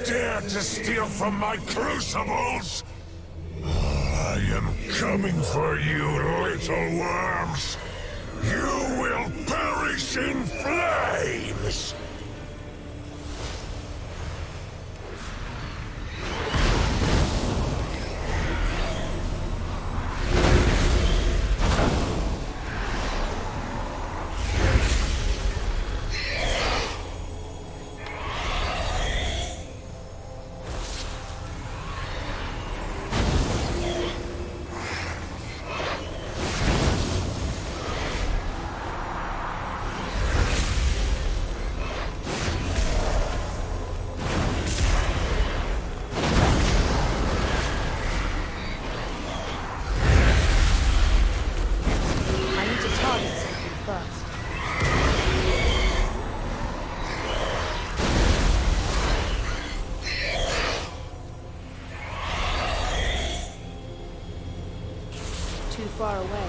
dare to steal from my crucibles? I am coming for you, little worms! You will perish in flames! Too far away.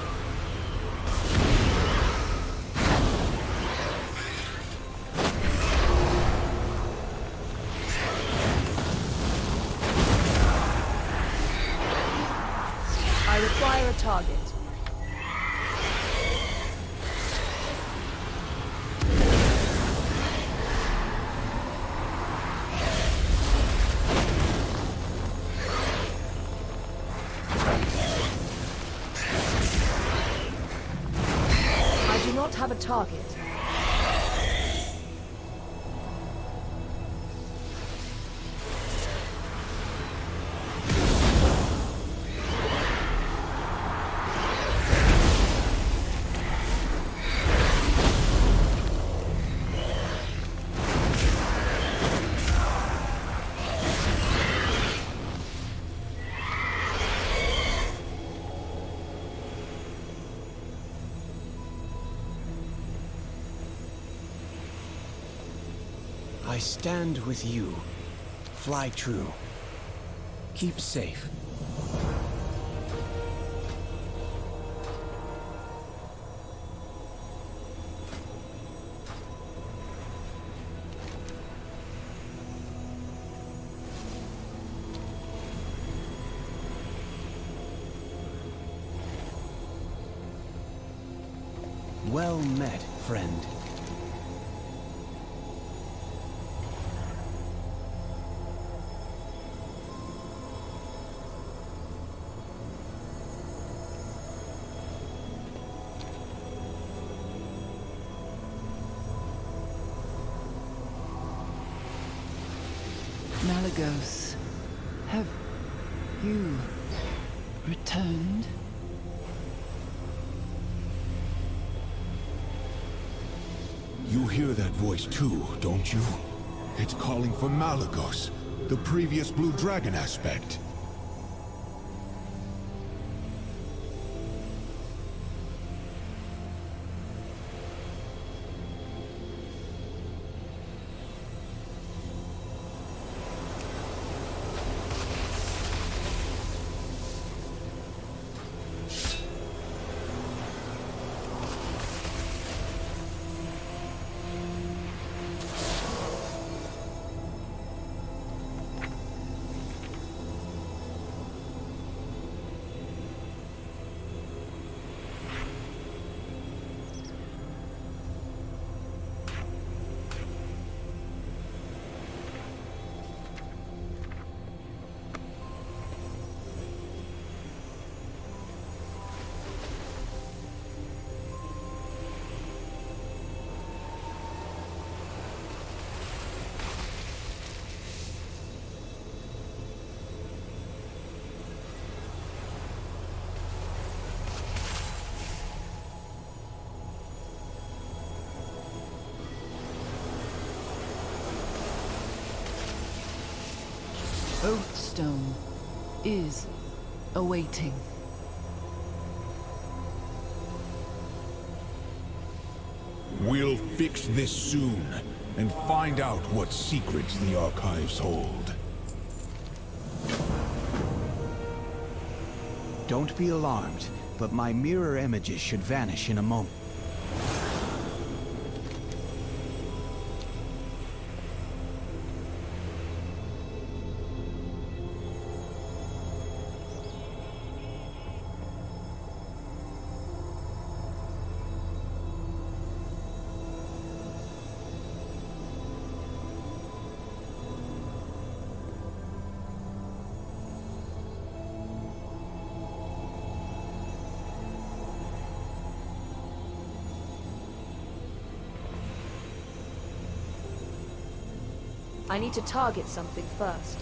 I require a target. Have a target. I stand with you. Fly true. Keep safe. Well met, friend. Malagos, have you returned? You hear that voice too, don't you? It's calling for Malagos, the previous Blue Dragon aspect. Oathstone is awaiting. We'll fix this soon, and find out what secrets the archives hold. Don't be alarmed, but my mirror images should vanish in a moment. I need to target something first.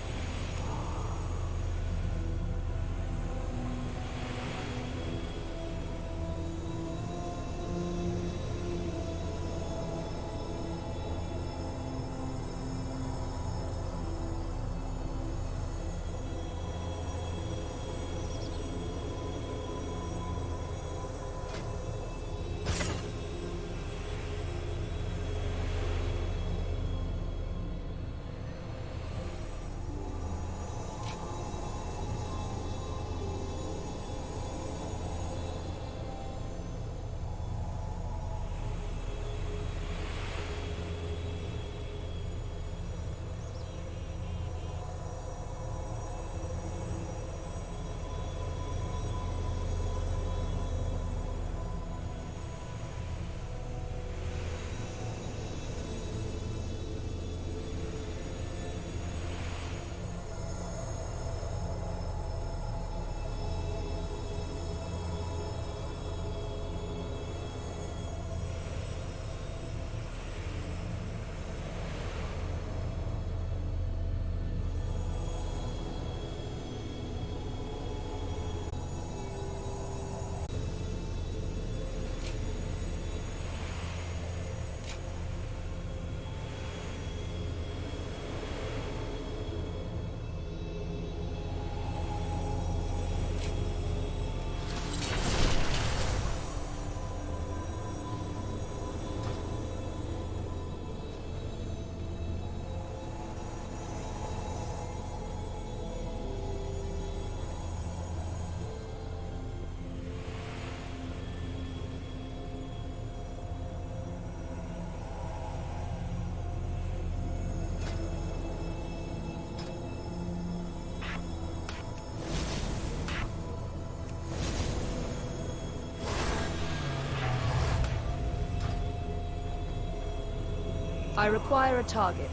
I require a target.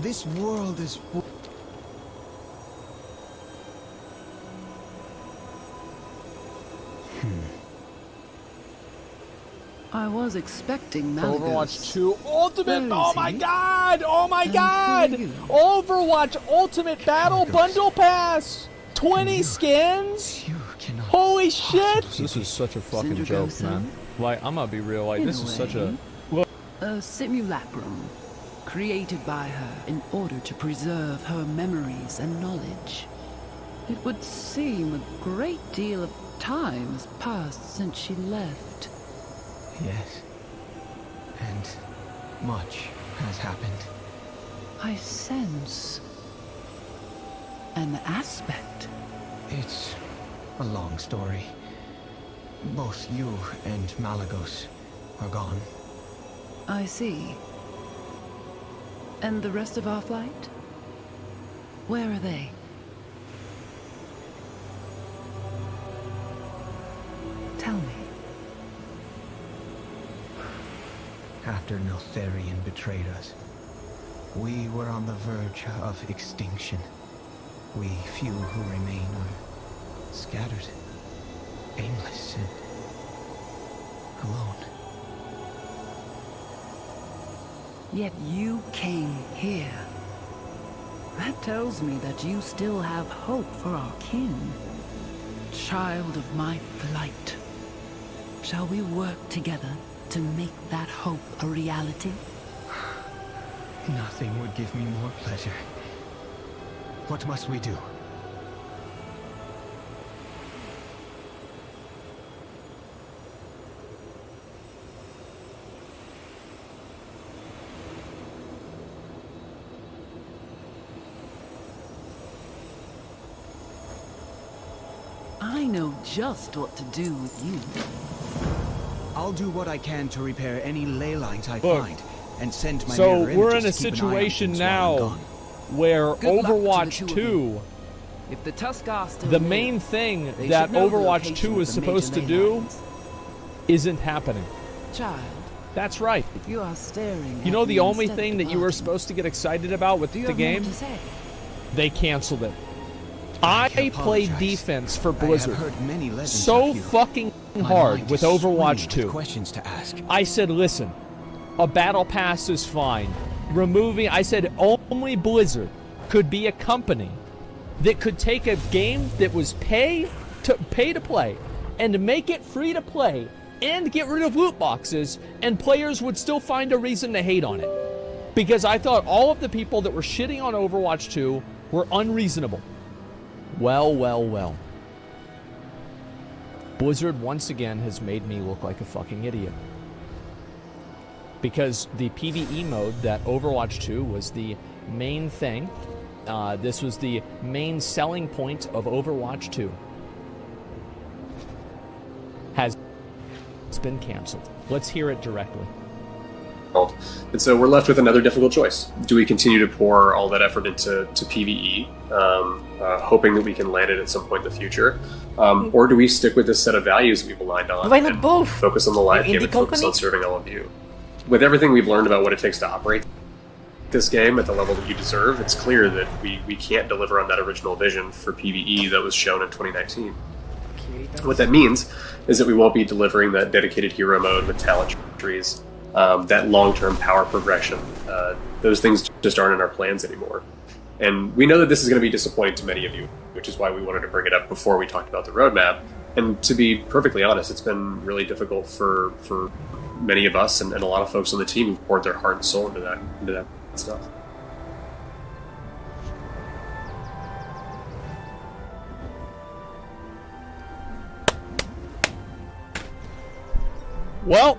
This world is... I was expecting Overwatch Malagos. 2 Ultimate. Where Oh is my he? god! Oh my And god! who are you? Overwatch Ultimate Battle Malagos. Bundle Pass. 20 You- skins. You cannot... Holy shit! This is such a fucking Cinder joke, goes man. some. Like, I'm gonna be real, like, In this a is such way. a... A simulacrum, created by her in order to preserve her memories and knowledge. It would seem a great deal of time has passed since she left. Yes. And much has happened. I sense an aspect. It's a long story. Both you and Malagos are gone. I see. And the rest of our flight? Where are they? Tell me. After Neltharion betrayed us, we were on the verge of extinction. We few who remain are scattered, aimless, and alone. Yet you came here. That tells me that you still have hope for our kin. Child of my flight. Shall we work together to make that hope a reality? Nothing would give me more pleasure. What must we do? I know just what to do with you. I'll do what I can to repair any ley lines I Look, find, and send my So, mirror we're in images a to keep an eye on situation things while I'm now gone. where Good luck to the Overwatch two of 2, If the Tuskar still the live, main thing they that should know the Overwatch location 2 of is the major supposed to ley do lines. isn't happening. Child, That's right. You are staring. You at know me the only instead thing of that you were barking. supposed to get excited about with Do you the have more game? to say? They canceled it. I played apologize. defense for I Blizzard have heard many legends so of you. fucking My hard mind with is Overwatch swimming 2. with questions to ask. I said, listen, a battle pass is fine. I said only Blizzard could be a company that could take a game that was pay to play and make it free to play and get rid of loot boxes, and players would still find a reason to hate on it. Because I thought all of the people that were shitting on Overwatch 2 were unreasonable. Well. Blizzard once again has made me look like a fucking idiot. Because the PvE mode that Overwatch 2 was the main thing. This was the main selling point of Overwatch 2. Has been canceled. Let's hear it directly. And so we're left with another difficult choice. Do we continue to pour all that effort into PvE, hoping that we can land it at some point in the future? Or do we stick with this set of values we've aligned on Why not and both? focus on the live An game indie and focus company? on serving all of you? With everything we've learned about what it takes to operate this game at the level that you deserve, it's clear that we can't deliver on that original vision for PvE that was shown in 2019. What that means is that we won't be delivering that dedicated hero mode with talent trees, that long-term power progression. Those things just aren't in our plans anymore. And we know that this is going to be disappointing to many of you, which is why we wanted to bring it up before we talked about the roadmap. And to be perfectly honest, it's been really difficult for many of us and a lot of folks on the team who've poured their heart and soul into that stuff. Well,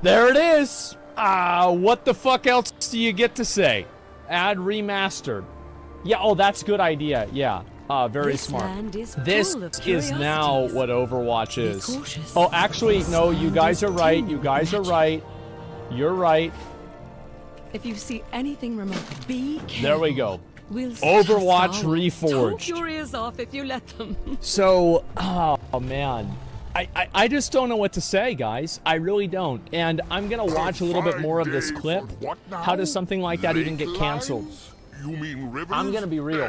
there it is. What the fuck else do you get to say? Add remastered. Yeah, oh, that's a good idea. Yeah, very This smart. land is This full of is now curiosities. what Overwatch Be is. cautious. Oh, actually, no, you Land guys is are right. tinged You with guys are magic. right. You're right. If you see anything remote, be careful. There we go. We'll Overwatch scowl. Reforged. Talk your ears off if you let them. So, oh man. I just don't know what to say, guys. I really don't. And I'm gonna watch a little bit more of this clip. How does something like that even get canceled? You mean rivers? I'm gonna be real.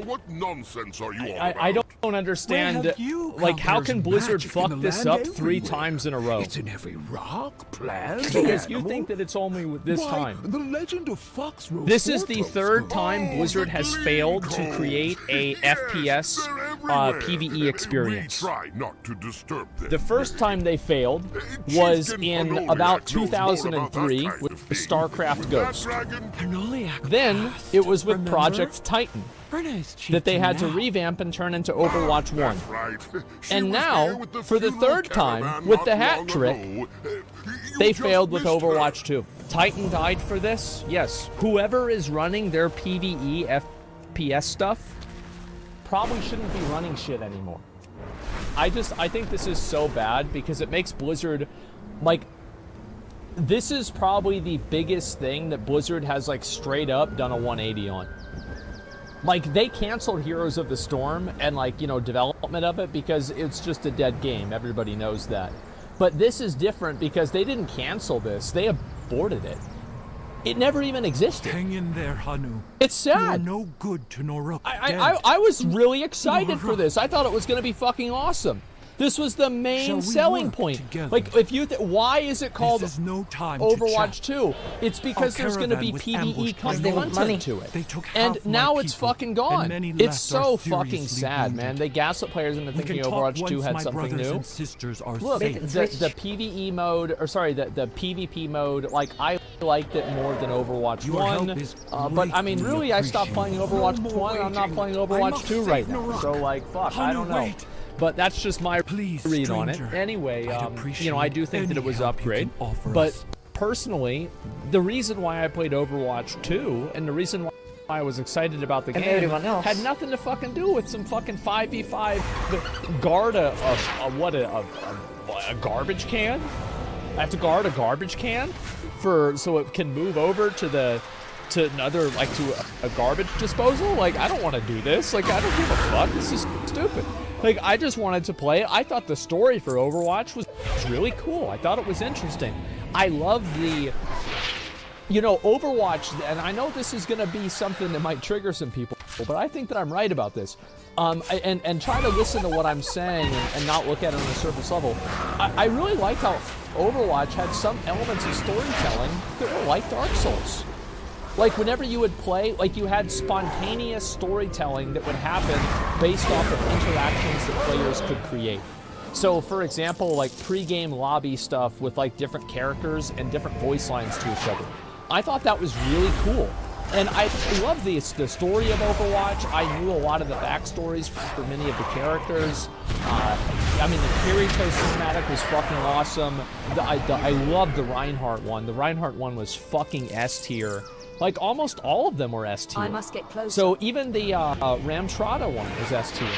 What nonsense are you on I about? don't understand, Where have you like, how come? can There's Blizzard magic in fuck the this land up 3 everywhere. times in a row? It's in every rock, plant, Because you animal. think that it's only this Why, time. The legend of Fox Rose This is the Portals. 3rd time Oh, Blizzard the has glee failed to codes. create a Yes, FPS they're everywhere. PvE experience. We try not to disturb them. The first time they failed Chief was Ken in Panoliak about knows more about that 2003 kind with of the thing. StarCraft With Ghost. That dragon, Panoliak Then passed. it was with Remember? Project Titan Renee's that they had to chieftain now. revamp and turn into Overwatch 1. that's right. She And was now, there with the for the funeral 3rd time, caravan with not the hat long trick, ago. they You just failed with missed her. Overwatch 2. Titan died for this? Yes. Whoever is running their PvE FPS stuff probably shouldn't be running shit anymore. I think this is so bad because it makes Blizzard, like, this is probably the biggest thing that Blizzard has, like, straight up done a 180 on. Like, they canceled Heroes of the Storm and, like, you know, development of it because it's just a dead game. Everybody knows that. But this is different because they didn't cancel this. They aborted it. It never even existed. Hang in there, Hanu. It's You're sad. no good to Noruk. I was really excited for this. I thought it was going to be fucking awesome. This was the main Shall we selling work point. together? Like, if you why is it called This is no time to Overwatch chat. 2? It's because Our there's going to be caravan with PvE ambush content they want money. to it. They took And half my now it's people, fucking and gone. many It's left so are fucking furiously sad, man. wounded. They gaslit players into We can thinking talk Overwatch 2 once had my something brothers new. and sisters are Look, Bait and safe. the switch. PvE mode, or sorry, the PvP mode, like, I liked it more than Overwatch Your 1. help is But, I mean, gratefully really, I stopped playing appreciated. Overwatch No more 1, I'm not waiting. playing I Overwatch must 2 save right now. Naruk. So, like, fuck, I Hanu, don't know. wait. But that's just my Please, read on it. stranger, Anyway, I'd you know, I do think that it appreciate was any help you upgrade. can offer But us. personally, the reason why I played Overwatch 2 and the reason why I was excited about the And game everyone else. had nothing to fucking do with some fucking 5v5 guard a garbage can. I have to guard a garbage can so it can move over to the to another, like, to a garbage disposal. Like, I don't want to do this. Like, I don't give a fuck. This is stupid. Like, I just wanted to play it. I thought the story for Overwatch was really cool. I thought it was interesting. I love the, you know, Overwatch, and I know this is going to be something that might trigger some people, but I think that I'm right about this. And try to listen to what I'm saying and not look at it on a surface level. I really like how Overwatch had some elements of storytelling that were like Dark Souls. Like, whenever you would play, like, you had spontaneous storytelling that would happen based off of interactions that players could create. So, for example, like, pre-game lobby stuff with, like, different characters and different voice lines to each other. I thought that was really cool. And I love the story of Overwatch. I knew a lot of the backstories for many of the characters. I mean, the Kirito cinematic was fucking awesome. I loved the Reinhardt one. The Reinhardt one was fucking S tier. Like, almost all of them were S tier. I must get closer. So even the Ramtrada one was S tier.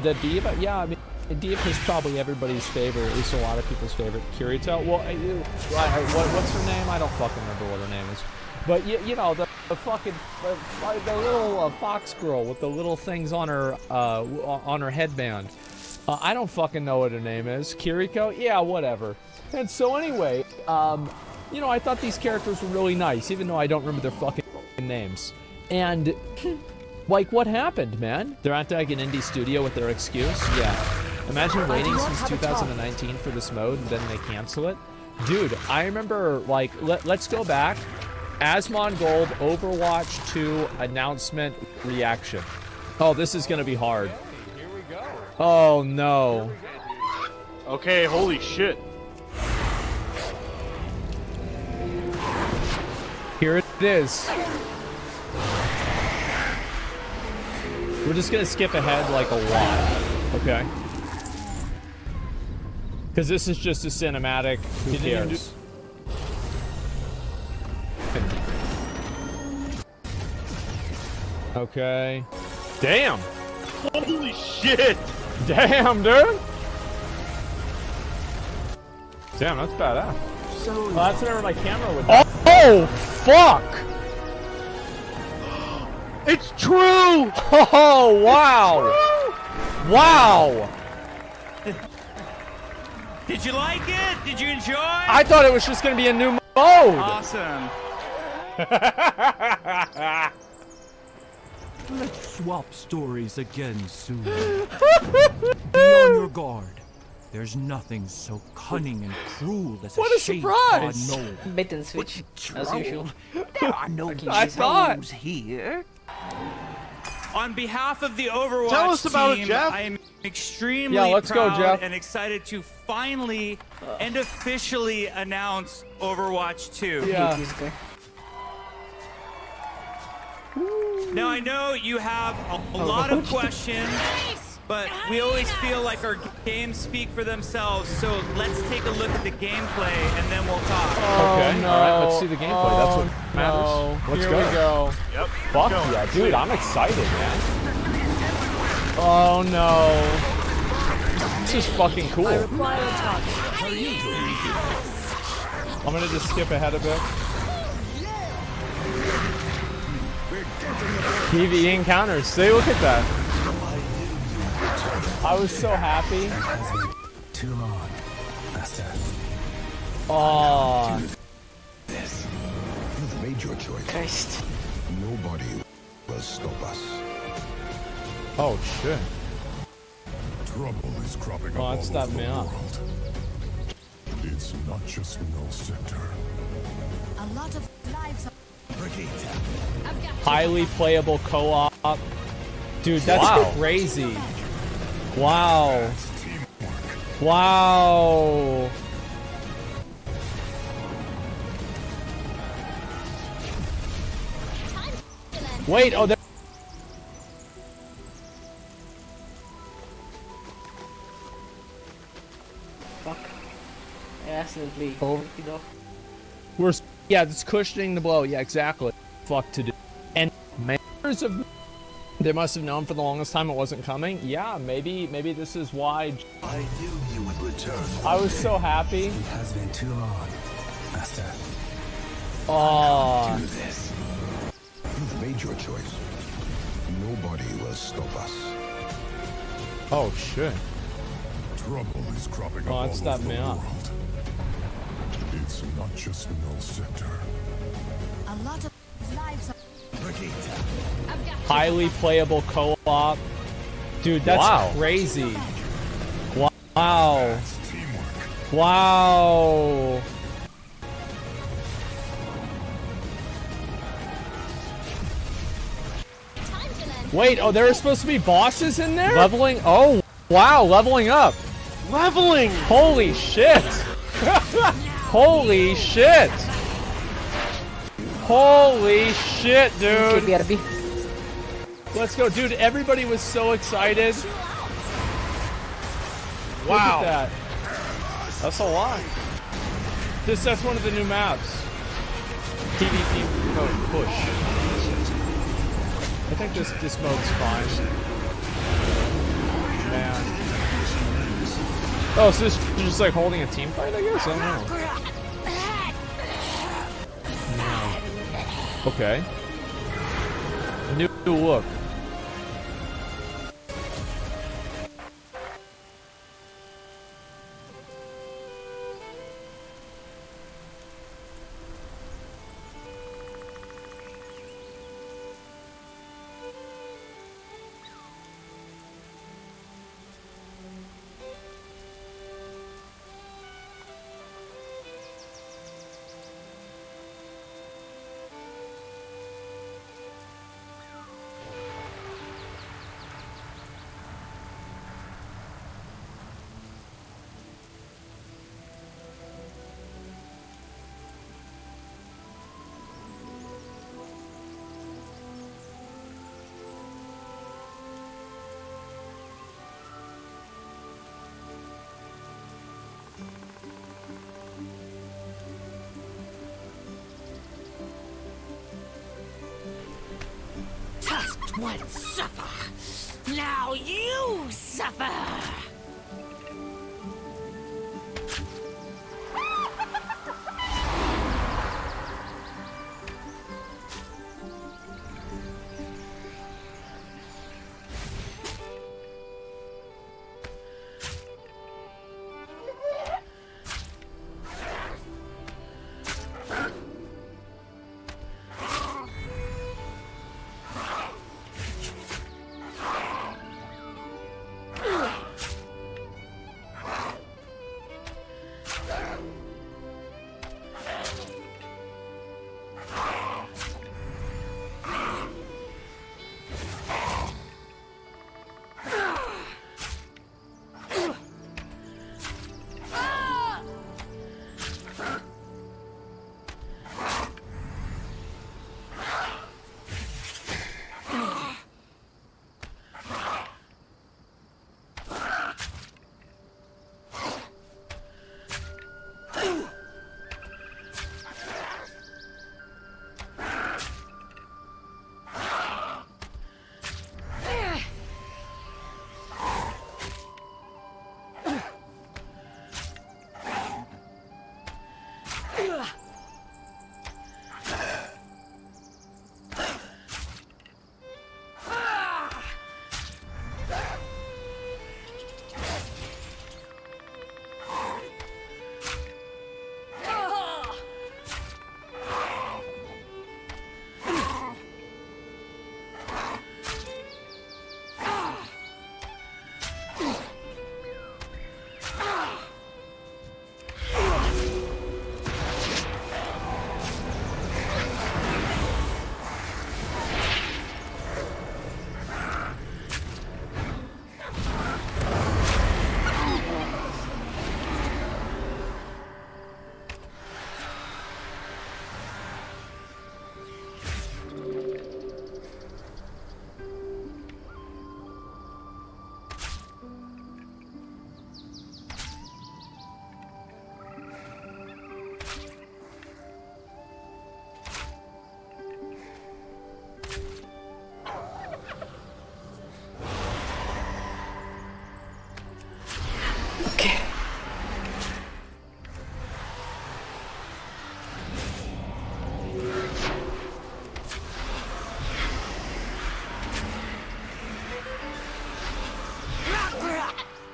The Diva, yeah, I mean, Diva is probably everybody's favorite, at least a lot of people's favorite. Kirito, well, what's her name? I don't fucking remember what her name is. But, you know, the fucking, the little fox girl with the little things on her headband. I don't fucking know what her name is. Kiriko? Yeah, whatever. And so anyway, you know, I thought these characters were really nice, even though I don't remember their fucking names. And, like, what happened, man? They're at, like, an indie studio with their excuse? Yeah. Imagine waiting since 2019 for this mode, and then they cancel it. Dude, I remember, like, let's go back. Asmongold, Overwatch 2, announcement, reaction. Oh, this is gonna be hard. Here we go. Oh, no. Okay, holy shit. Here it is. We're just gonna skip ahead like a lot, okay? Because this is just a cinematic. Who cares? Okay. Damn! Holy shit! Damn, dude! Damn, that's badass. Well, that's whatever my camera would do. Oh, fuck! It's true! Oh, wow! Wow! Did you like it? Did you enjoy? I thought it was just gonna be a new mode! Awesome. Let's swap stories again soon. Be on your guard. There's nothing so cunning and cruel as What a shade surprise! unknown. Bait and switch, as usual. There are no I thought. trolls here. On behalf of the Overwatch Tell us about team, it, Jeff. I am extremely let's go, proud Jeff. and excited to finally and officially announce Overwatch 2. Yeah. Now, I know you have a lot of questions, but we always feel like our games speak for themselves, so let's take a look at the gameplay and then we'll talk. Okay, no. alright, let's see the gameplay. That's what matters. Let's Here go. we go. Yep. Fuck yeah, dude, I'm excited, man. Oh no. This is fucking cool. I require a target. I'm gonna just skip ahead a bit. PvE encounters. See, look at that. I was so happy. Too long, Master. Oh. This. You've made your choice. Christ. Nobody will stop us. Oh shit. Trouble is cropping Oh, up that all stopped over me the up. world. It's not just Null Sector. A lot of lives are... Highly playable co-op. Dude, that's crazy. Wow. Wow. Wait, oh, there. Fuck. I accidentally Oh. it off. Yeah, it's cushioning the blow. Yeah, exactly. Fuck to do. And manners of. They must have known for the longest time it wasn't coming. Yeah, maybe this is why. I knew you would return. I was so happy. It has been too long, Master. Oh. Do this. made your choice. Nobody will stop us. Oh shit. Trouble is cropping up Oh, all that's that over the map. world. It's not just Null Sector. A lot of lives are... Highly playable co-op. Dude, that's Wow. crazy. Wow. Wow. Wait, oh, there are supposed to be bosses in there? Leveling? Oh, wow, leveling up. Leveling! Holy shit. Holy shit. Holy shit, dude. Let's go, dude. Everybody was so excited. Wow. Look at that. That's a lot. That's one of the new maps. PvP mode push. I think this mode's fine. Man. Oh, so this is just like holding a team fight, I guess? I don't know. Okay. New look. Tusked ones suffer. Now you suffer.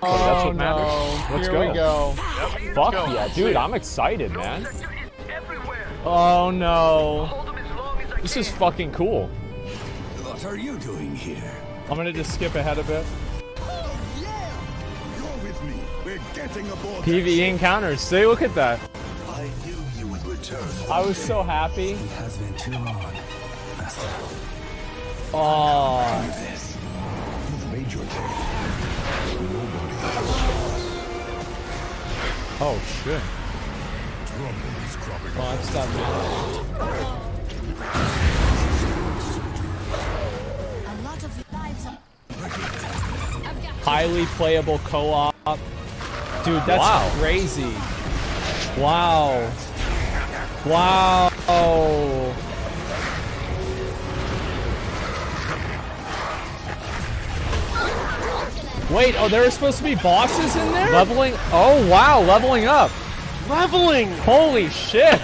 that's what matters. Let's Here we go. Fuck yeah, dude, I'm excited, man. Oh no. This is fucking cool. What are you doing here? I'm gonna just skip ahead a bit. You're with me. We're getting aboard. PvE encounters. See, look at that. I knew you would return. I was so happy. It has been too long, Master. Oh. This. You've made your choice. Nobody else. Oh shit. Trouble is cropping Oh, that's that man. A lot of lives are... Highly playable co-op. Dude, that's crazy. Wow. Wow. Wait, oh, there are supposed to be bosses in there? Leveling? Oh, wow, leveling up. Leveling! Holy shit.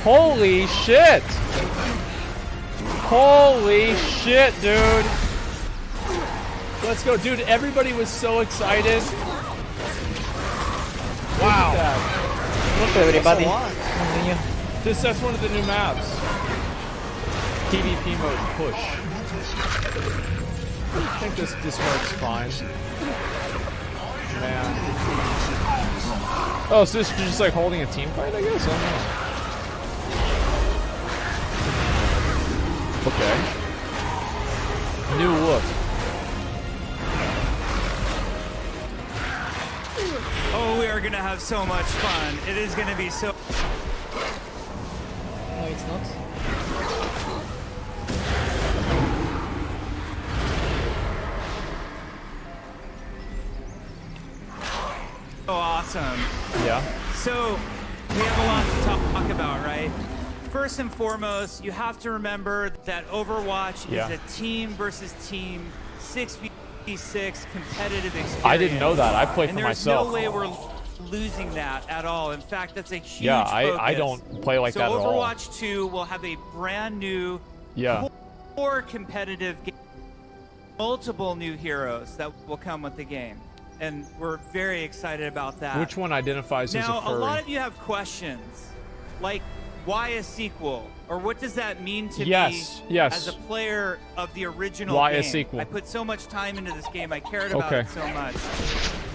Holy shit. Holy shit, dude. Let's go, dude. Everybody was so excited. Wow. Not everybody. That's one of the new maps. PvP mode push. I think this mode's fine. Man. Oh, so this is just like holding a team fight, I guess? I don't know. Okay. New look. Oh, we are gonna have so much fun. It is gonna be so... No, it's not. so awesome. Yeah. So, we have a lot to talk about, right? First and foremost, you have to remember that Overwatch is a team versus team 6v6 competitive experience. I didn't know that. I play for myself. And there's no way we're losing that at all. In fact, that's a huge I focus. don't play like that at all. So Overwatch 2 will have a brand new core competitive game. Multiple new heroes that will come with the game. And we're very excited about that. Which one identifies as a Now, furry? a lot of you have questions, like why a sequel, or what does that mean to me as a player of the original why game? a sequel? I put so much time into this game. I cared about it so much.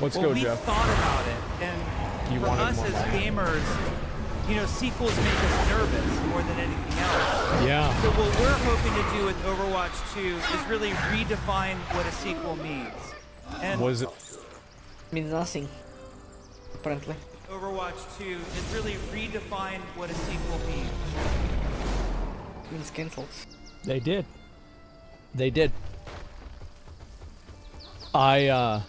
Let's go, we Jeff. thought about it, and for us as gamers, you know, sequels make us nervous more than anything else. Yeah. So what we're hoping to do with Overwatch 2 is really redefine what a sequel means. And was it? Means nothing, apparently. Overwatch 2 is really redefine what a sequel means. Means cancelled. They did. They did. I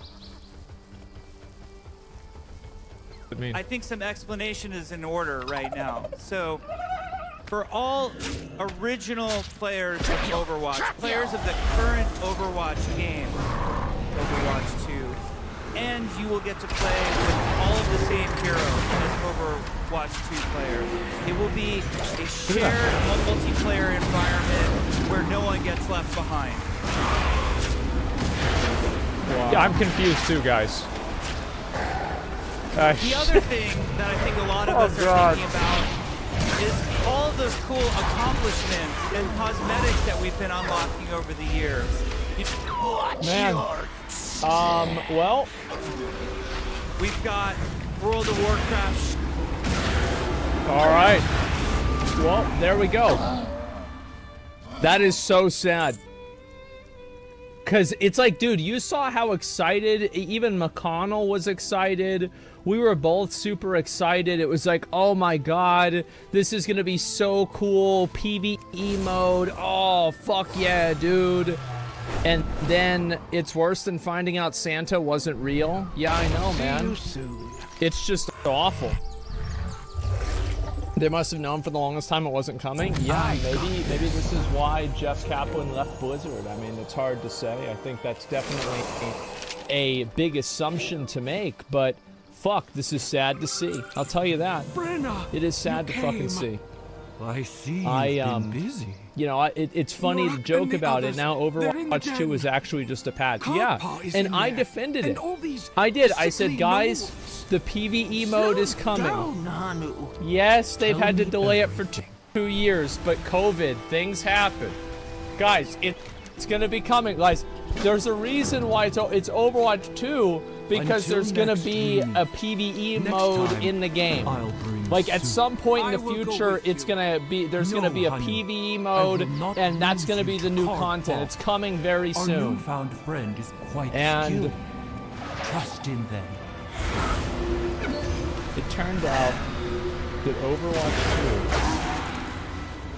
think some explanation is in order right now. So, for all original players of Overwatch, players of the current Overwatch game, Overwatch 2, and you will get to play with all of the same heroes as Overwatch 2 players. It will be a shared multiplayer environment where no one gets left behind. Wow. Yeah, I'm confused too, guys. The other thing that I think a lot of us are thinking about is all of those cool accomplishments and cosmetics that we've been unlocking over the years. Man. Well, we've got World of Warcraft. All right. Well, there we go. That is so sad. Because it's like, dude, you saw how excited, even McConnell was excited. We were both super excited. It was like, oh my god, this is going to be so cool. PvE mode. Oh, fuck yeah, dude. And then it's worse than finding out Santa wasn't real. Yeah, I know, man. It's just awful. They must have known for the longest time it wasn't coming. Yeah, maybe this is why Jeff Kaplan left Blizzard. I mean, it's hard to say. I think that's definitely a big assumption to make, but fuck, this is sad to see. I'll tell you that. It is sad to fucking see. I see you've been busy. You know, it's funny to joke about it. Now Overwatch 2 is actually just a patch. Yeah, and I defended it. I did. I said, guys, the PvE mode is coming. Yes, they've had to delay it for 2 years, but COVID, things happen. Guys, it's going to be coming. Guys, there's a reason why it's Overwatch 2, because there's going to be a PvE mode in the game. Like at some point in the future, there's gonna be a PvE mode, and that's gonna be the new content. It's coming very soon. Our newfound friend is quite skilled. Trust in them. It turned out that Overwatch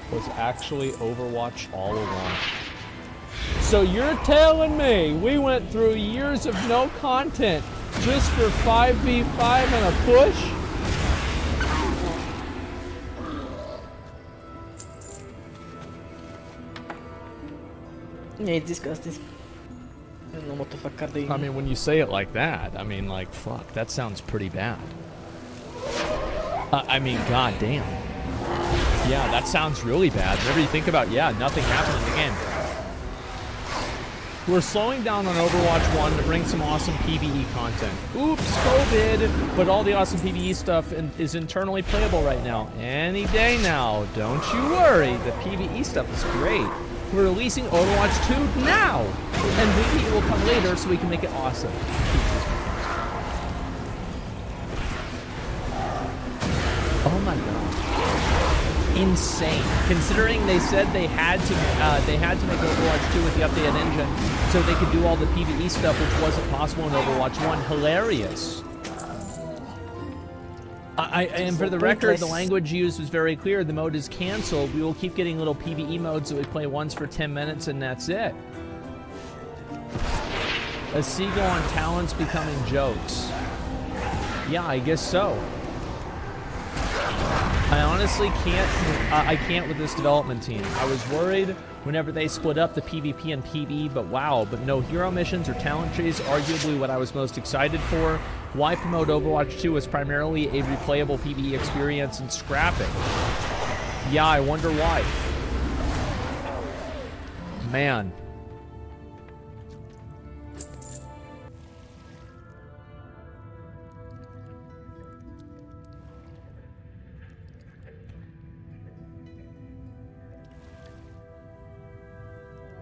2 was actually Overwatch all along. So you're telling me we went through years of no content just for 5v5 and a push? Yeah, it's disgusting. I don't know what the fuck are they... I mean, when you say it like that, I mean, like, fuck, that sounds pretty bad. I mean, goddamn. Yeah, that sounds really bad. Whenever you think about, yeah, nothing happened in the game. We're slowing down on Overwatch 1 to bring some awesome PvE content. Oops, COVID! But all the awesome PvE stuff is internally playable right now. Any day now. Don't you worry. The PvE stuff is great. We're releasing Overwatch 2 now! And PvE will come later so we can make it awesome. Oh my god. Insane. Considering they said they had to make Overwatch 2 with the updated engine so they could do all the PvE stuff which wasn't possible in Overwatch 1. Hilarious. And for the record, the language used was very clear. The mode is canceled. We will keep getting little PvE modes that we play once for 10 minutes and that's it. A seagull on talents becoming jokes. Yeah, I guess so. I honestly can't with this development team. I was worried whenever they split up the PvP and PvE, but wow, but no hero missions or talent trees, arguably what I was most excited for. Why promote Overwatch 2 as primarily a replayable PvE experience and scrapping? Yeah, I wonder why. Man.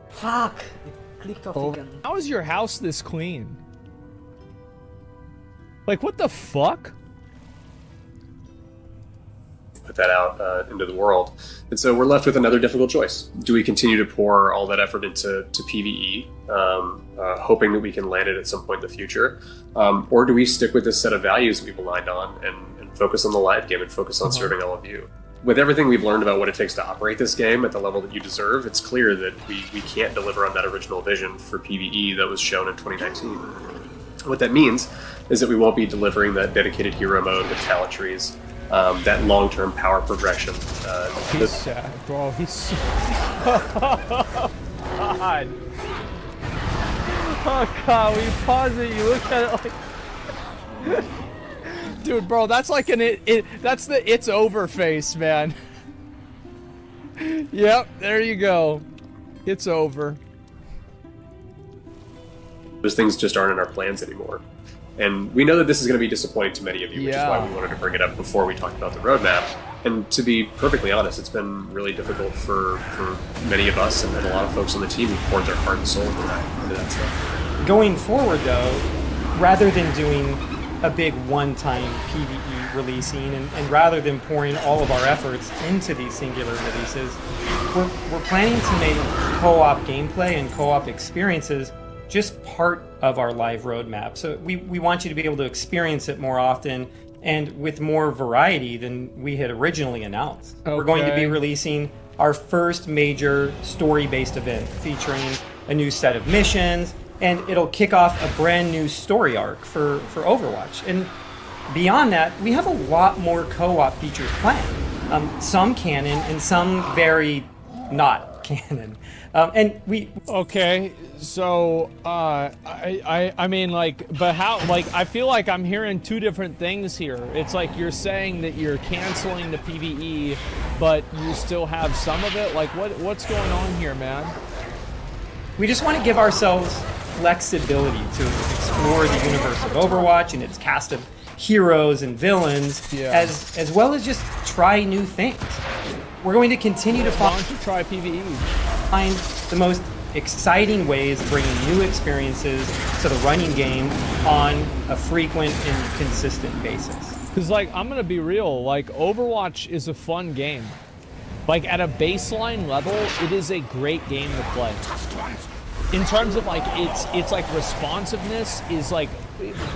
Fuck! It clicked off again. How is your house this clean? Like, what the fuck? Put that out into the world. And so we're left with another difficult choice. Do we continue to pour all that effort into PvE, hoping that we can land it at some point in the future? Or do we stick with this set of values we've aligned on and focus on the live game and focus on serving all of you? With everything we've learned about what it takes to operate this game at the level that you deserve, it's clear that we can't deliver on that original vision for PvE that was shown in 2019. What that means is that we won't be delivering that dedicated hero mode with talent trees, that long-term power progression. He's sad, bro. He's so... Oh, God. Oh, God. We pause it. You look at it like... Dude, bro, that's like that's the it's over face, man. Yep, there you go. It's over. Those things just aren't in our plans anymore. And we know that this is going to be disappointing to many of you, which is why we wanted to bring it up before we talked about the roadmap. And to be perfectly honest, it's been really difficult for many of us and a lot of folks on the team who poured their heart and soul into that stuff. Going forward, though, rather than doing a big one-time PvE releasing, and rather than pouring all of our efforts into these singular releases, we're planning to make co-op gameplay and co-op experiences just part of our live roadmap. So we want you to be able to experience it more often and with more variety than we had originally announced. Okay. We're going to be releasing our first major story-based event featuring a new set of missions, and it'll kick off a brand new story arc for Overwatch. And beyond that, we have a lot more co-op features planned. Some canon and some very not canon. And we Okay, so I mean, like, but how? Like, I feel like I'm hearing two different things here. It's like you're saying that you're canceling the PvE, but you still have some of it. Like, what's going on here, man? we just want to give ourselves flexibility to explore the universe of Overwatch and its cast of heroes and villains, as well as just try new things. We're going to continue to Why don't you try PvE? Find the most exciting ways of bringing new experiences to the running game on a frequent and consistent basis. Because, like, I'm gonna be real, like, Overwatch is a fun game. Like, at a baseline level, it is a great game to play. In terms of, like, it's like responsiveness is like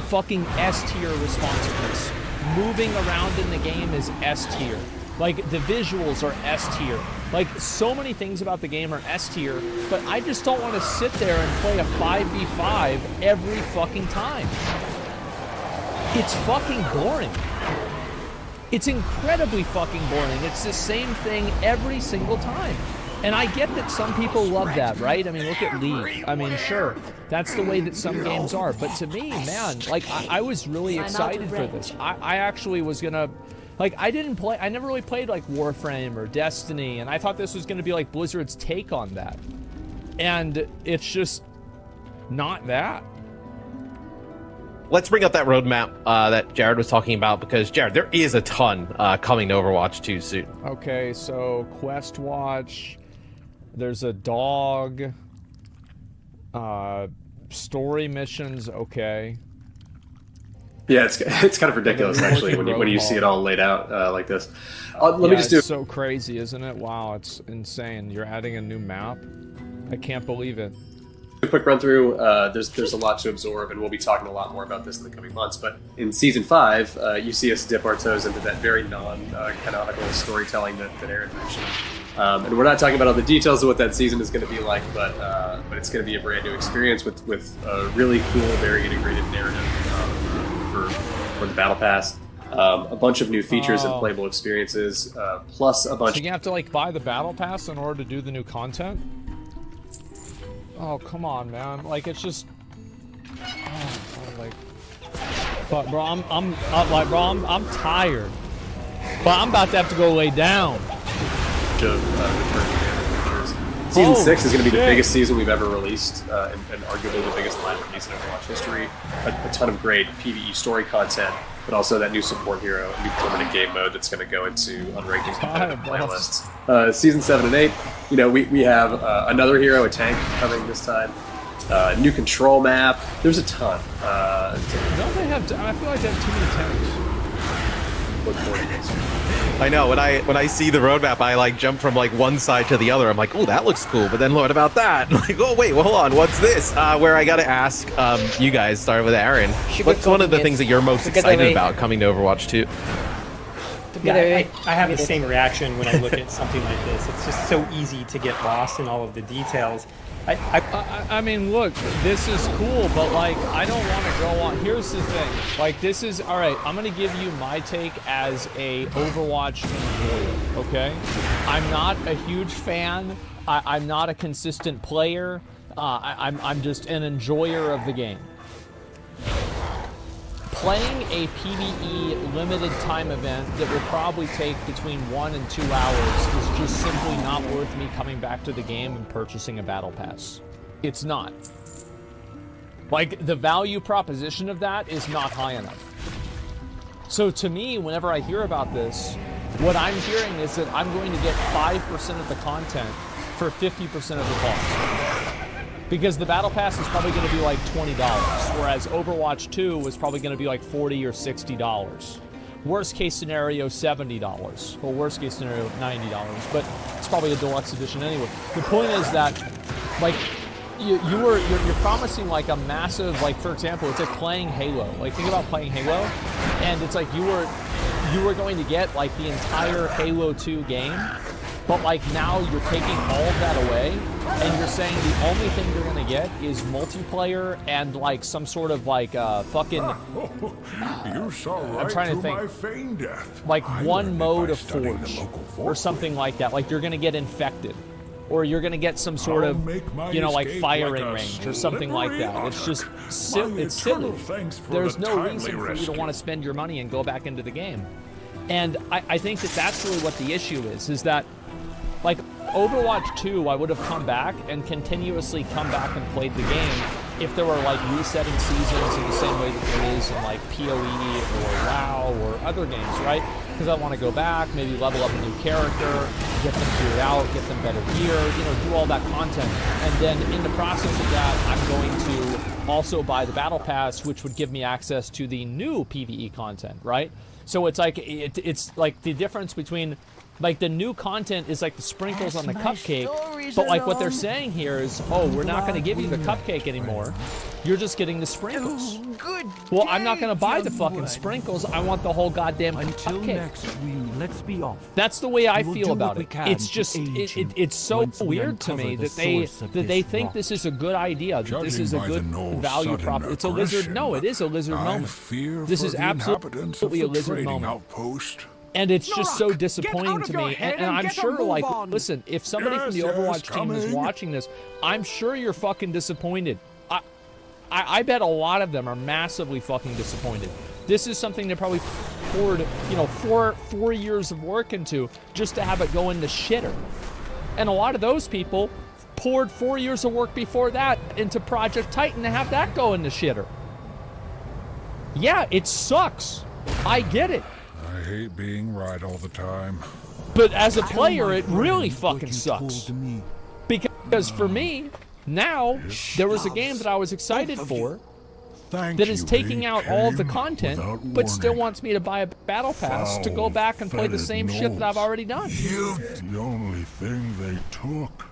fucking S-tier responsiveness. Moving around in the game is S-tier. Like, the visuals are S-tier. Like, so many things about the game are S-tier, but I just don't want to sit there and play a 5v5 every fucking time. It's fucking boring. It's incredibly fucking boring. It's the same thing every single time. And I get that some people love that, right? I mean, look at League. I mean, sure, that's the way that some games are. But to me, man, like, I was really excited for this. I actually was gonna... Like, I never really played, like, Warframe or Destiny, and I thought this was gonna be, like, Blizzard's take on that. And it's just not that. Let's bring up that roadmap that Jared was talking about, because, Jared, there is a ton coming to Overwatch 2 soon. Okay, so Quest Watch, there's a dog, story missions, okay. Yeah, it's kind of ridiculous, actually, when you see it all laid out like this. Let me just do... It's so crazy, isn't it? Wow, it's insane. You're adding a new map? I can't believe it. A quick run through. There's a lot to absorb, and we'll be talking a lot more about this in the coming months. But in Season 5, you see us dip our toes into that very non-canonical storytelling that Aaron mentioned. And we're not talking about all the details of what that season is going to be like, but it's going to be a brand new experience with a really cool, very integrated narrative for the Battle Pass. A bunch of new features and playable experiences, plus a bunch... So you have to, like, buy the Battle Pass in order to do the new content? Oh, come on, man. Like, it's just... But, bro, I'm tired. But I'm about to have to go lay down. Season 6 is going to be the biggest season we've ever released, and arguably the biggest live release in Overwatch history. A ton of great PvE story content, but also that new support hero, a new permanent game mode that's going to go into unranked and competitive playlists. Season 7 and 8, you know, we have another hero, a tank, coming this time. New control map. There's a ton. Don't they have... I feel like they have too many tanks. Look forward to this. I know, when I see the roadmap, I like jump from like one side to the other. I'm like, oh, that looks cool, but then what about that? Like, oh wait, well, hold on, what's this? Where I gotta ask you guys, start with Aaron. What's one of the things that you're most excited about coming to Overwatch 2? Yeah, I have the same reaction when I look at something like this. It's just so easy to get lost in all of the details. I mean, look, this is cool, but, like, I don't want to go on. Here's the thing. Like, this is... All right, I'm going to give you my take as a Overwatch enjoyer, okay? I'm not a huge fan. I'm not a consistent player. I'm just an enjoyer of the game. Playing a PvE limited time event that will probably take between 1 and 2 hours is just simply not worth me coming back to the game and purchasing a battle pass. It's not. Like, the value proposition of that is not high enough. So to me, whenever I hear about this, what I'm hearing is that I'm going to get 5% of the content for 50% of the cost. Because the Battle Pass is probably going to be like $20, whereas Overwatch 2 was probably going to be like $40 or $60. Worst case scenario, $70. Well, worst case scenario, $90. But it's probably a deluxe edition anyway. The point is that, like, you're promising like a massive, like, for example, it's like playing Halo. Like, think about playing Halo, and it's like you were going to get like the entire Halo 2 game. But, like, now you're taking all of that away, and you're saying the only thing you're going to get is multiplayer and, like, some sort of, like, fucking... You saw right I'm trying to think. my feign death. Like, one mode of Forge, or something like that. Like, you're going to get infected. or you're gonna get some sort I'll of, make my you know, like escape firing like a range or something like that. slippery It's just otter. it's silly. Thanks for There's the no timely reason for you to rescue. want to spend your money and go back into the game. And I think that that's really what the issue is that, like, Overwatch 2, I would have come back and continuously come back and played the game if there were, like, resetting seasons in the same way that there is in, like, PoE or WoW or other games, right? Because I want to go back, maybe level up a new character, get them geared out, get them better gear, you know, do all that content. And then in the process of that, I'm going to also buy the Battle Pass, which would give me access to the new PvE content, right? So it's like, it's like the difference between, like, the new content is like the sprinkles on the cupcake, but like what they're saying here is, oh, we're not going to give you the cupcake anymore. You're just getting the sprinkles. Well, I'm not going to buy the fucking sprinkles. I want the whole goddamn Until cupcake. next week, let's be off. That's the way I We will feel do about what we it. can It's to just, aid you it's so once we weird to uncover me the that they source of think rot. this is a good idea. That this Judging is a by the good no value sudden prop. It's a lizard. aggression, No, it is a lizard I moment. fear This for is the inhabitants of absolutely a the lizard trading moment. outpost. And it's just so Norak, get disappointing out of to your me. head And and I'm get a sure, move like, on. listen, if somebody from the Yes, Overwatch team is coming. watching this, I'm sure you're fucking disappointed. I bet a lot of them are massively fucking disappointed. This is something they probably poured, you know, four years of work into just to have it go into shitter. And a lot of those people poured 4 years of work before that into Project Titan to have that go into shitter. Yeah, it sucks. I get it. I hate being right all the time. But as a player, it really fucking sucks. Because for me, now, there was a game that I was excited for that is taking out all of the content, but still wants me to buy a battle pass to go back and play the same shit that I've already done. The only thing they took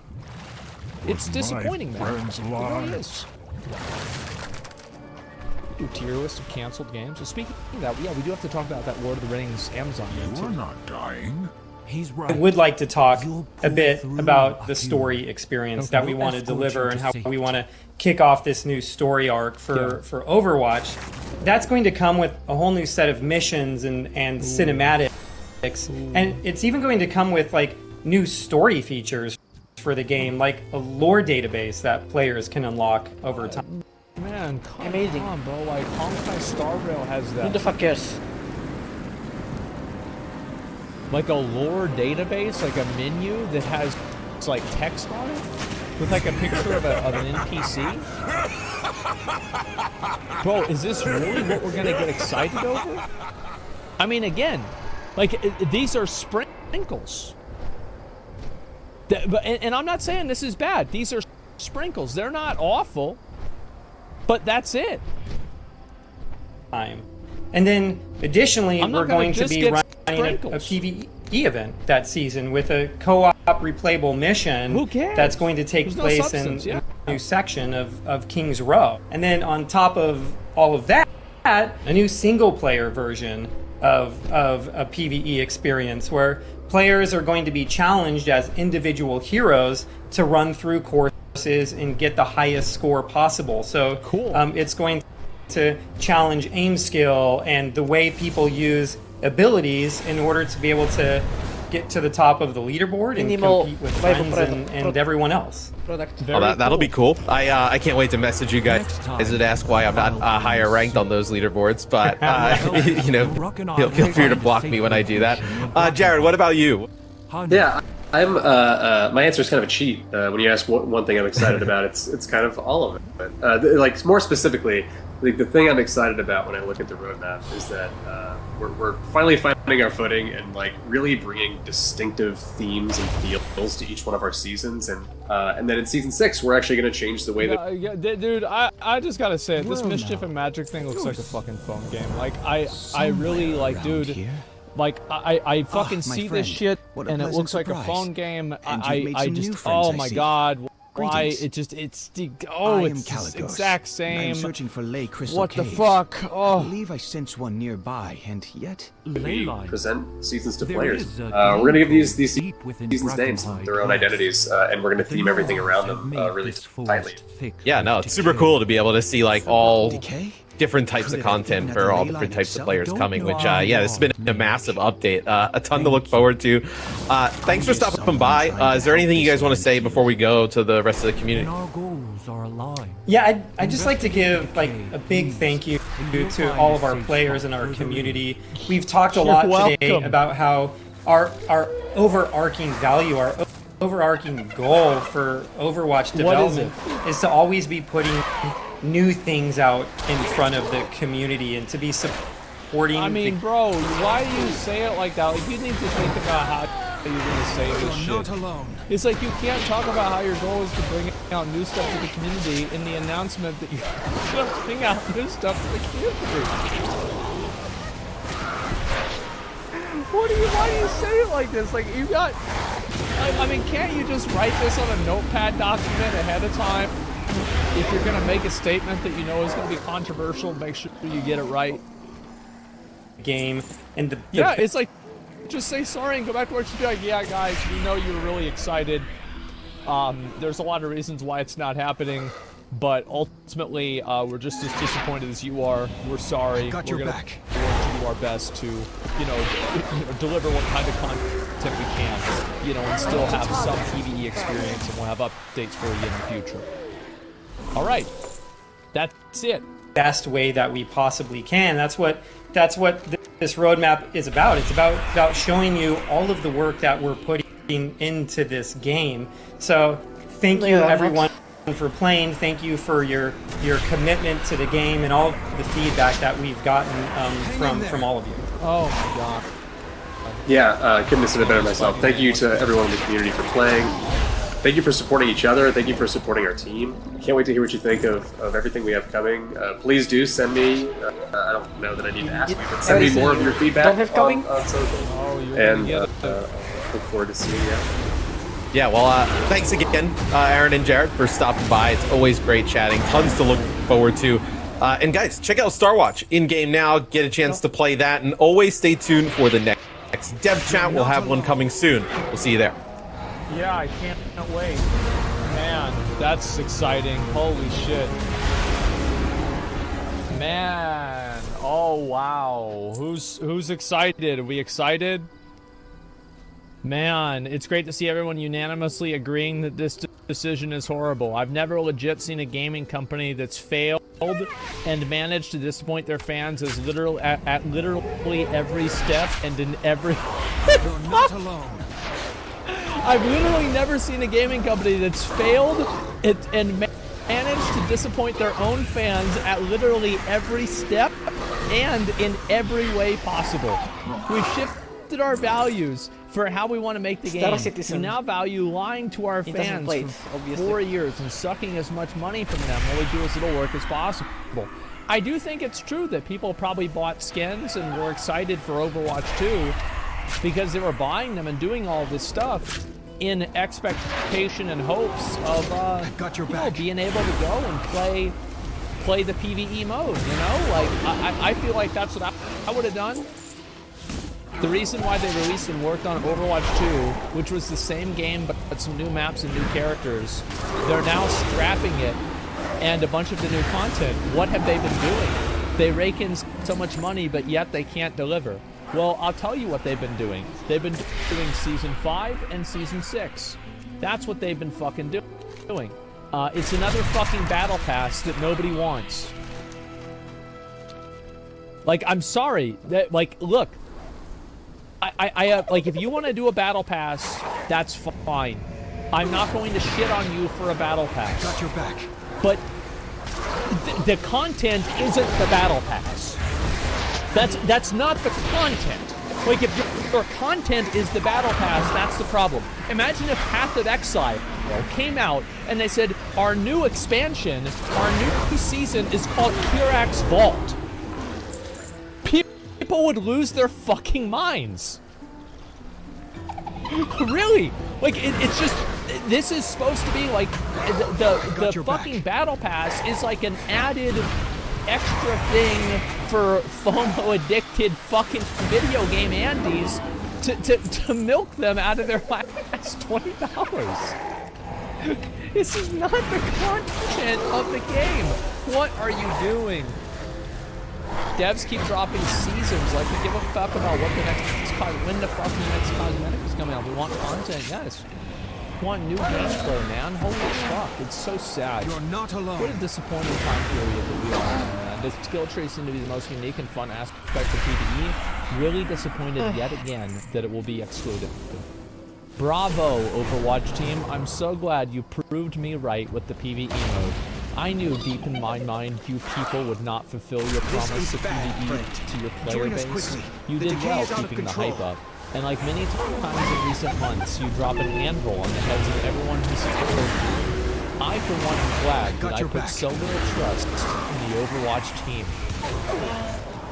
It's was disappointing, my man. friends' It really lives. is. Do a tier list of canceled games. So speaking of that, yeah, we do have to talk about that Lord of the Rings Amazon game You're too. not dying. He's I right. would like to talk You'll a pull bit through, about the Akira. story experience Okay. that we We'll want to escort deliver you and to how safety. we want to kick off this new story arc for Overwatch. That's going to come with a whole new set of missions and cinematics. And it's even going to come with, like, new story features for the game, like a lore database that players can unlock over time. Man, come Amazing. on, bro. Like, Honkai Star Rail has Who the that. fuck cares? Like a lore database, like a menu that has, it's like text on it? With like a picture of an NPC? Bro, is this really what we're gonna get excited over? I mean, again, like, these are sprinkles. And I'm not saying this is bad. These are sprinkles. They're not awful, but that's it. Time. And then, additionally, I'm not we're gonna going to just be get running a sprinkles. PvE event that season with a co-op replayable mission Who cares? that's going to take There's no place substance, in yeah. a new section of King's Row. And then on top of all of that, a new single-player version of a PvE experience where players are going to be challenged as individual heroes to run through courses and get the highest score possible. So Cool. It's going to challenge aim skill and the way people use abilities in order to be able to get to the top of the leaderboard and Minimal compete with viable friends and everyone else. Product. Oh, that'll be cool. I can't wait to message you guys Next time, to ask why I'm not higher ranked on those leaderboards, but you know, Rock and I feel will free to find block a me when I do that. safe Jared, what about you? Honey, Yeah, I'm. My answer is kind of a cheat. When you ask what one thing I'm excited about, it's kind of all of it. But like more specifically, like the thing I'm excited about when I look at the roadmap is that we're finally finding our footing and like really bringing distinctive themes and feels to each one of our seasons, and then in season 6 we're actually going to change the way that. Yeah, dude, I just gotta say it. This Well, Mischief now, and Magic thing looks like a fucking phone game. Like, I Somewhere really, like, around dude, here. like, I fucking my see friend, this shit, what a and it pleasant looks like a surprise. phone game. And you've made I some just, new friends, oh I my see. god, why? Greetings. It's the, I oh, am it's the Caligos, exact and I am same. searching for Lay Crystal What the Caves. fuck? I Oh, believe I sense one nearby, and yet We Leyline. present seasons to There players. is a We're going to give these deep within seasons names, Dragonfly their own Glass. identities, and we're going to The theme everything Gnomes around have them made really this forest tightly. thick Yeah, no, with it's super decay. cool to be able to see like all decay? different types of content for all different types of players coming, which yeah, this has been a massive update, a ton to look forward to. Thanks for stopping by. Is there anything you guys want to say before we go to the rest of the community? Our goals are aligned. Yeah, I'd just like to give like a big thank you to all of our players in our community. We've talked a lot today about how our overarching value, our overarching goal for Overwatch development is to always be putting new things out in front of the community and to be supporting. I mean, bro, why do you say it like that? Like, you need to think about how you're gonna say this shit. Not alone. It's like you can't talk about how your goal is to bring out new stuff to the community in the announcement that you're gonna bring out new stuff to the community. Why do you say it like this? Like, you got, I mean, can't you just write this on a notepad document ahead of time? If you're gonna make a statement that you know is gonna be controversial, make sure you get it right. Game and yeah, it's like, just say sorry and go back to what you do. Like, yeah, guys, we know you were really excited. There's a lot of reasons why it's not happening, but ultimately, we're just as disappointed as you are. We're sorry. Got your back. We're going to do our best to, you know, deliver what kind of content we can, you know, and still have some PvE experience, and we'll have updates for you in the future. All right, that's it. Best way that we possibly can. That's what this roadmap is about. It's about showing you all of the work that we're putting into this game. So thank you everyone for playing. Thank you for your commitment to the game and all the feedback that we've gotten from all of you. Oh my god. Yeah, couldn't have said it better myself. Thank you to everyone in the community for playing. Thank you for supporting each other. Thank you for supporting our team. Can't wait to hear what you think of everything we have coming. Please do send me, I don't know that I need to ask you, but send me more of your feedback on social. And look forward to seeing you. Yeah, well, thanks again, Aaron and Jared, for stopping by. It's always great chatting. Tons to look forward to. And guys, check out Star Watch in-game now. Get a chance to play that. And always stay tuned for the next dev chat. We'll have one coming soon. We'll see you there. Yeah, I can't wait. Man, that's exciting. Holy shit. Man. Oh, wow. Who's excited? Are we excited? Man, it's great to see everyone unanimously agreeing that this decision is horrible. I've never legit seen a gaming company that's failed and managed to disappoint their fans as at literally every step and in every... You're not alone. I've literally never seen a gaming company that's failed and managed to disappoint their own fans at literally every step and in every way possible. We've shifted our values for how we want to make the game. We now value lying to our fans for 4 years and sucking as much money from them while we do as little work as possible. I do think it's true that people probably bought skins and were excited for Overwatch 2 because they were buying them and doing all this stuff in expectation and hopes of being able to go and play the PvE mode, you know? Like, I feel like that's what I would have done. The reason why they released and worked on Overwatch 2, which was the same game but some new maps and new characters, they're now scrapping it and a bunch of the new content. What have they been doing? They rake in so much money, but yet they can't deliver. Well, I'll tell you what they've been doing. They've been doing Season 5 and Season 6. That's what they've been fucking doing. It's another fucking battle pass that nobody wants. Like, I'm sorry. Like, look. I like, if you want to do a battle pass, that's fine. I'm not going to shit on you for a battle pass. Got your back. But the content isn't the battle pass. That's not the content. Like, if your content is the battle pass, that's the problem. Imagine if Path of Exile came out and they said, our new expansion, our new season is called Kirax Vault. People would lose their fucking minds. Really? Like, it's just, this is supposed to be like, the fucking battle pass is like an added extra thing for FOMO-addicted fucking video game Andes to milk them out of their last $20. This is not the content of the game. What are you doing? devs keep dropping seasons. Like, we give a fuck about what the when the fucking next cosmetic is coming out. We want content, yes. We want new gameplay, man. Holy fuck, it's so sad. You're not alone. What a disappointing time period that we are in. The skill tree seemed to be the most unique and fun aspect of PvE. Really disappointed yet again that it will be excluded. Bravo, Overwatch team. I'm so glad you proved me right with the PvE mode. I knew deep in my mind you people would not fulfill your promise of PvE to your player base. You did well keeping the hype up. And like many times in recent months, you drop an anvil on the heads of everyone who supported you. I, for one, am glad that I put so little trust in the Overwatch team.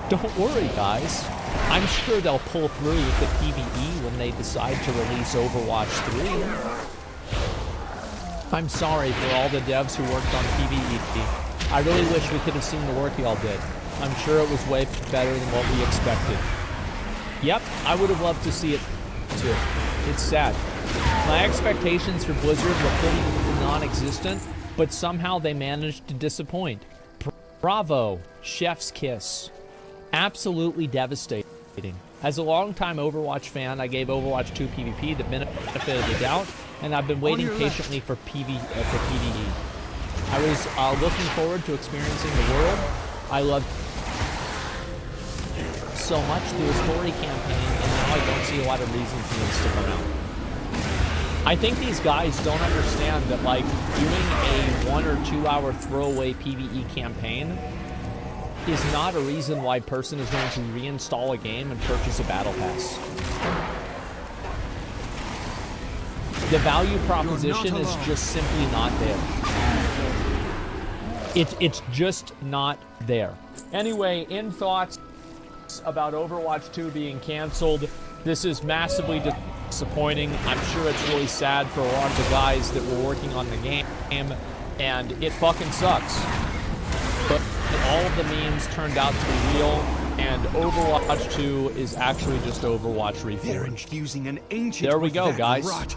Don't worry, guys. I'm sure they'll pull through with the PvE when they decide to release Overwatch 3. I'm sorry for all the devs who worked on PvE. I really wish we could have seen the work y'all did. I'm sure it was way better than what we expected. Yep, I would have loved to see it too. It's sad. My expectations for Blizzard were pretty non-existent, but somehow they managed to disappoint. Bravo, chef's kiss. Absolutely devastating. As a longtime Overwatch fan, I gave Overwatch 2 PvP the benefit of the doubt, and I've been waiting patiently for PvE. I was looking forward to experiencing the world I loved so much through a story campaign, and now I don't see a lot of reason for me to stick around. I think these guys don't understand that, like, doing a 1 or 2 hour throwaway PvE campaign is not a reason why a person is going to reinstall a game and purchase a battle pass. The value proposition is just simply not there. It's just not there. Anyway, in thoughts about Overwatch 2 being canceled, this is massively disappointing. I'm sure it's really sad for a lot of the guys that were working on the game, and it fucking sucks. But all of the memes turned out to be real, and Overwatch 2 is actually just Overwatch Reforged. They're infusing an ancient there we go, guys. Rot.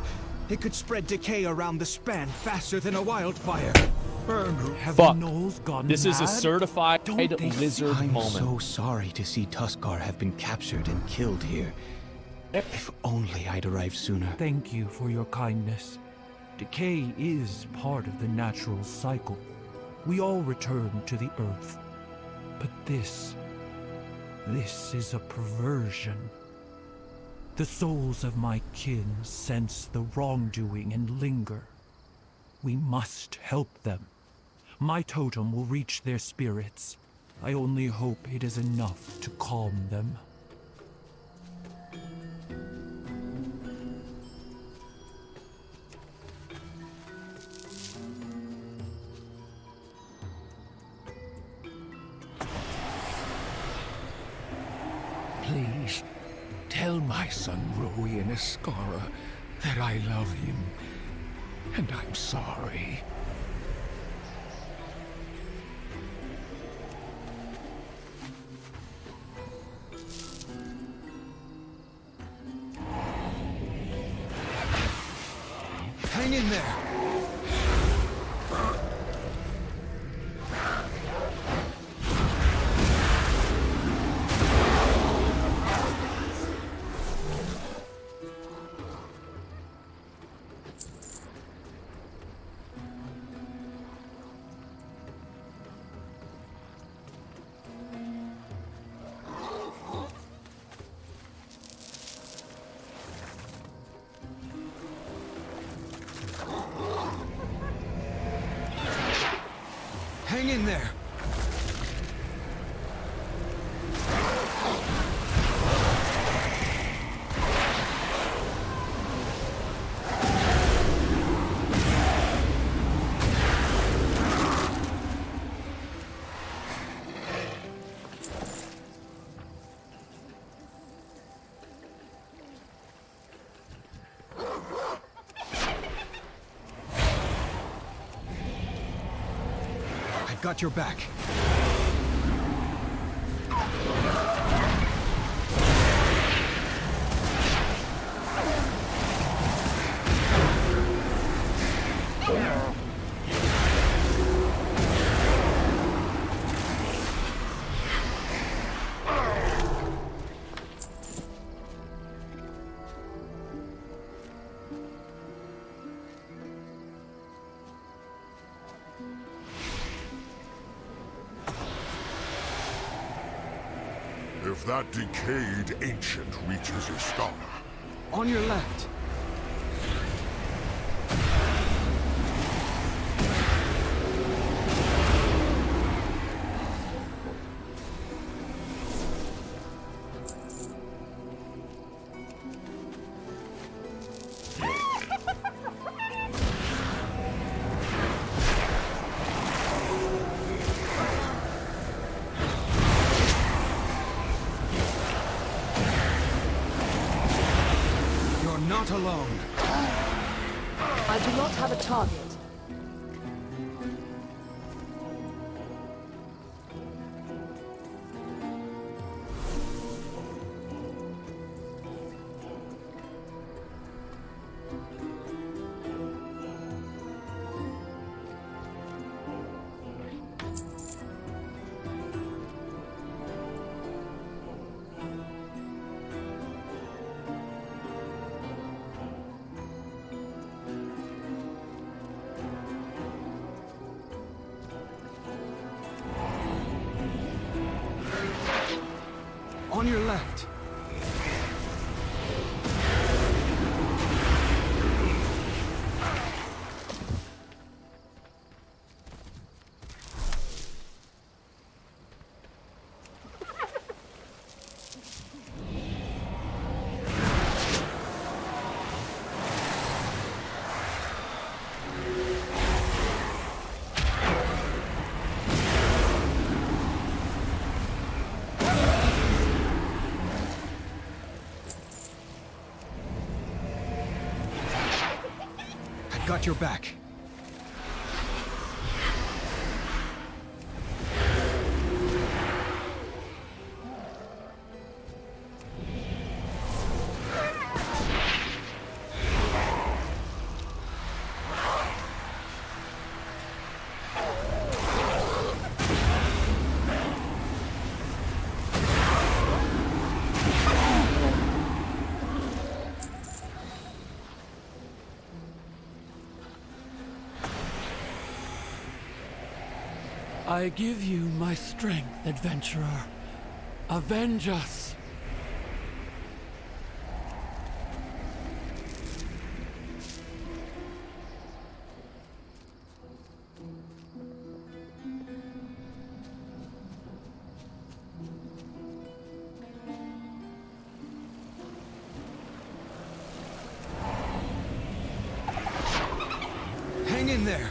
It could spread decay around the span faster than a wildfire. Fuck. This is a certified Blizzard I'm moment. so sorry to see Tuskar have been captured and killed here. If only I'd arrived sooner. Thank you for your kindness. Decay is part of the natural cycle. We all return to the earth. But this is a perversion. The souls of my kin sense the wrongdoing and linger. We must help them. My totem will reach their spirits. I only hope it is enough to calm them. Please, tell my son Rui and Iskara that I love him, and I'm sorry. Hang in there! Hang in there! Got your back. if that decayed ancient reaches Istana. On your left. Not alone. I do not have a target. On your left. Got your back. I give you my strength, adventurer. Avenge us! Hang in there!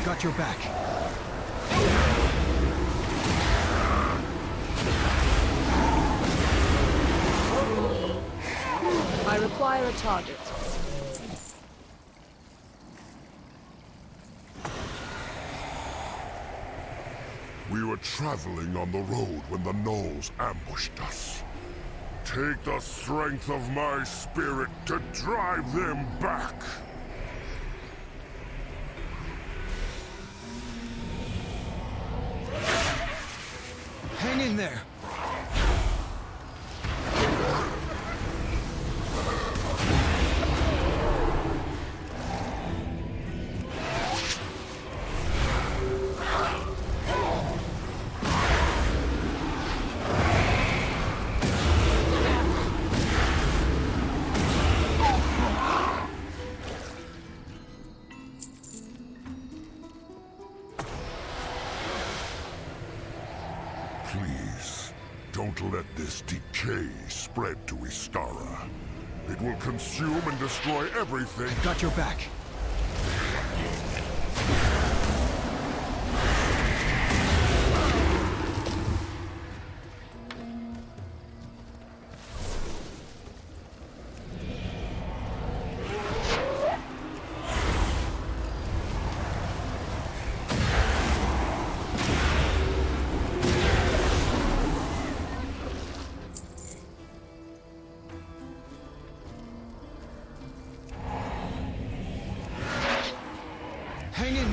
Got your back. I require a target. We were traveling on the road when the gnolls ambushed us. Take the strength of my spirit to drive them back. Hang in there! Please, don't let this decay spread to Istara. It will consume and destroy everything. Got your back.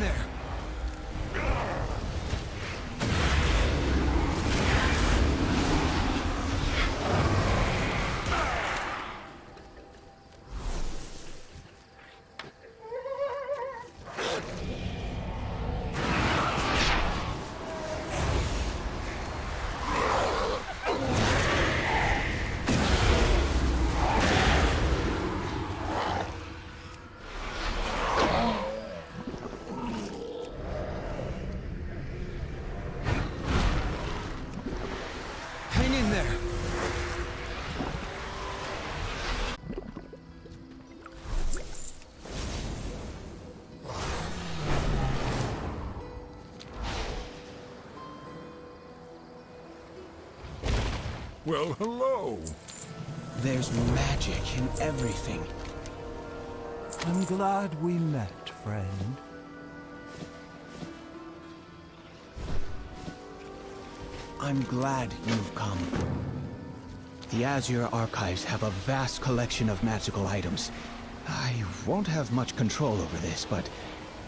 there! Hang in there! Well, hello. There's magic in everything. I'm glad we met, friend. I'm glad you've come. The Azure Archives have a vast collection of magical items. I won't have much control over this, but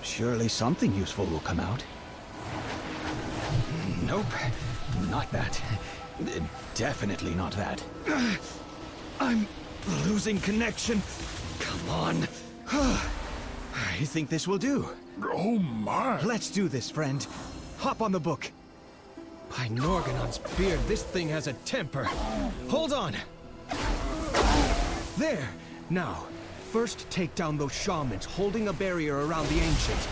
surely something useful will come out. Nope, not that. Definitely not that. I'm losing connection. Come on. I think this will do. Oh my! Let's do this, friend. Hop on the book. By Norganon's beard, this thing has a temper. Hold on. There. Now, first take down those shamans holding a barrier around the ancient.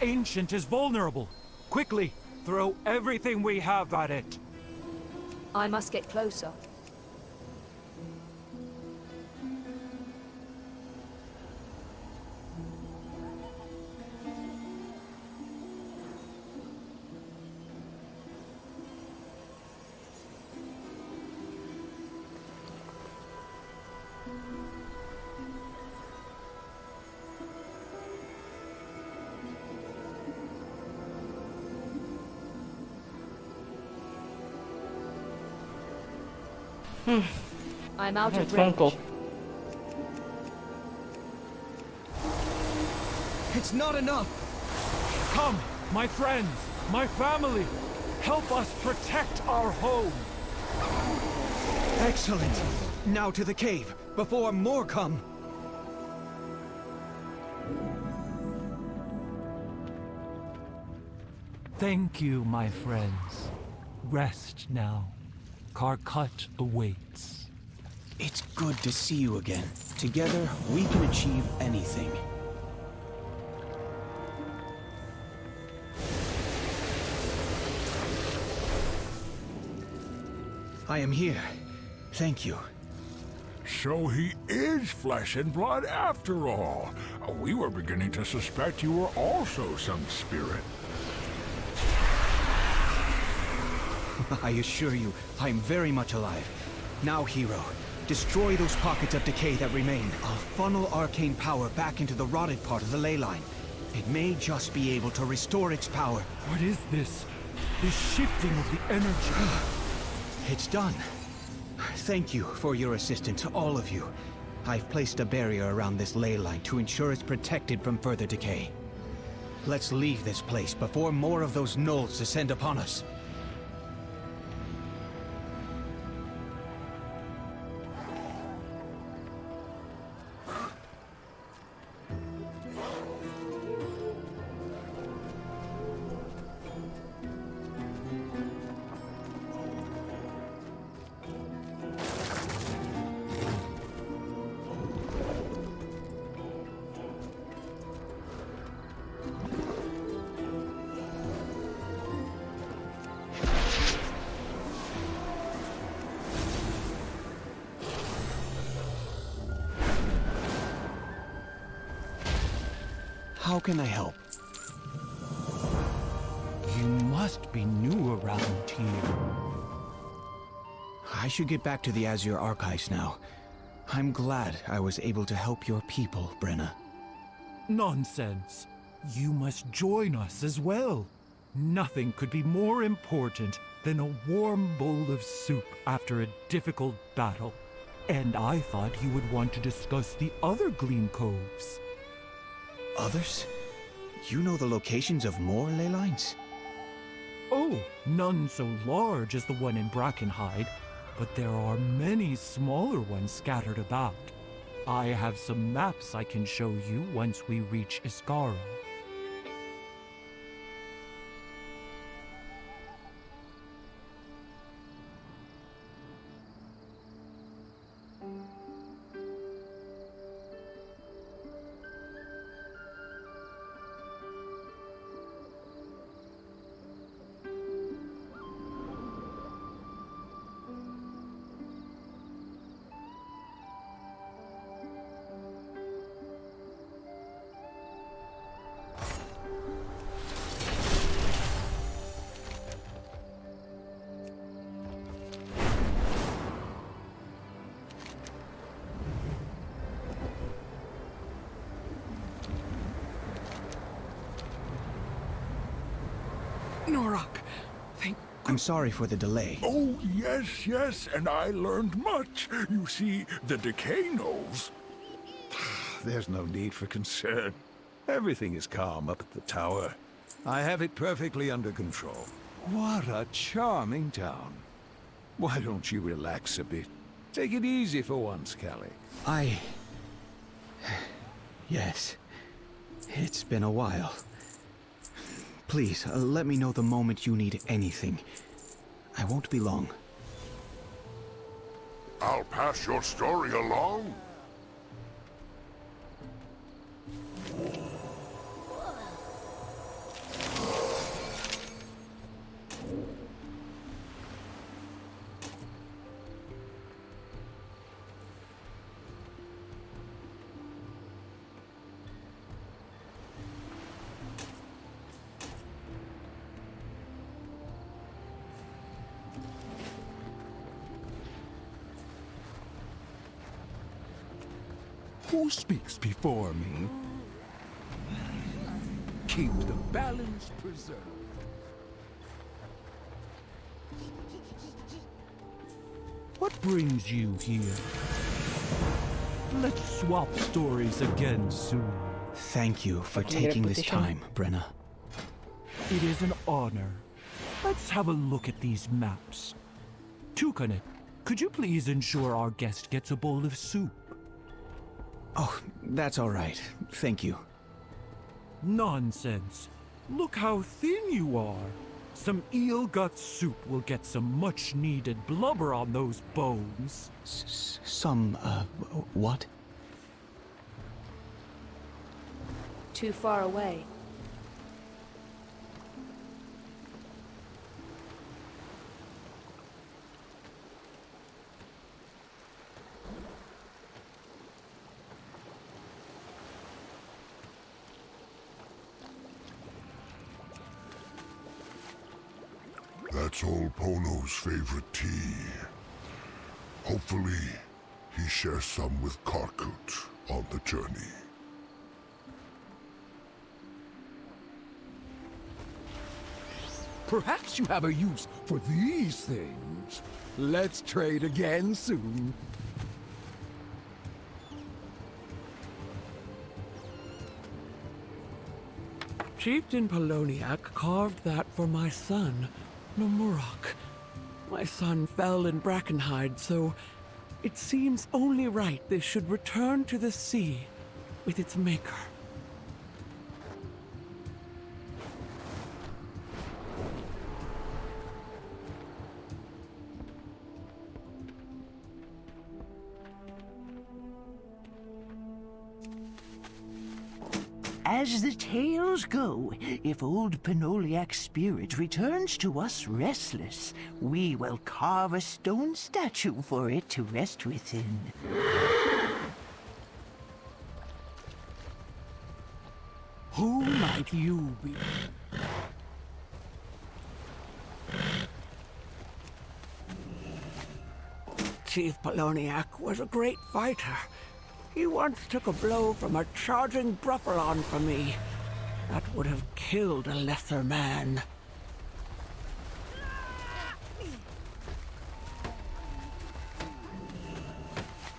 ancient is vulnerable. Quickly, throw everything we have at it. I must get closer. I'm out of range. It's not enough! Come, my friends, my family! Help us protect our home! Excellent! Now to the cave, before more come! Thank you, my friends. Rest now. Karkut awaits. It's good to see you again. Together, we can achieve anything. I am here. Thank you. So he is flesh and blood after all. We were beginning to suspect you were also some spirit. I assure you, I am very much alive. Now, hero, destroy those pockets of decay that remain. I'll funnel arcane power back into the rotted part of the ley line. It may just be able to restore its power. What is this? This shifting of the energy? It's done. Thank you for your assistance, all of you. I've placed a barrier around this ley line to ensure it's protected from further decay. Let's leave this place before more of those gnolls descend upon us. How can I help? You must be new around here. I should get back to the Azure Archives now. I'm glad I was able to help your people, Brenna. Nonsense. You must join us as well. Nothing could be more important than a warm bowl of soup after a difficult battle. And I thought you would want to discuss the other Gleam Coves. Others? You know the locations of more ley lines? Oh, none so large as the one in Brackenhide, but there are many smaller ones scattered about. I have some maps I can show you once we reach Iskaro. Norak! I'm sorry for the delay. Oh, yes, yes, and I learned much. You see, the decay gnolls. There's no need for concern. Everything is calm up at the tower. I have it perfectly under control. What a charming town. Why don't you relax a bit? Take it easy for once, Callie. Yes. It's been a while. Please, let me know the moment you need anything. I won't be long. I'll pass your story along. Who speaks before me? Keep the balance preserved. What brings you here? Let's swap stories again soon. Thank you for taking this time, Brenna. It is an honor. Let's have a look at these maps. Tukanet, could you please ensure our guest gets a bowl of soup? Oh, that's all right. Thank you. Nonsense. Look how thin you are. Some eel gut soup will get some much-needed blubber on those bones. What? Too far away. That's old Pono's favorite tea. Hopefully, he shares some with Karkut on the journey. Perhaps you have a use for these things. Let's trade again soon. Chieftain Poloniak carved that for my son, Namurak. My son fell in Brackenhide, so it seems only right this should return to the sea with its maker. As the tales go, if old Penoliak's spirit returns to us restless, we will carve a stone statue for it to rest within. Who might you be? Chief Poloniak was a great fighter. He once took a blow from a charging Bruffalon from me. That would have killed a lesser man.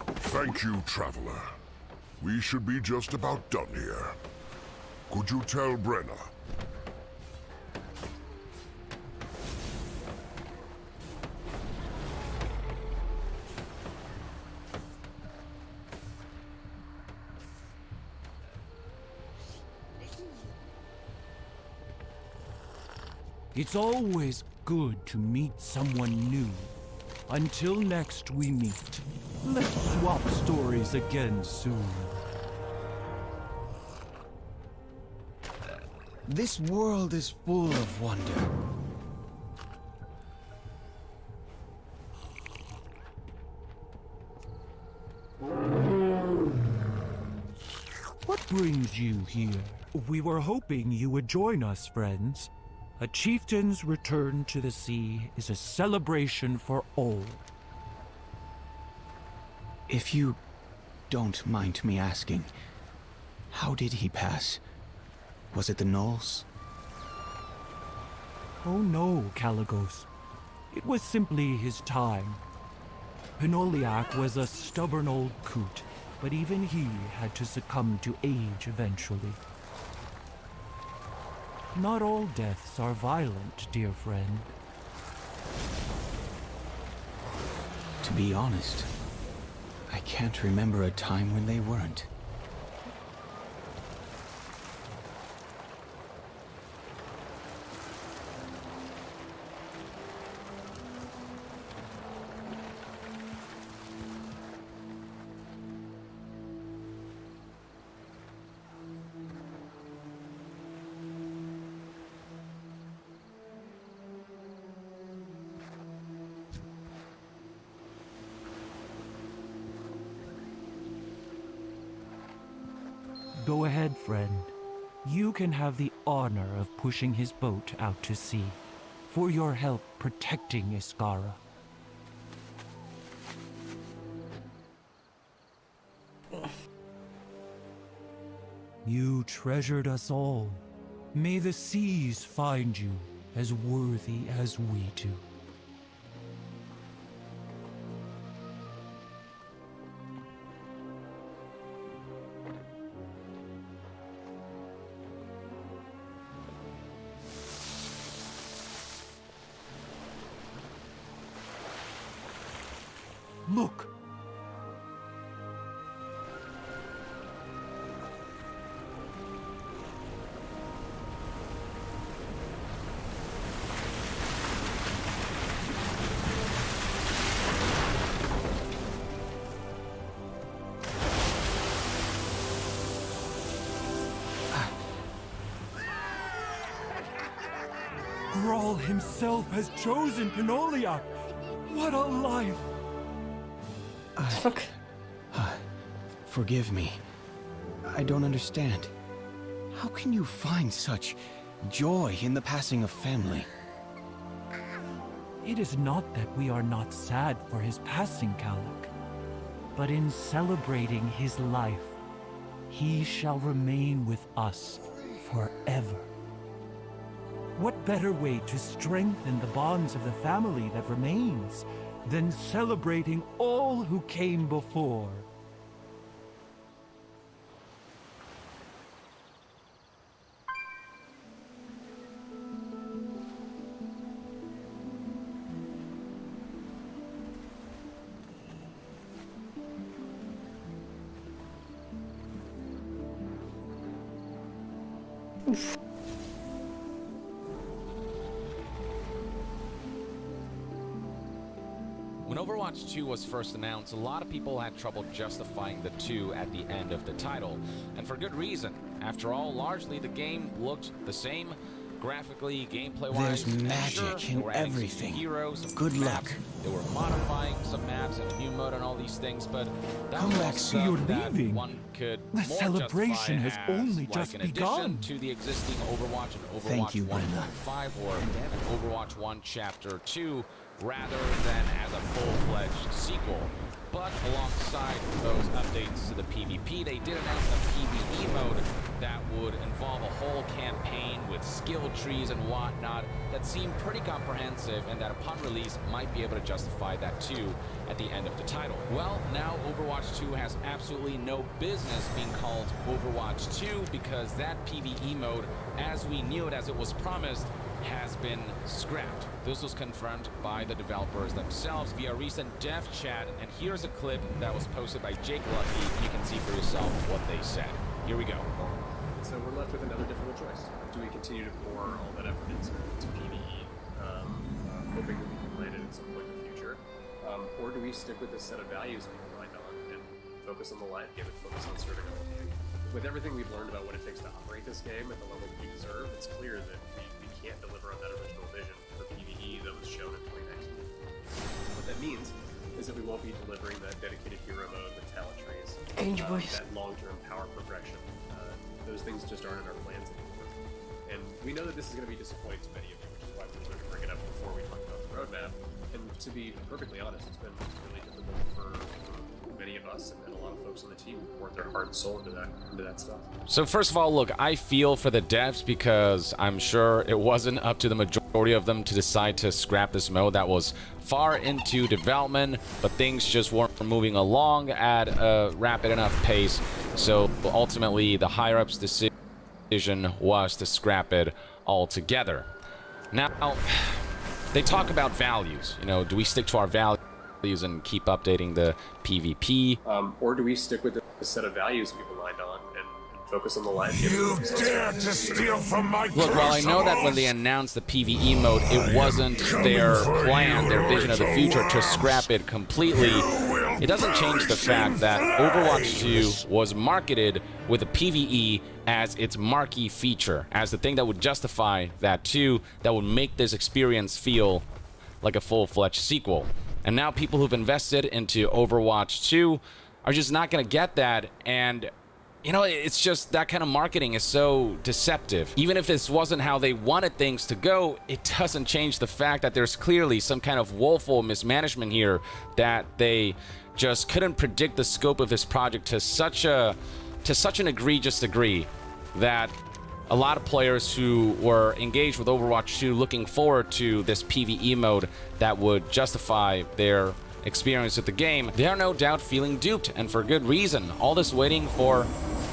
Thank you, Traveler. We should be just about done here. Could you tell Brenna? It's always good to meet someone new. Until next we meet, let's swap stories again soon. This world is full of wonder. What brings you here? We were hoping you would join us, friends. A chieftain's return to the sea is a celebration for all. If you don't mind me asking, how did he pass? Was it the gnolls? Oh no, Caligos. It was simply his time. Penoliak was a stubborn old coot, but even he had to succumb to age eventually. Not all deaths are violent, dear friend. To be honest, I can't remember a time when they weren't. Go ahead, friend. You can have the honor of pushing his boat out to sea, for your help protecting Iskara. You treasured us all. May the seas find you as worthy as we do. Look! Grawl himself has chosen Pinolia! What a life! Fuck. Forgive me. I don't understand. How can you find such joy in the passing of family? It is not that we are not sad for his passing, Kalak, but in celebrating his life, he shall remain with us forever. What better way to strengthen the bonds of the family that remains than celebrating all who came before? When Overwatch 2 was first announced, a lot of people had trouble justifying the 2 at the end of the title, and for good reason. After all, largely the game looked the same, graphically, gameplay-wise. There's magic in everything. Heroes, Good luck. They were modifying some maps and a new mode and all these things, but that Come was back all soon. stuff You're that leaving. one could The more celebration justify has only as, just like, an begun. addition to the existing Overwatch and Overwatch Thank you, 1.5 Brenda. or an Overwatch 1 Chapter 2 rather than as a full-fledged sequel. But alongside those updates to the PvP, they did announce a PvE mode that would involve a whole campaign with skill trees and whatnot that seemed pretty comprehensive, and that upon release might be able to justify that too at the end of the title. Well, now Overwatch 2 has absolutely no business being called Overwatch 2 because that PvE mode, as we knew it, as it was promised, has been scrapped. This was confirmed by the developers themselves via recent dev chat, and here's a clip that was posted by Jake Lucky. You can see for yourself what they said. Here we go. So we're left with another difficult choice. Do we continue to pour all that effort into PvE, hoping that we can land it at some point in the future, or do we stick with this set of values we relied on and focus on the live game and focus on serving our community? With everything we've learned about what it takes to operate this game at the level we deserve, it's clear that we can't deliver on that original vision for PvE that was shown in 2019. What that means is that we won't be delivering that dedicated hero mode with talent trees, that long-term power progression. Those things just aren't in our plans anymore. And we know that this is going to be disappointing to many of you, which is why we wanted to bring it up before we talk about the roadmap. And to be perfectly honest, it's been really difficult for many of us and a lot of folks on the team who poured their heart and soul into that stuff. So first of all, look, I feel for the devs because I'm sure it wasn't up to the majority of them to decide to scrap this mode that was far into development, but things just weren't moving along at a rapid enough pace. So ultimately, the higher-ups' decision was to scrap it altogether. Now, they talk about values. You know, do we stick to our values and keep updating the PvP? Or do we stick with the set of values we relied on and focus on the live game? You dare to steal from my Look, while I know that when they announced the PvE mode, it wasn't their plan, their vision of the future to scrap it completely, it doesn't change the fact that Overwatch 2 was marketed with a PvE as its marquee feature, as the thing that would justify that too, that would make this experience feel like a full-fledged sequel. And now people who've invested into Overwatch 2 are just not going to get that, and you know, it's just that kind of marketing is so deceptive. Even if this wasn't how they wanted things to go, it doesn't change the fact that there's clearly some kind of woeful mismanagement here, that they just couldn't predict the scope of this project to such a to such an egregious degree that a lot of players who were engaged with Overwatch 2 looking forward to this PvE mode that would justify their experience with the game, they are no doubt feeling duped, and for good reason. All this waiting for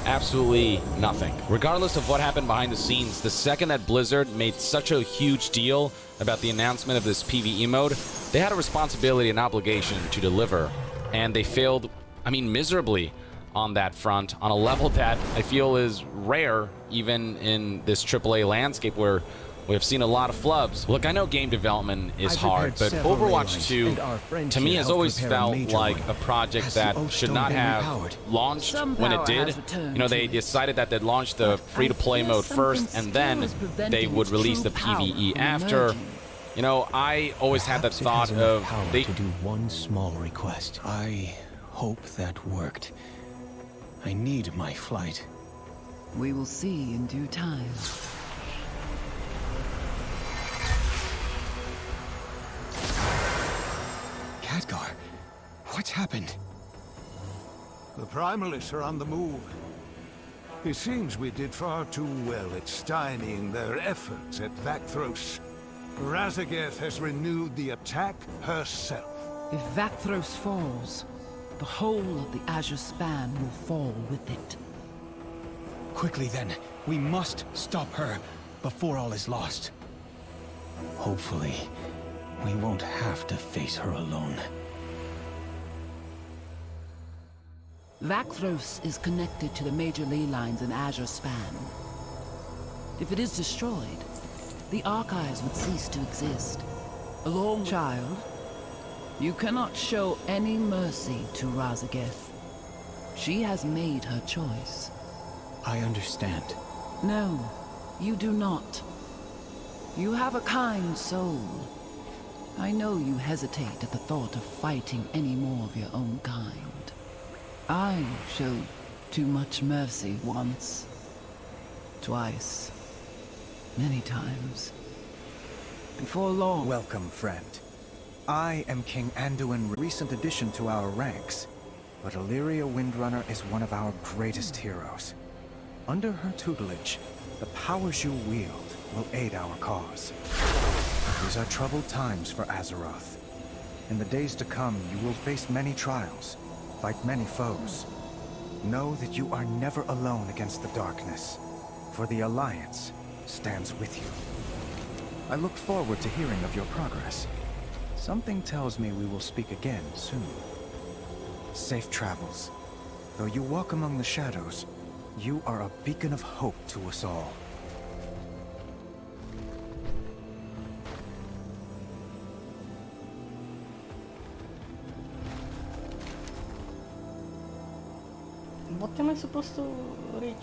absolutely nothing. Regardless of what happened behind the scenes, the second that Blizzard made such a huge deal about the announcement of this PvE mode, they had a responsibility and obligation to deliver, and they failed, I mean, miserably on that front, on a level that I feel is rare even in this AAA landscape where we have seen a lot of flubs. Look, I know game development is hard, but Overwatch 2 to me has always felt like a project that should not have launched when it did. You know, they decided that they'd launch the free-to-play mode first, and then they would release the PvE after. You know, I always had that thought of they to do one small request. I hope that worked. I need my flight. We will see in due time. Khadgar, what's happened? The Primalists are on the move. It seems we did far too well at stymieing their efforts at Vakthros. Razageth has renewed the attack herself. If Vakthros falls, the whole of the Azure Span will fall with it. Quickly then, we must stop her before all is lost. Hopefully, we won't have to face her alone. Vakthros is connected to the major ley lines in Azure Span. If it is destroyed, the archives would cease to exist. Along, child, you cannot show any mercy to Razageth. She has made her choice. I understand. No, you do not. You have a kind soul. I know you hesitate at the thought of fighting any more of your own kind. I showed too much mercy once, twice, many times. Before long... Welcome, friend. I am King Anduin, recent addition to our ranks, but Illyria Windrunner is one of our greatest heroes. Under her tutelage, the powers you wield will aid our cause. These are troubled times for Azeroth. In the days to come, you will face many trials, fight many foes. Know that you are never alone against the darkness, for the Alliance stands with you. I look forward to hearing of your progress. Something tells me we will speak again soon. Safe travels. Though you walk among the shadows, you are a beacon of hope to us all. What am I supposed to reach?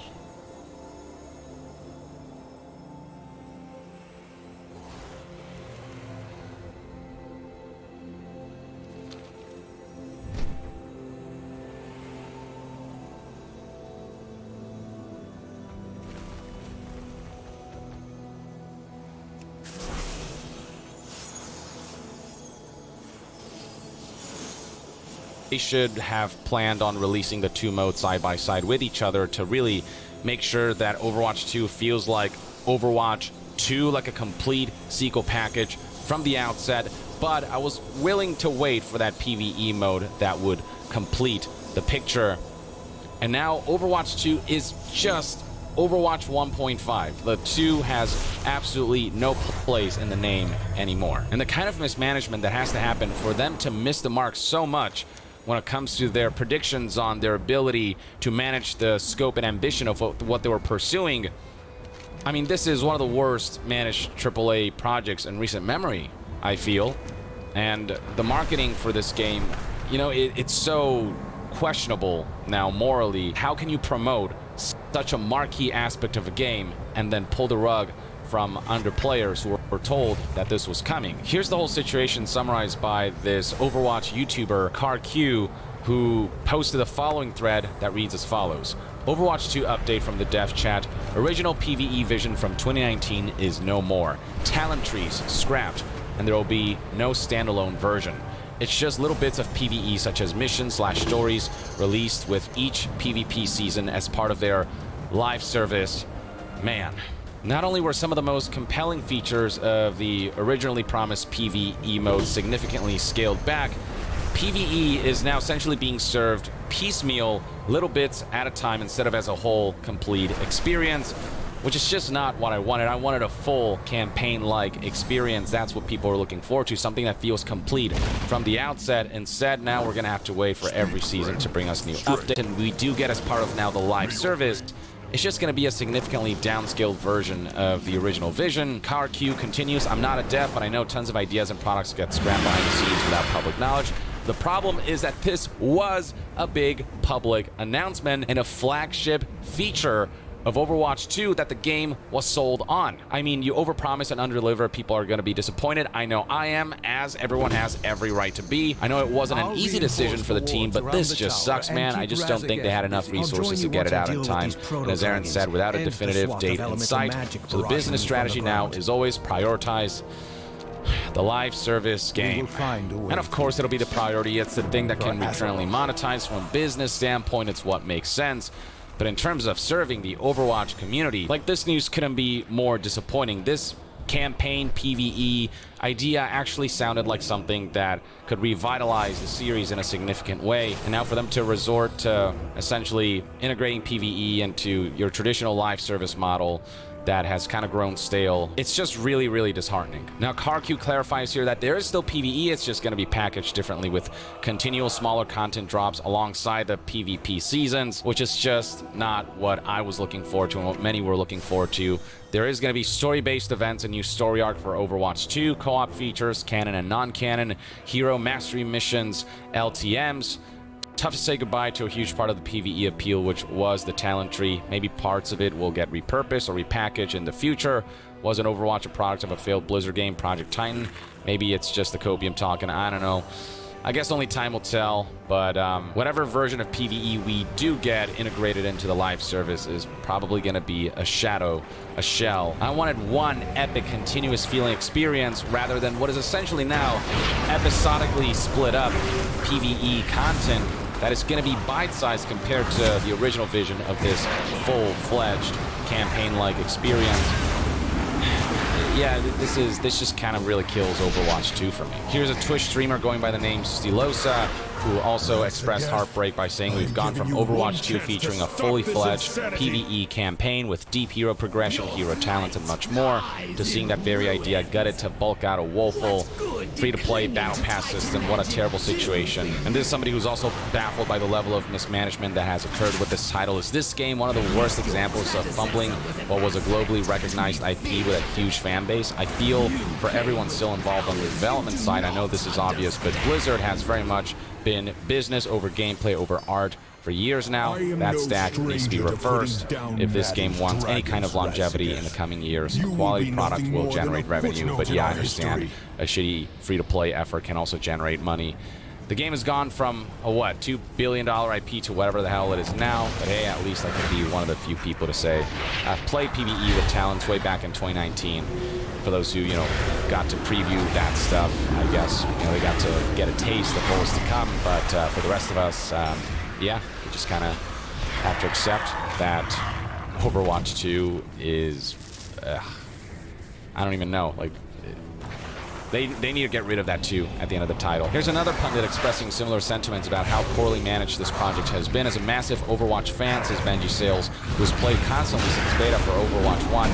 They should have planned on releasing the two modes side by side with each other to really make sure that Overwatch 2 feels like Overwatch 2, like a complete sequel package from the outset. But I was willing to wait for that PvE mode that would complete the picture. And now Overwatch 2 is just Overwatch 1.5. The 2 has absolutely no place in the name anymore. And the kind of mismanagement that has to happen for them to miss the mark so much when it comes to their predictions on their ability to manage the scope and ambition of what they were pursuing. I mean, this is one of the worst managed AAA projects in recent memory, I feel. And the marketing for this game, you know, it's so questionable now morally. How can you promote such a marquee aspect of a game and then pull the rug from under players who were told that this was coming? Here's the whole situation summarized by this Overwatch YouTuber, CarQ, who posted the following thread that reads as follows. Overwatch 2 update from the dev chat. Original PvE vision from 2019 is no more. Talent trees scrapped, and there will be no standalone version. It's just little bits of PvE such as missions/stories released with each PvP season as part of their live service. Man, not only were some of the most compelling features of the originally promised PvE mode significantly scaled back, PvE is now essentially being served piecemeal, little bits at a time instead of as a whole complete experience, which is just not what I wanted. I wanted a full campaign-like experience. That's what people are looking forward to, something that feels complete from the outset. Instead, now we're going to have to wait for every season to bring us new updates, and we do get as part of now the live service. It's just going to be a significantly downscaled version of the original vision. Car queue continues. I'm not a dev, but I know tons of ideas and products get scrapped behind the scenes without public knowledge. The problem is that this was a big public announcement and a flagship feature of Overwatch 2 that the game was sold on. I mean, you overpromise and underdeliver, people are going to be disappointed. I know I am, as everyone has every right to be. I know it wasn't an easy decision for the team, but this just sucks, man. I just don't think they had enough resources to get it out in time. And as Aaron said, without a definitive date in sight, so the business strategy now is always prioritize the live service game. And of course, it'll be the priority. It's the thing that can be eternally monetized. From a business standpoint, it's what makes sense. But in terms of serving the Overwatch community, like, this news couldn't be more disappointing. This campaign PvE idea actually sounded like something that could revitalize the series in a significant way. And now for them to resort to essentially integrating PvE into your traditional live service model that has kind of grown stale, it's just really, really disheartening. Now, CarQ clarifies here that there is still PvE, it's just going to be packaged differently with continual smaller content drops alongside the PvP seasons, which is just not what I was looking forward to and what many were looking forward to. There is going to be story-based events, a new story arc for Overwatch 2, co-op features, canon and non-canon, hero mastery missions, LTMs. Tough to say goodbye to a huge part of the PvE appeal, which was the talent tree. Maybe parts of it will get repurposed or repackaged in the future. Wasn't Overwatch a product of a failed Blizzard game, Project Titan? Maybe it's just the copium talking, I don't know. I guess only time will tell, but whatever version of PvE we do get integrated into the live service is probably going to be a shadow, a shell. I wanted one epic, continuous feeling experience rather than what is essentially now episodically split up PvE content that is going to be bite-sized compared to the original vision of this full-fledged campaign-like experience. Yeah, this just kind of really kills Overwatch 2 for me. Here's a Twitch streamer going by the name Stilosa, who also expressed heartbreak by saying we've gone from Overwatch 2 featuring a fully fledged PvE campaign with deep hero progression, hero talent, and much more, to seeing that very idea gutted to bulk out a woeful free-to-play battle pass system. What a terrible situation. And this is somebody who's also baffled by the level of mismanagement that has occurred with this title. Is this game one of the worst examples of fumbling what was a globally recognized IP with a huge fan base? I feel for everyone still involved on the development side. I know this is obvious, but Blizzard has very much been business over gameplay over art for years now. That stack needs to be reversed if this game wants any kind of longevity in the coming years. A quality product will generate revenue, but yeah, I understand a shitty free-to-play effort can also generate money. The game has gone from a, what, $2 billion IP to whatever the hell it is now, but hey, at least I can be one of the few people to say I've played PvE with talents way back in 2019. For those who, got to preview that stuff, I guess, they got to get a taste of what was to come, but for the rest of us, yeah, we just kind of have to accept that Overwatch 2 is, I don't even know, like, They need to get rid of that too at the end of the title. Here's another pundit expressing similar sentiments about how poorly managed this project has been. As a massive Overwatch fan, says Benji Sales, who has played constantly since beta for Overwatch 1,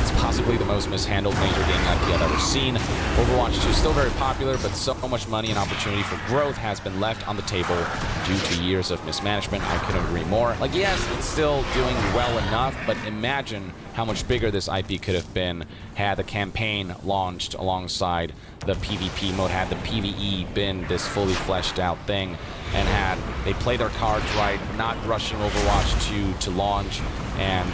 it's possibly the most mishandled major game IP I've ever seen. Overwatch 2 is still very popular, but so much money and opportunity for growth has been left on the table due to years of mismanagement. I couldn't agree more. Like, yes, it's still doing well enough, but imagine how much bigger this IP could have been had the campaign launched alongside the PvP mode, had the PvE been this fully fleshed out thing, and had they played their cards right, not rushing Overwatch 2 to launch, and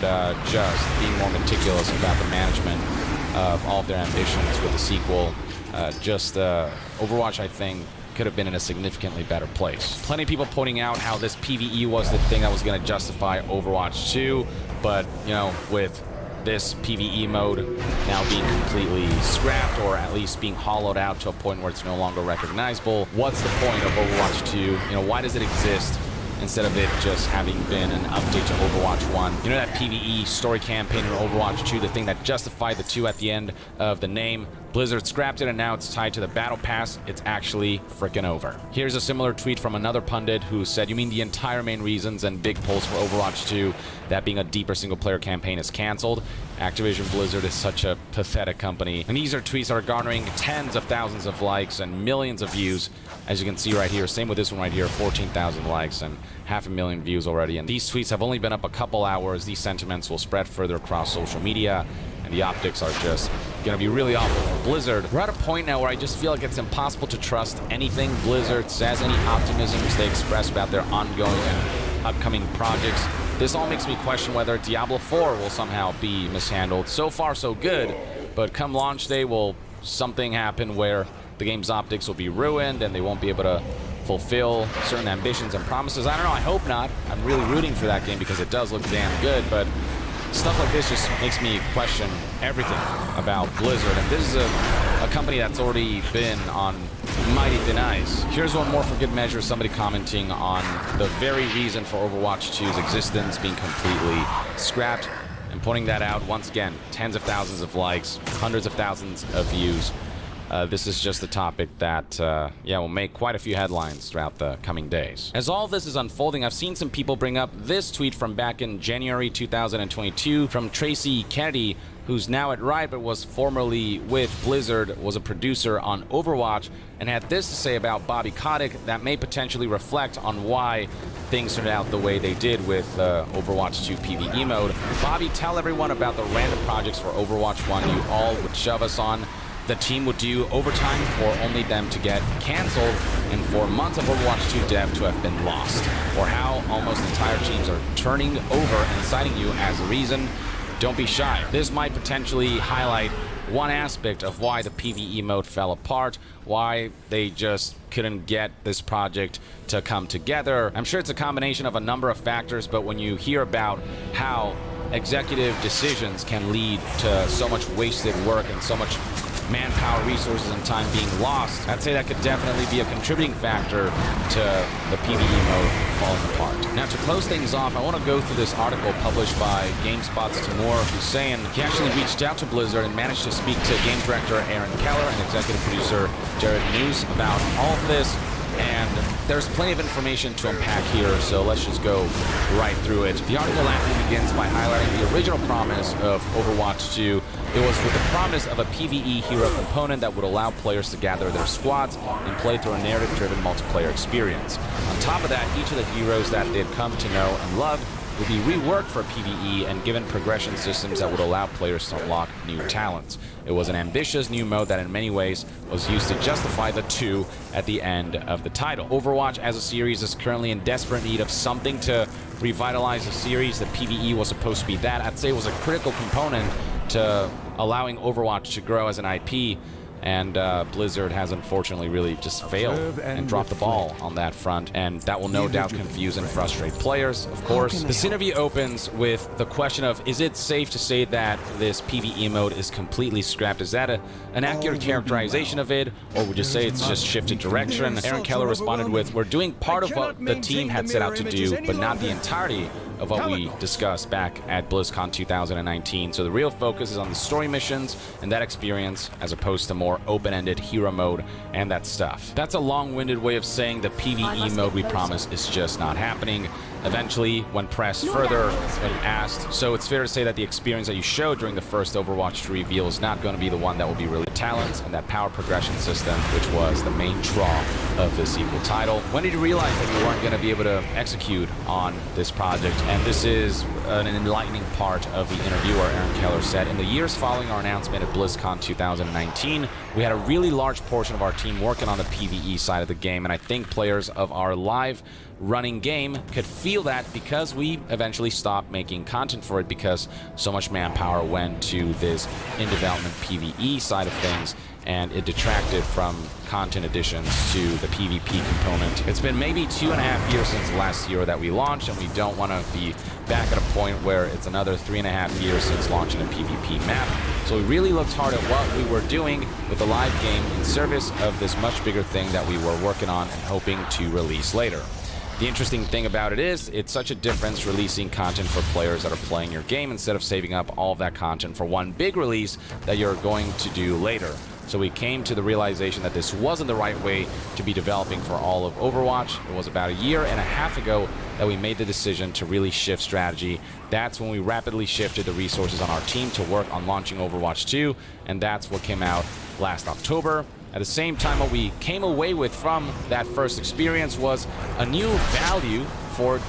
just being more meticulous about the management of all of their ambitions with the sequel. Overwatch, I think, could have been in a significantly better place. Plenty of people pointing out how this PvE was the thing that was going to justify Overwatch 2, but, with this PvE mode now being completely scrapped, or at least being hollowed out to a point where it's no longer recognizable. What's the point of Overwatch 2? You know, why does it exist instead of it just having been an update to Overwatch 1? You know, that PvE story campaign in Overwatch 2, the thing that justified the 2 at the end of the name? Blizzard scrapped it, and now it's tied to the Battle Pass. It's actually freaking over. Here's a similar tweet from another pundit who said, "You mean the entire main reasons and big polls for Overwatch 2, that being a deeper single-player campaign, is canceled? Activision Blizzard is such a pathetic company." And these are tweets that are garnering tens of thousands of likes and millions of views, as you can see right here. Same with this one right here, 14,000 likes and 500,000 views already. And these tweets have only been up a couple hours. These sentiments will spread further across social media, and the optics are just gonna be really awful for Blizzard. We're at a point now where I just feel like it's impossible to trust anything Blizzard says, any optimisms they express about their ongoing and upcoming projects. This all makes me question whether Diablo 4 will somehow be mishandled. So far, so good, but come launch day, will something happen where the game's optics will be ruined and they won't be able to fulfill certain ambitions and promises? I don't know, I hope not. I'm really rooting for that game because it does look damn good, but stuff like this just makes me question everything about Blizzard, and this is a company that's already been on mighty thin ice. Here's one more for good measure, somebody commenting on the very reason for Overwatch 2's existence being completely scrapped, and pointing that out once again. Tens of thousands of likes, hundreds of thousands of views. This is just a topic that, will make quite a few headlines throughout the coming days. As all this is unfolding, I've seen some people bring up this tweet from back in January 2022 from Tracy Kennedy, who's now at Riot but was formerly with Blizzard, was a producer on Overwatch, and had this to say about Bobby Kotick that may potentially reflect on why things turned out the way they did with Overwatch 2 PvE mode. "Bobby, tell everyone about the random projects for Overwatch 1 you all would shove us on. The team would do overtime for only them to get canceled, and for months of Overwatch 2 dev to have been lost. Or how almost entire teams are turning over and citing you as a reason. Don't be shy. This might potentially highlight one aspect of why the PvE mode fell apart, why they just couldn't get this project to come together. I'm sure it's a combination of a number of factors, but when you hear about how executive decisions can lead to so much wasted work and so much manpower, resources, and time being lost, I'd say that could definitely be a contributing factor to the PvE mode falling apart. Now, to close things off, I want to go through this article published by GameSpot's Timur Hussein. He actually reached out to Blizzard and managed to speak to game director Aaron Keller and executive producer Jared News about all of this. And there's plenty of information to unpack here, so let's just go right through it. The article actually begins by highlighting the original promise of Overwatch 2. It was with the promise of a PvE hero component that would allow players to gather their squads and play through a narrative-driven multiplayer experience. On top of that, each of the heroes that they'd come to know and love would be reworked for PvE and given progression systems that would allow players to unlock new talents. It was an ambitious new mode that in many ways was used to justify the 2 at the end of the title. Overwatch as a series is currently in desperate need of something to revitalize the series. The PvE was supposed to be that. I'd say it was a critical component to allowing Overwatch to grow as an IP. And Blizzard has unfortunately really just failed and dropped the ball on that front, and that will no doubt confuse and frustrate players, of course. This interview opens with the question of, is it safe to say that this PvE mode is completely scrapped? Is that an accurate characterization of it, or would you say it's just shifted direction? Aaron Keller responded with, "We're doing part of what the team had set out to do, but not the entirety of what we discussed back at BlizzCon 2019. So the real focus is on the story missions and that experience, as opposed to more open-ended hero mode and that stuff." That's a long-winded way of saying the PvE mode we promised is just not happening. Eventually, when pressed further, when asked, so it's fair to say that the experience that you showed during the first Overwatch 2 reveal is not going to be the one that will be released. Talents and that power progression system, which was the main draw of the sequel title. When did you realize that you weren't going to be able to execute on this project? And this is an enlightening part of the interview where Aaron Keller said, "In the years following our announcement at BlizzCon 2019, we had a really large portion of our team working on the PvE side of the game, and I think players of our live running game could feel that because we eventually stopped making content for it because so much manpower went to this in development PvE side of things, and it detracted from content additions to the PvP component. It's been maybe 2.5 years since last year that we launched, and we don't want to be back at a point where it's another 3.5 years since launching a PvP map. So we really looked hard at what we were doing with the live game in service of this much bigger thing that we were working on and hoping to release later. The interesting thing about it is, it's such a difference releasing content for players that are playing your game instead of saving up all of that content for one big release that you're going to do later. So we came to the realization that this wasn't the right way to be developing for all of Overwatch. It was about 1.5 years ago that we made the decision to really shift strategy. That's when we rapidly shifted the resources on our team to work on launching Overwatch 2, and that's what came out last October. At the same time, what we came away with from that first experience was a new value for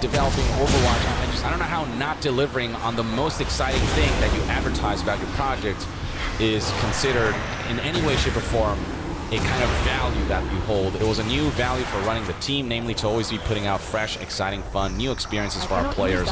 developing Overwatch. I don't know how not delivering on the most exciting thing that you advertise about your project is considered in any way, shape, or form a kind of value that you hold. It was a new value for running the team, namely to always be putting out fresh, exciting, fun, new experiences for our players.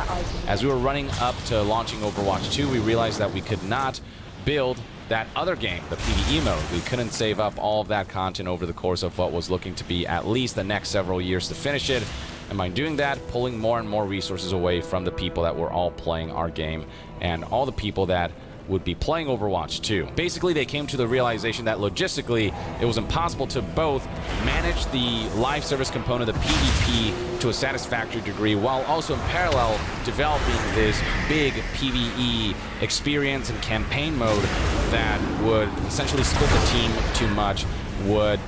As we were running up to launching Overwatch 2, we realized that we could not build that other game, the PvE mode. We couldn't save up all of that content over the course of what was looking to be at least the next several years to finish it. And by doing that, pulling more and more resources away from the people that were all playing our game and all the people that would be playing Overwatch 2. Basically, they came to the realization that logistically, it was impossible to both manage the live service component of the PvP to a satisfactory degree while also in parallel developing this big PvE experience and campaign mode that would essentially split the team too much, would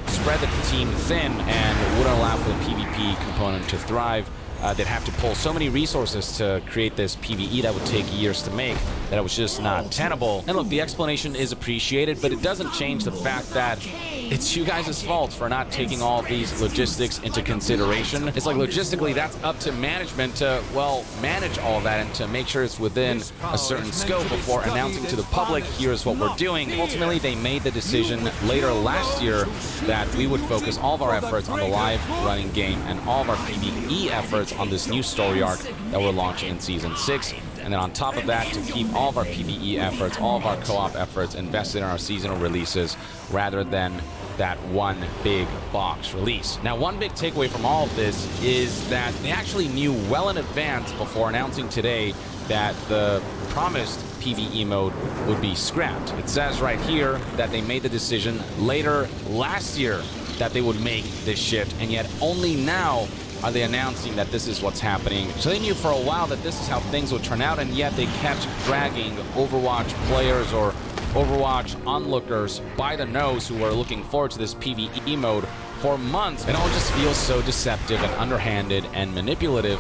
spread the team thin, and wouldn't allow for the PvP component to thrive. They'd have to pull so many resources to create this PvE that would take years to make that it was just not tenable. And look, the explanation is appreciated, but it doesn't change the fact that it's you guys' fault for not taking all of these logistics into consideration. It's like logistically, that's up to management to, well, manage all of that and to make sure it's within a certain scope before announcing to the public, here's what we're doing. Ultimately, they made the decision later last year that we would focus all of our efforts on the live running game and all of our PvE efforts on this new story arc that we're launching in Season 6. And then on top of that, to keep all of our PvE efforts, all of our co-op efforts invested in our seasonal releases rather than that one big box release. Now, one big takeaway from all of this is that they actually knew well in advance before announcing today that the promised PvE mode would be scrapped. It says right here that they made the decision later last year that they would make this shift, and yet only now are they announcing that this is what's happening. So they knew for a while that this is how things would turn out, and yet they kept dragging Overwatch players or Overwatch onlookers by the nose who were looking forward to this PvE mode for months. It all just feels so deceptive and underhanded and manipulative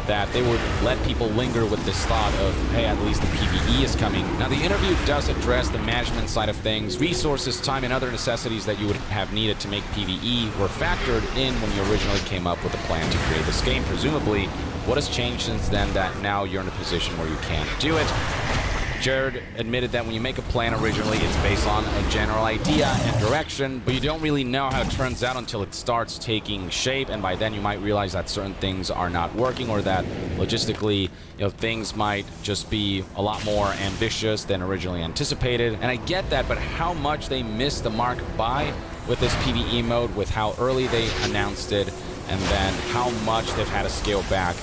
that they would let people linger with this thought of, hey, at least the PvE is coming. Now, the interview does address the management side of things. Resources, time, and other necessities that you would have needed to make PvE were factored in when you originally came up with a plan to create this game. Presumably, what has changed since then that now you're in a position where you can't do it? Jared admitted that when you make a plan originally, it's based on a general idea and direction, but you don't really know how it turns out until it starts taking shape, and by then you might realize that certain things are not working, or that logistically, things might just be a lot more ambitious than originally anticipated. And I get that, but how much they missed the mark by with this PvE mode, with how early they announced it, and then how much they've had to scale back,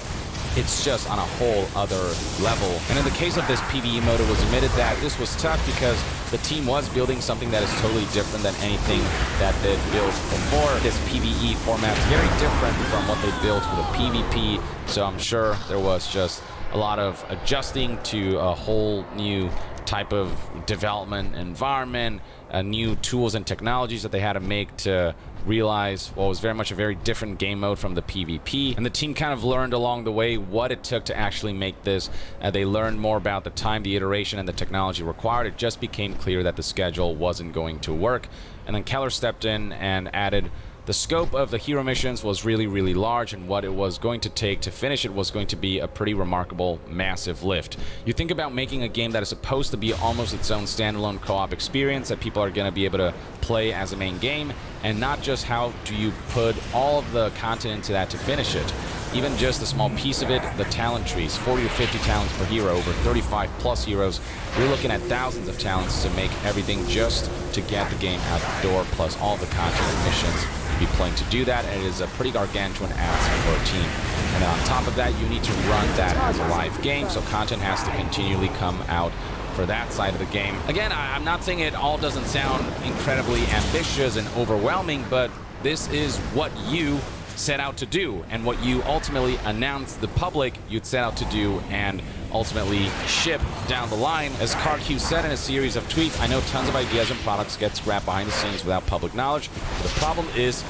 it's just on a whole other level. And in the case of this PvE mode, it was admitted that this was tough because the team was building something that is totally different than anything that they'd built before. This PvE format is very different from what they built for the PvP, so I'm sure there was just a lot of adjusting to a whole new type of development environment, new tools and technologies that they had to make to realize what was very much a very different game mode from the PvP. And the team kind of learned along the way what it took to actually make this. They learned more about the time, the iteration, and the technology required. It just became clear that the schedule wasn't going to work. And then Keller stepped in and added The scope of the hero missions was really, really large, and what it was going to take to finish it was going to be a pretty remarkable, massive lift. You think about making a game that is supposed to be almost its own standalone co-op experience that people are going to be able to play as a main game, and not just how do you put all of the content into that to finish it. Even just a small piece of it, the talent trees, 40 or 50 talents per hero, over 35 plus heroes. You're looking at thousands of talents to make everything just to get the game out the door, plus all the content and missions be playing to do that, and it is a pretty gargantuan ask for a team. And then on top of that, you need to run that as a live game, so content has to continually come out for that side of the game. Again, I'm not saying it all doesn't sound incredibly ambitious and overwhelming, but this is what you set out to do, and what you ultimately announced the public you'd set out to do and ultimately ship down the line. As CarQ said in a series of tweets, I know tons of ideas and products get scrapped behind the scenes without public knowledge. The problem is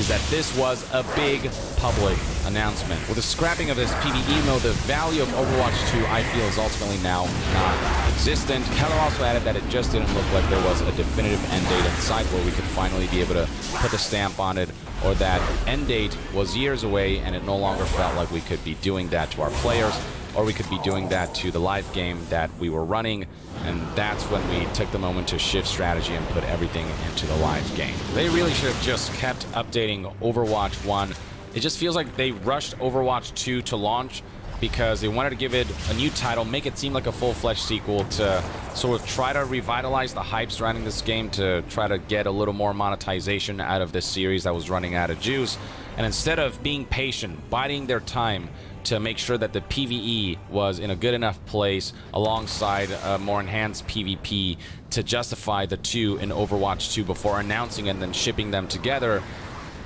that this was a big public announcement. With the scrapping of this PvE mode, the value of Overwatch 2, I feel, is ultimately now non-existent. Keller also added that it just didn't look like there was a definitive end date in sight where we could finally be able to put the stamp on it, or that end date was years away and it no longer felt like we could be doing that to our players, or we could be doing that to the live game that we were running. And that's when we took the moment to shift strategy and put everything into the live game. They really should have just kept updating Overwatch 1. It just feels like they rushed Overwatch 2 to launch because they wanted to give it a new title, make it seem like a full-fledged sequel, to sort of try to revitalize the hype surrounding this game, to try to get a little more monetization out of this series that was running out of juice. And instead of being patient, biding their time to make sure that the PvE was in a good enough place alongside a more enhanced PvP to justify the two in Overwatch 2 before announcing and then shipping them together,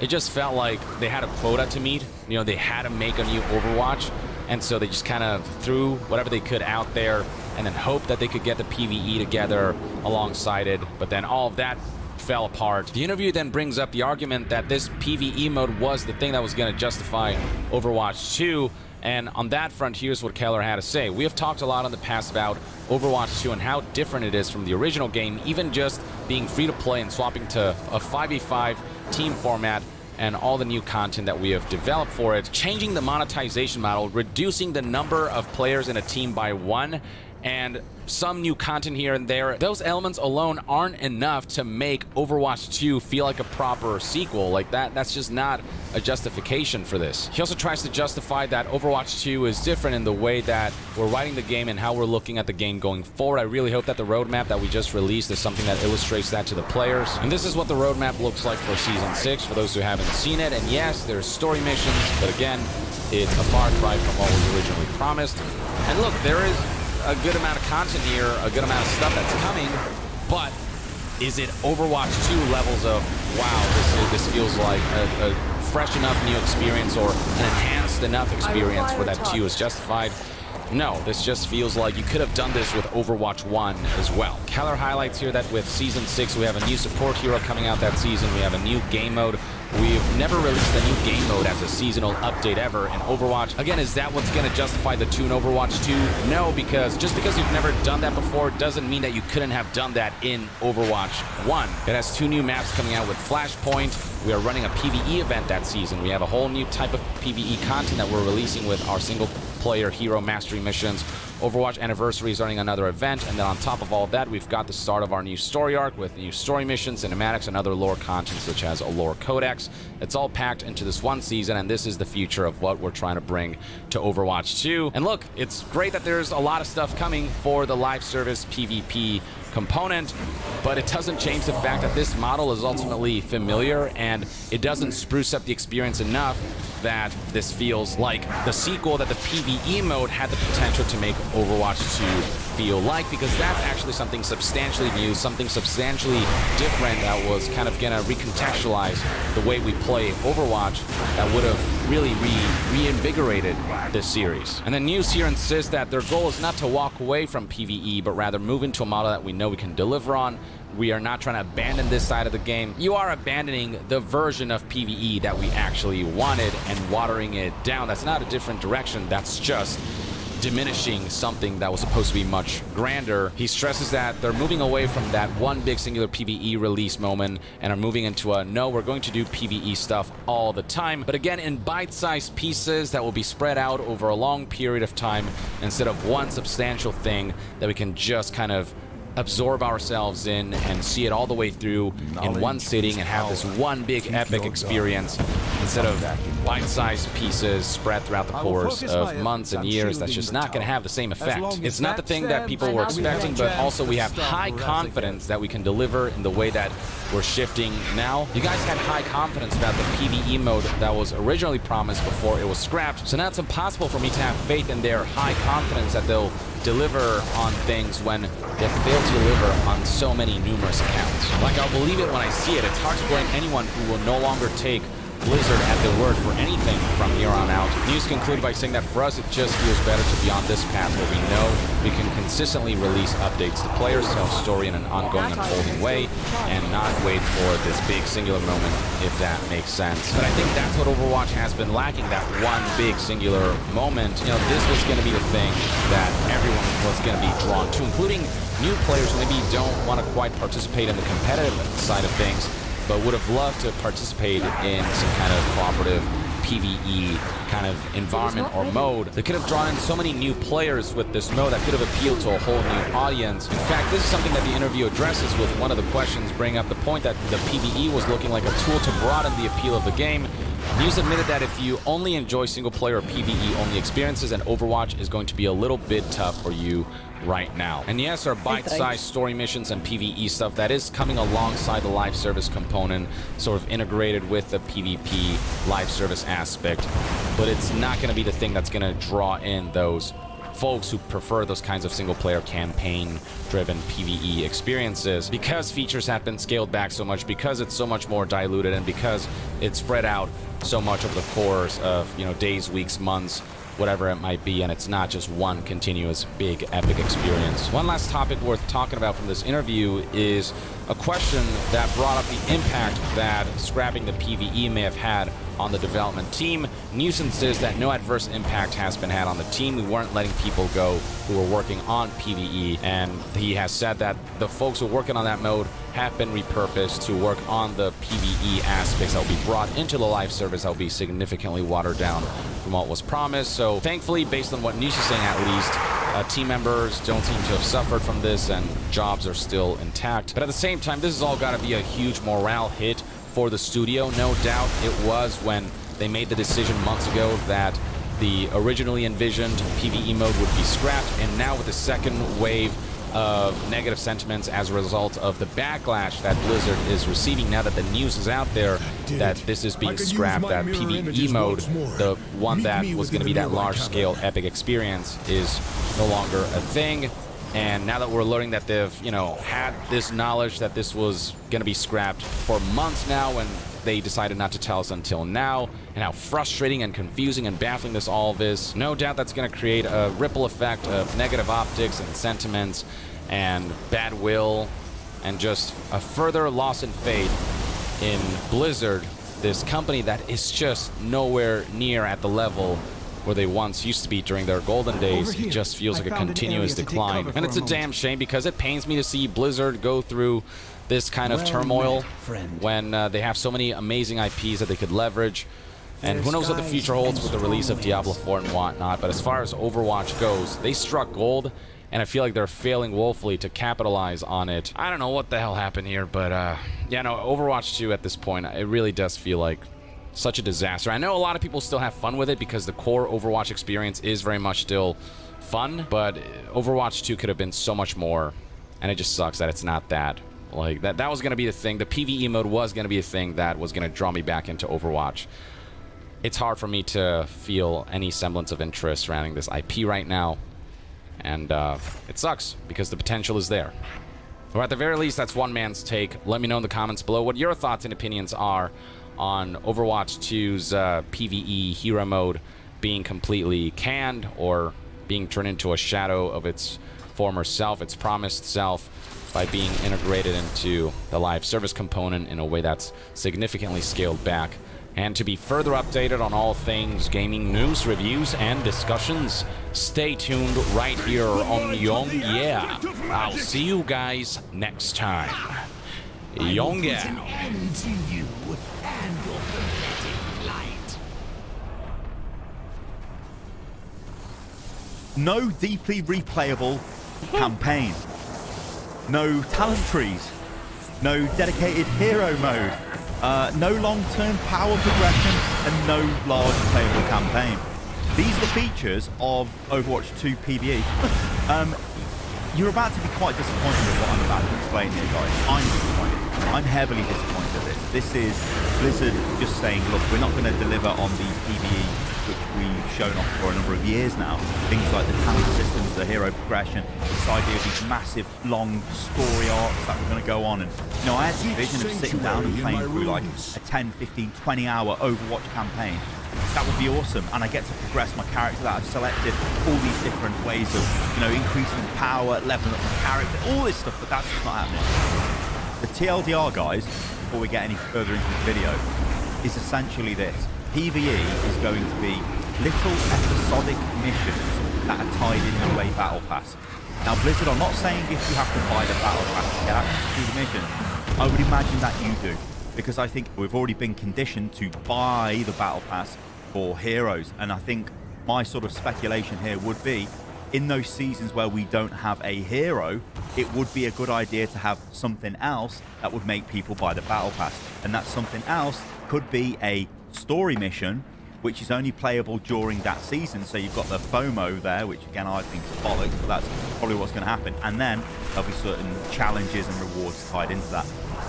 it just felt like they had a quota to meet. You know, they had to make a new Overwatch, and so they just kind of threw whatever they could out there and then hoped that they could get the PvE together alongside it, but then all of that fell apart. The interview then brings up the argument that this PvE mode was the thing that was going to justify Overwatch 2, and on that front, here's what Keller had to say. We have talked a lot in the past about Overwatch 2 and how different it is from the original game, even just being free to play and swapping to a 5v5 team format and all the new content that we have developed for it, changing the monetization model, reducing the number of players in a team by 1, and some new content here and there. Those elements alone aren't enough to make Overwatch 2 feel like a proper sequel. Like that's just not a justification for this. He also tries to justify that Overwatch 2 is different in the way that we're writing the game and how we're looking at the game going forward. I really hope that the roadmap that we just released is something that illustrates that to the players. And this is what the roadmap looks like for Season 6, for those who haven't seen it. And yes, there's story missions, but again, it's a far cry from what was originally promised. And look, there is a good amount of content here, a good amount of stuff that's coming, but is it Overwatch 2 levels of, wow, this feels like a fresh enough new experience or an enhanced enough experience where that 2 is justified? No, this just feels like you could have done this with Overwatch 1 as well. Keller highlights here that with Season 6, we have a new support hero coming out that season. We have a new game mode. We've never released a new game mode as a seasonal update ever in Overwatch. Again, is that what's going to justify the 2 in Overwatch 2? No, because just because you've never done that before doesn't mean that you couldn't have done that in Overwatch 1. It has 2 new maps coming out with Flashpoint. We are running a PvE event that season. We have a whole new type of PvE content that we're releasing with our single-player hero mastery missions. Overwatch Anniversary is running another event, and then on top of all of that, we've got the start of our new story arc with new story missions, cinematics, and other lore content such as a lore codex. It's all packed into this one season, and this is the future of what we're trying to bring to Overwatch 2. And look, it's great that there's a lot of stuff coming for the live service PvP component, but it doesn't change the fact that this model is ultimately familiar, and it doesn't spruce up the experience enough that this feels like the sequel that the PvE mode had the potential to make Overwatch 2 feel like, because that's actually something substantially new, something substantially different that was kind of gonna recontextualize the way we play Overwatch, that would have really reinvigorated this series. And the news here insists that their goal is not to walk away from PvE, but rather move into a model that we know we can deliver on. We are not trying to abandon this side of the game. You are abandoning the version of PvE that we actually wanted and watering it down. That's not a different direction. That's just diminishing something that was supposed to be much grander. He stresses that they're moving away from that one big singular PvE release moment and are moving into a, no, we're going to do PvE stuff all the time, but again in bite-sized pieces that will be spread out over a long period of time instead of one substantial thing that we can just kind of absorb ourselves in and see it all the way through in one sitting and have this one big epic experience instead of bite-sized pieces spread throughout the course of months and years. That's just not going to have the same effect. It's not the thing that people were expecting, but also we have high confidence that we can deliver in the way that we're shifting now. You guys had high confidence about the PvE mode that was originally promised before it was scrapped, so now it's impossible for me to have faith in their high confidence that they'll deliver on things when they fail to deliver on so many numerous accounts. Like, I'll believe it when I see it. It's hard to blame anyone who will no longer take Blizzard at their word for anything from here on out. News concluded by saying that for us, it just feels better to be on this path where we know we can consistently release updates to players, tell story in an ongoing, unfolding way, and not wait for this big singular moment, if that makes sense. But I think that's what Overwatch has been lacking, that one big singular moment. You know, this was going to be the thing that everyone was going to be drawn to, including new players who maybe don't want to quite participate in the competitive side of things, but would have loved to participate in some kind of cooperative PvE kind of environment or mode that could have drawn in so many new players with this mode that could have appealed to a whole new audience. In fact, this is something that the interview addresses with one of the questions, bringing up the point that the PvE was looking like a tool to broaden the appeal of the game. News admitted that if you only enjoy single-player or PvE-only experiences, then Overwatch is going to be a little bit tough for you right now. And yes, there are bite-sized story missions and PvE stuff that is coming alongside the live service component, sort of integrated with the PvP live service aspect, but it's not going to be the thing that's going to draw in those folks who prefer those kinds of single-player campaign-driven PvE experiences, because features have been scaled back so much, because it's so much more diluted, and because it's spread out so much over the course of, you know, days, weeks, months, whatever it might be, and it's not just one continuous big epic experience. One last topic worth talking about from this interview is a question that brought up the impact that scrapping the PvE may have had on the development team. Newson says that no adverse impact has been had on the team. We weren't letting people go who were working on PvE, and he has said that the folks who are working on that mode have been repurposed to work on the PvE aspects that will be brought into the live service that will be significantly watered down from what was promised. So thankfully, based on what Niche is saying at least, team members don't seem to have suffered from this and jobs are still intact. But at the same time, this has all got to be a huge morale hit for the studio. No doubt it was when they made the decision months ago that the originally envisioned PvE mode would be scrapped, and now with the second wave of negative sentiments as a result of the backlash that Blizzard is receiving now that the news is out there that this is being scrapped, that PvE mode, the one that was going to be that large-scale epic experience, is no longer a thing. And now that we're learning that they've, you know, had this knowledge that this was going to be scrapped for months now, and they decided not to tell us until now, and how frustrating and confusing and baffling this all is, no doubt that's going to create a ripple effect of negative optics and sentiments and bad will and just a further loss in faith in Blizzard, this company that is just nowhere near at the level where they once used to be during their golden days. It just feels like a continuous decline. And it's a damn shame, because it pains me to see Blizzard go through this kind of turmoil when they have so many amazing IPs that they could leverage. And who knows what the future holds with the release of Diablo 4 and whatnot. But as far as Overwatch goes, they struck gold, and I feel like they're failing woefully to capitalize on it. I don't know what the hell happened here, but yeah, no, Overwatch 2 at this point, it really does feel like such a disaster. I know a lot of people still have fun with it because the core Overwatch experience is very much still fun, but Overwatch 2 could have been so much more, and it just sucks that it's not that. Like, that was going to be the thing. The PvE mode was going to be a thing that was going to draw me back into Overwatch. It's hard for me to feel any semblance of interest surrounding this IP right now, and it sucks because the potential is there. Or at the very least, that's one man's take. Let me know in the comments below what your thoughts and opinions are on Overwatch 2's PvE hero mode being completely canned or being turned into a shadow of its former self, its promised self, by being integrated into the live service component in a way that's significantly scaled back And to be further updated on all things gaming news, reviews, and discussions, stay tuned right here on Young Yeah. I'll see you guys next time. Young Yeah. End to you and your pathetic flight. No deeply replayable campaign. No talent trees. No dedicated hero mode. No long-term power progression, and no large playable campaign. These are the features of Overwatch 2 PvE. You're about to be quite disappointed with what I'm about to explain here, guys. I'm disappointed. I'm heavily disappointed at this. This is Blizzard just saying, look, we're not going to deliver on the PvE which we've shown off for a number of years now. Things like the talent systems, the hero progression, this idea of these massive, long story arcs that we're going to go on. And, you know, I had this vision of sitting down and playing through like a 10, 15, 20-hour Overwatch campaign. That would be awesome, and I get to progress my character that I've selected, all these different ways of, you know, increasing power, leveling up my character, all this stuff, but that's just not happening. The TLDR, guys, before we get any further into the video, is essentially this. PvE is going to be little episodic missions that are tied into a battle pass. Now, Blizzard, I'm not saying if you have to buy the battle pass to get access to the mission. I would imagine that you do, because I think we've already been conditioned to buy the battle pass for heroes, and I think my sort of speculation here would be, in those seasons where we don't have a hero, it would be a good idea to have something else that would make people buy the battle pass, and that something else could be a story mission which is only playable during that season. So you've got the FOMO there, which again I think is bollocks, but that's probably what's going to happen. And then there'll be certain challenges and rewards tied into that.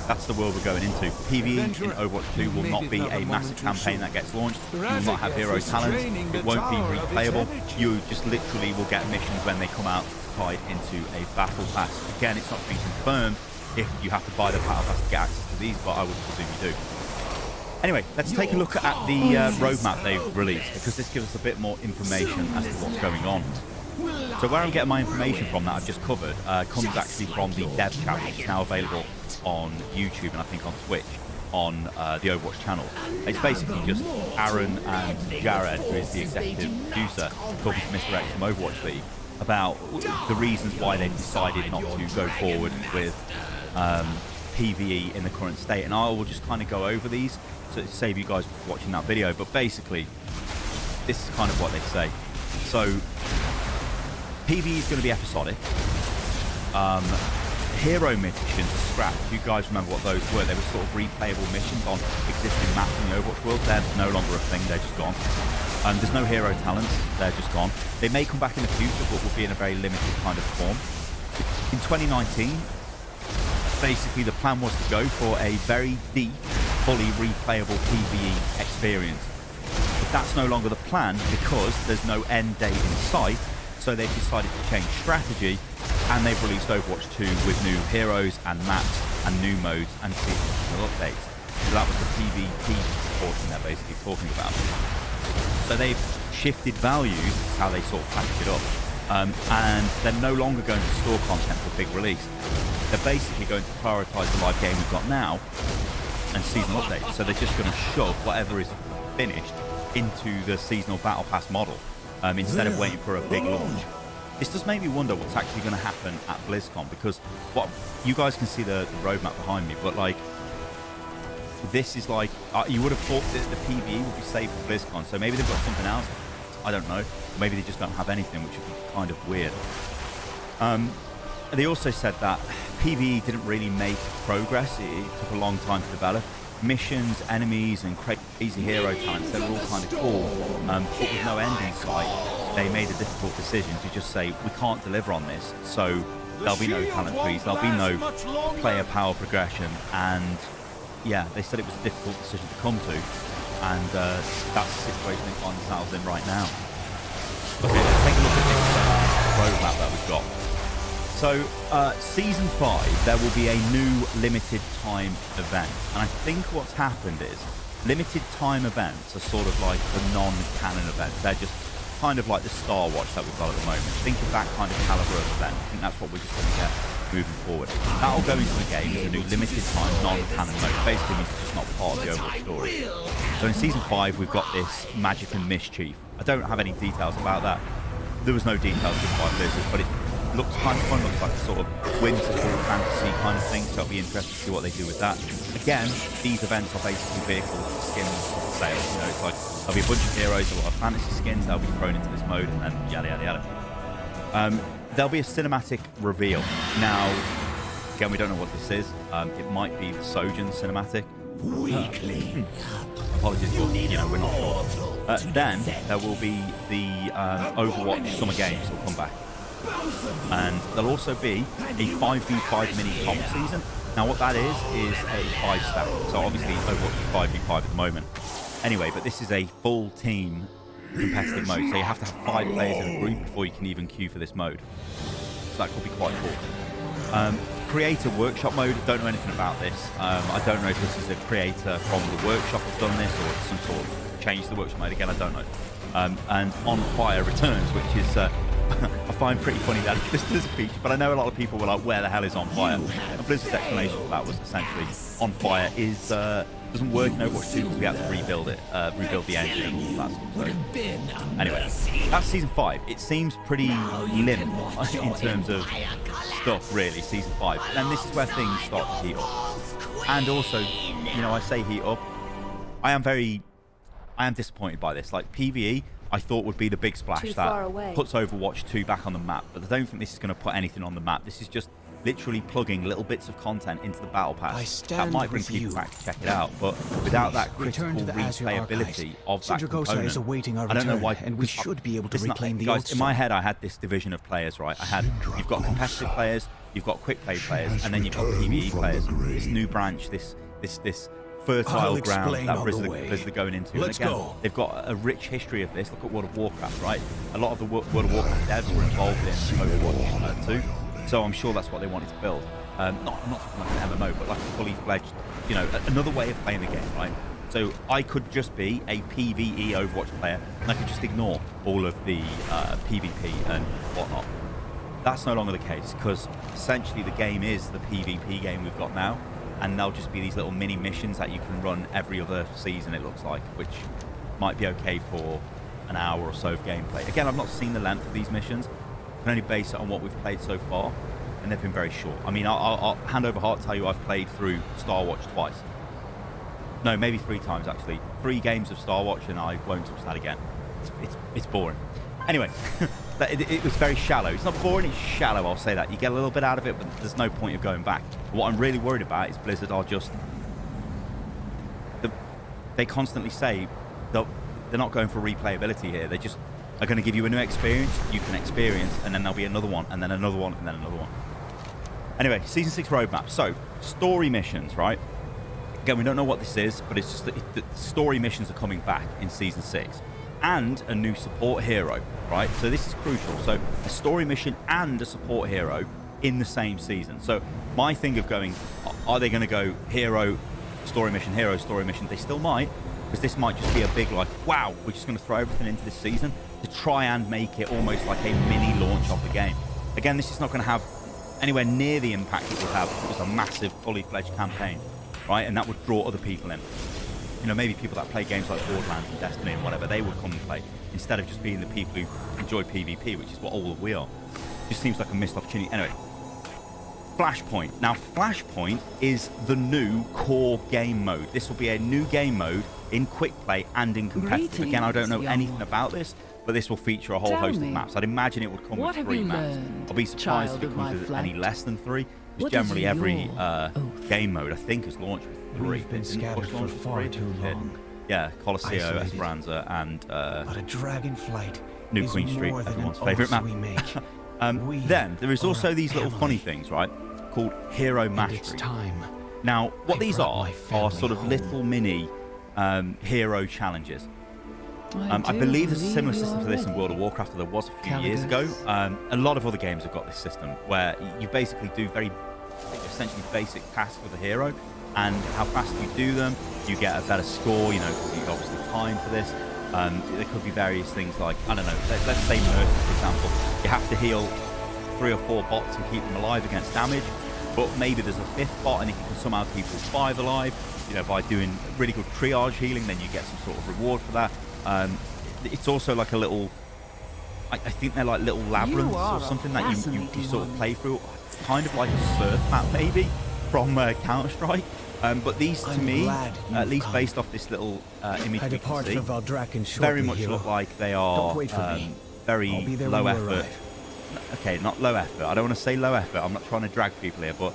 That's the world we're going into. PvE in Overwatch 2 will not be a massive campaign that gets launched. You will not have hero talents. It won't be replayable. You just literally will get missions when they come out tied into a battle pass. Again, it's not been confirmed if you have to buy the battle pass to get access to these, but I would presume you do. Anyway, let's take a look at the roadmap they've released, because this gives us a bit more information as to what's going on. So where I'm getting my information from that I've just covered comes actually from the dev chat, which is now available on YouTube and I think on Twitch on the Overwatch channel. It's basically just Aaron and Jared, who is the executive producer, talking to Mr. X from Overwatch League about the reasons why they've decided not to go forward with PvE in the current state. And I will just kind of go over these to save you guys watching that video, but basically this is kind of what they say. So PvE is going to be episodic. Hero missions are scrapped. If you guys remember what those were, they were sort of replayable missions on existing maps in the Overwatch world. They're no longer a thing, they're just gone. There's no hero talents, they're just gone. They may come back in the future, but will be in a very limited kind of form. In 2019, basically the plan was to go for a very deep, fully replayable PvE experience. But that's no longer the plan because there's no end date in sight, so they've decided to change strategy, and they've released Overwatch 2 with new heroes and maps and new modes and seasonal updates. So that was the PvP portion they're basically talking about. So they've shifted values, how they sort of package it up, and they're no longer going to store content for big release. They're basically going to prioritise the live game we've got now and seasonal updates. So they're just going to shove whatever is finished into the seasonal battle pass model instead of waiting for a big launch. This does make me wonder what's actually going to happen at BlizzCon, because what you guys can see the roadmap behind me, but like this is like you would have thought that the PvE would be saved for BlizzCon, so maybe they've got something else. I don't know. Maybe they just don't have anything, which would be kind of weird. They also said that PvE didn't really make progress. It took a long time to develop. Missions, enemies, and crazy hero talents, they were all kind of cool, but with no end in sight, they made a difficult decision to just say, we can't deliver on this, so there'll be no talent trees, there'll be no player power progression, and yeah, they said it was a difficult decision to come to, and that's the situation they find themselves in right now. Okay, let's take a look at this roadmap that we've got. So, Season 5, there will be a new limited time event. And I think what's happened is, limited time events are sort of like the non-canon events. They're just kind of like the Star Watch that we've got at the moment. Think of that kind of caliber of event. I think that's what we're just going to get moving forward. That'll go into the game as a new limited time non-canon mode. Basically means it's just not part of the overall story. So in Season 5, we've got this Magic and Mischief. I don't have any details about that. There was no details given by Blizzard, but it looks kind of fun. Looks like a sort of whimsical fantasy kind of thing, so I'll be interested to see what they do with that. Again, these events are basically vehicles, skins, sales. You know, it's like there'll be a bunch of heroes, a lot of fantasy skins that'll be thrown into this mode, and yada yada yada. There'll be a cinematic reveal. Now, again, we don't know what this is. It might be the Sojin cinematic. Weakling. Apologies, but you know, we're not sure. Then there will be the Overwatch Summer Games will come back. And there'll also be a 5v5 mini comp season. Now what that is a 5-stack. So obviously Overwatch is 5v5 at the moment. Anyway, but this is a full team competitive mode. So you have to have 5 players in a group before you can even queue for this mode. So that could be quite cool. Creator workshop mode, don't know anything about this. I don't know if this is a creator from the workshop has done this or some sort of change to the workshop mode. Again, I don't know. And On Fire returns, which is I find pretty funny that it just is a feature, but I know a lot of people were like, where the hell is On Fire? And Blizzard's explanation for that was essentially On Fire is doesn't work in Overwatch 2 because we had to rebuild it, rebuild the engine and all that sort of stuff. Anyway, that's Season 5. It seems pretty limp in terms of stuff, really, Season 5. But then this is where things start to heat up. And also, you know, I say heat up. I am disappointed by this. Like, PvE, I thought would be the big splash that puts Overwatch 2 back on the map. But I don't think this is going to put anything on the map. This is just literally plugging little bits of content into the battle pass. That might bring people back to check it out, but without that critical replayability of that component, is awaiting our I don't know return, why. and we should be able to reclaim the guys, old in my head, I had this division of players, right? You've got competitive players, you've got quick play players, and then you've got PvE players. This new branch, this fertile ground that Blizzard are going into. And again, they've got a rich history of this. Look at World of Warcraft, right? A lot of the World of Warcraft devs were involved in Overwatch 2. So I'm sure that's what they wanted to build. Not like an MMO, but like a fully fledged, you know, another way of playing the game, right? So I could just be a PvE Overwatch player, and I could just ignore all of the PvP and whatnot. That's no longer the case, because essentially the game is the PvP game we've got now, and there'll just be these little mini missions that you can run every other season, it looks like, which might be okay for an hour or so of gameplay. Again, I've not seen the length of these missions. I can only base it on what we've played so far, and they've been very short. I mean, I'll hand over heart tell you I've played through Star Watch twice. No, maybe 3 times actually. 3 games of Star Watch, and I won't touch that again. It's boring. Anyway, it was very shallow. It's not boring, it's shallow, I'll say that. You get a little bit out of it, but there's no point of going back. But what I'm really worried about is Blizzard are just... They constantly say that they're not going for replayability here. They just are going to give you a new experience, you can experience, and then there'll be another one, and then another one, and then another one. Anyway, Season 6 roadmap. So, story missions, right? Again, we don't know what this is, but it's just that the story missions are coming back in Season 6. And a new support hero, right? So this is crucial. So, a story mission and a support hero in the same season. So, my thing of going, are they going to go hero, story mission, hero, story mission? They still might, because this might just be a big, like, wow, we're just going to throw everything into this season to try and make it almost like a mini launch of the game. Again, this is not going to have anywhere near the impact it would have if it was a massive, fully fledged campaign, right? And that would draw other people in. You know, maybe people that play games like Borderlands and Destiny and whatever, they would come and play, instead of just being the people who enjoy PvP, which is what all of we are. It just seems like a missed opportunity. Anyway, Flashpoint. Now, Flashpoint is the new core game mode. This will be a new game mode in quick play and in competitive. Again, I don't know anything about this, but this will feature a whole host of maps. I'd imagine it would come with 3 maps. I'll be surprised if it comes with any less than 3. Because generally every game mode, I think, has launched with 3. We've been scattered for far too long. Yeah, Colosseo, Esperanza, and but a dragonflight New Queen Street, everyone's favourite map. Then there is also these little funny things, right, called Hero Mastery. Now, what these are sort of little mini hero challenges. I believe there's a similar system to this in World of Warcraft, there was a few years ago. A lot of other games have got this system where you basically do very essentially basic tasks with a hero, and how fast you do them, you get a better score, you know, because you've obviously time for this. There could be various things like, I don't know, let's say Mercy, for example. You have to heal 3 or 4 bots and keep them alive against damage. But maybe there's a 5th bot, and if you can somehow keep all 5 alive, you know, by doing really good triage healing, then you get some sort of reward for that. It's also like a little, I think they're like little labyrinths or something that you sort of play through, kind of like a surf map maybe from Counter-Strike. But these, to me, at least based off this little image we can see, very much look like they are very low effort. Okay, not low effort. I don't want to say low effort. I'm not trying to drag people here, but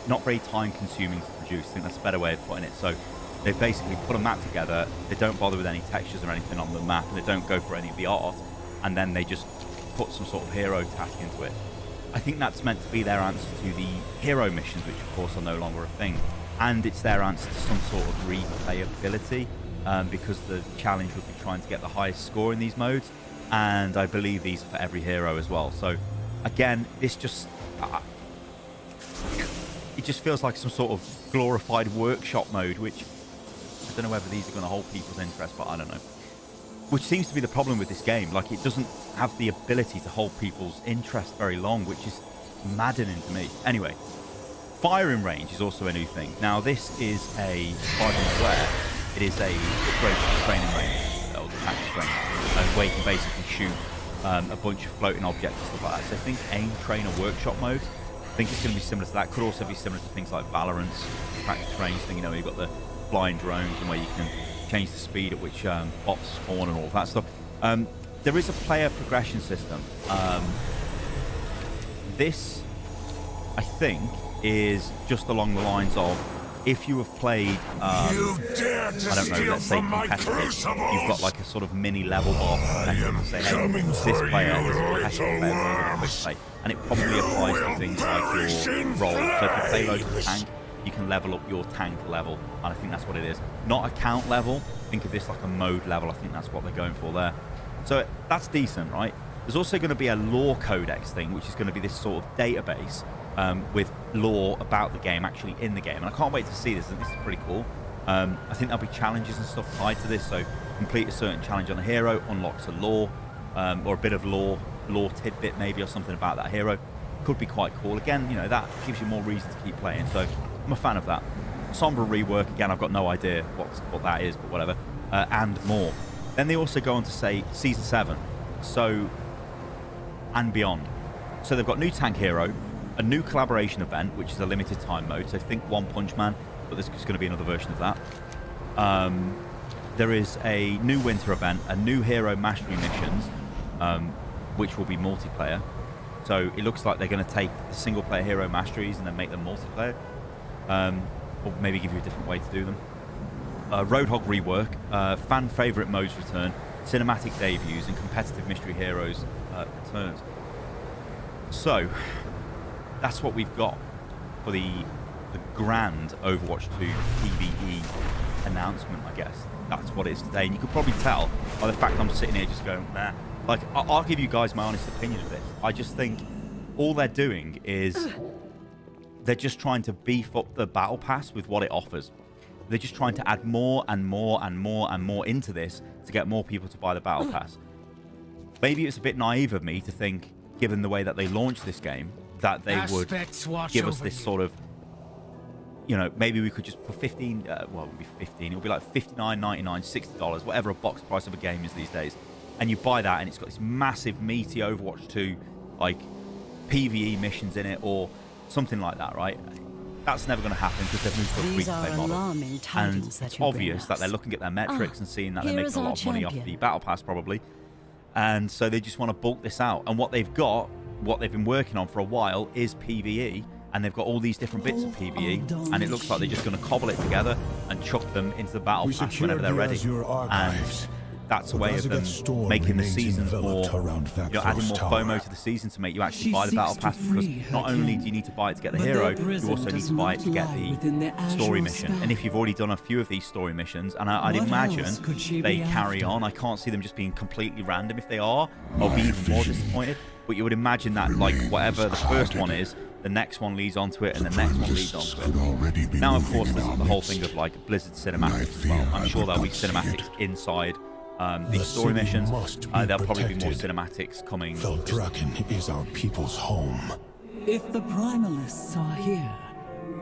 not very time consuming to produce. I think that's a better way of putting it. So they basically put a map together. They don't bother with any textures or anything on the map, and they don't go for any of the art, and then they just put some sort of hero task into it. I think that's meant to be their answer to the hero missions, which of course are no longer a thing. And it's their answer to some sort of replayability, because the challenge would be trying to get the highest score in these modes. And I believe these are for every hero as well. So again, this just it just feels like some sort of glorified workshop mode, which I don't know whether these are going to hold people's interest, but I don't know. Which seems to be the problem with this game. Like, it doesn't have the ability to hold people's interest very long, which is maddening to me. Anyway, firing range is also a new thing. Now, this is a, as far as I'm aware, it is a training range, or tactics range, where you can basically shoot a bunch of floating objects and stuff like that. So I think aim, trainer, workshop mode, I think it's going to be similar to that. Could also be similar to things like Valorant's practice range thing, you know, where you've got the flying drones and where you can change the speed at which bots spawn and all that stuff. There is a player progression system. This, I think, is just along the lines of, if you have played, I don't know, let's say competitive, you've got like a sort of mini level bar for competitive to say, hey, this player is a competitive player, quick play. And it probably applies to things like your role. So if you play loads of tank, you can level up your tank level, and I think that's what it is. Not account level, think of this like a mode level. I think that's what they're going for there. So that's decent, right? There's also going to be a lore codex thing, which is going to be this sort of database with lore about the game actually in the game. And I can't wait to see this. This is pretty cool. I think there'll be challenges and stuff tied to this. So complete a certain challenge on a hero unlocks a lore, or a bit of lore tidbit maybe, or something about that hero. Could be quite cool. Again, you know, that gives you more reason to keep playing. So I'm a fan of that. Sombra rework, again, I've got no idea what that is, but whatever. And more. Then they also go on to say Season 7. So, and beyond. So they've got new tank hero, a new collaboration event, which is a limited time mode. So think One Punch Man, but there's going to be another version of that. There is a new winter event, a new hero mastery missions, which will be multiplayer. So it looks like they're going to take the single player hero masteries and then make them multiplayer. Or maybe give you a different way to do them. Roadhog rework, fan favorite modes return, cinematic debuts, and competitive mystery heroes returns. So that's what we've got for the grand Overwatch 2 PvE announcement, I guess. That's what it is today. And you could probably tell by the fact I'm sitting here just going, nah. Like, I'll give you guys my honest opinion of this. I just think all they're doing is they're just trying to beef up the battle pass with what it offers. They're just trying to add more and more and more and more into this to get more people to buy the battle pass. Maybe it's a bit naive of me to think, given the way that they launched this game, that they would give us this sort of, you know, maybe we could just for 15, well, it would be 15, it'll be like $59.99, $60, whatever a box price of a game is these days. And you buy that and it's got this massive meaty Overwatch 2 like PvE missions in it or something like that, right? That's never going to happen because they've moved to a free-to-play model. And it's obvious that they're looking at their metrics and seeing that they're making a lot of money off the battle pass probably. And so they just want to bulk this out. And what they've got, what they've been working on for a while is PvE. And they've got all these different bits of PvE. And it looks like they're just going to cobble it together and chuck them into the battle pass whenever they're ready. And that's a way of them making the seasons more, you know, adding more FOMO to the season to make you actually buy the battle pass, because not only do you need to buy it to get the hero, you also need to buy it to get the story mission. And if you've already done a few of these story missions, and I'd imagine they carry on, I can't see them just being completely random. If they are, I'll be even more disappointed. But you would imagine that, like, whatever the first one is, the next one leads onto it, and the next one leads onto it. Now, of course, there's the whole thing of, like, Blizzard cinematics as well. I'm sure there'll be cinematics inside these story city missions. must be There'll probably be more protected. cinematics coming. Veldraken is our people's home. If the Primalists are here,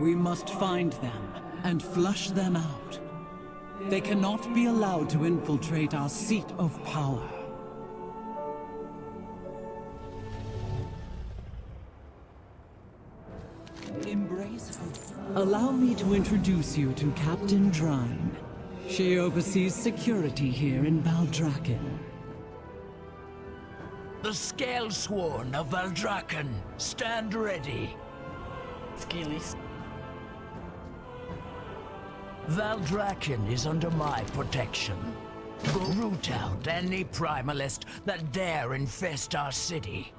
we must find them and flush them out. They cannot be allowed to infiltrate our seat of power. Embrace hope. Allow me to introduce you to Captain Drine. She oversees security here in Valdraken. The Scalesworn of Valdraken, stand ready. Scalies. Valdraken is under my protection. Root out any Primalist that dare infest our city.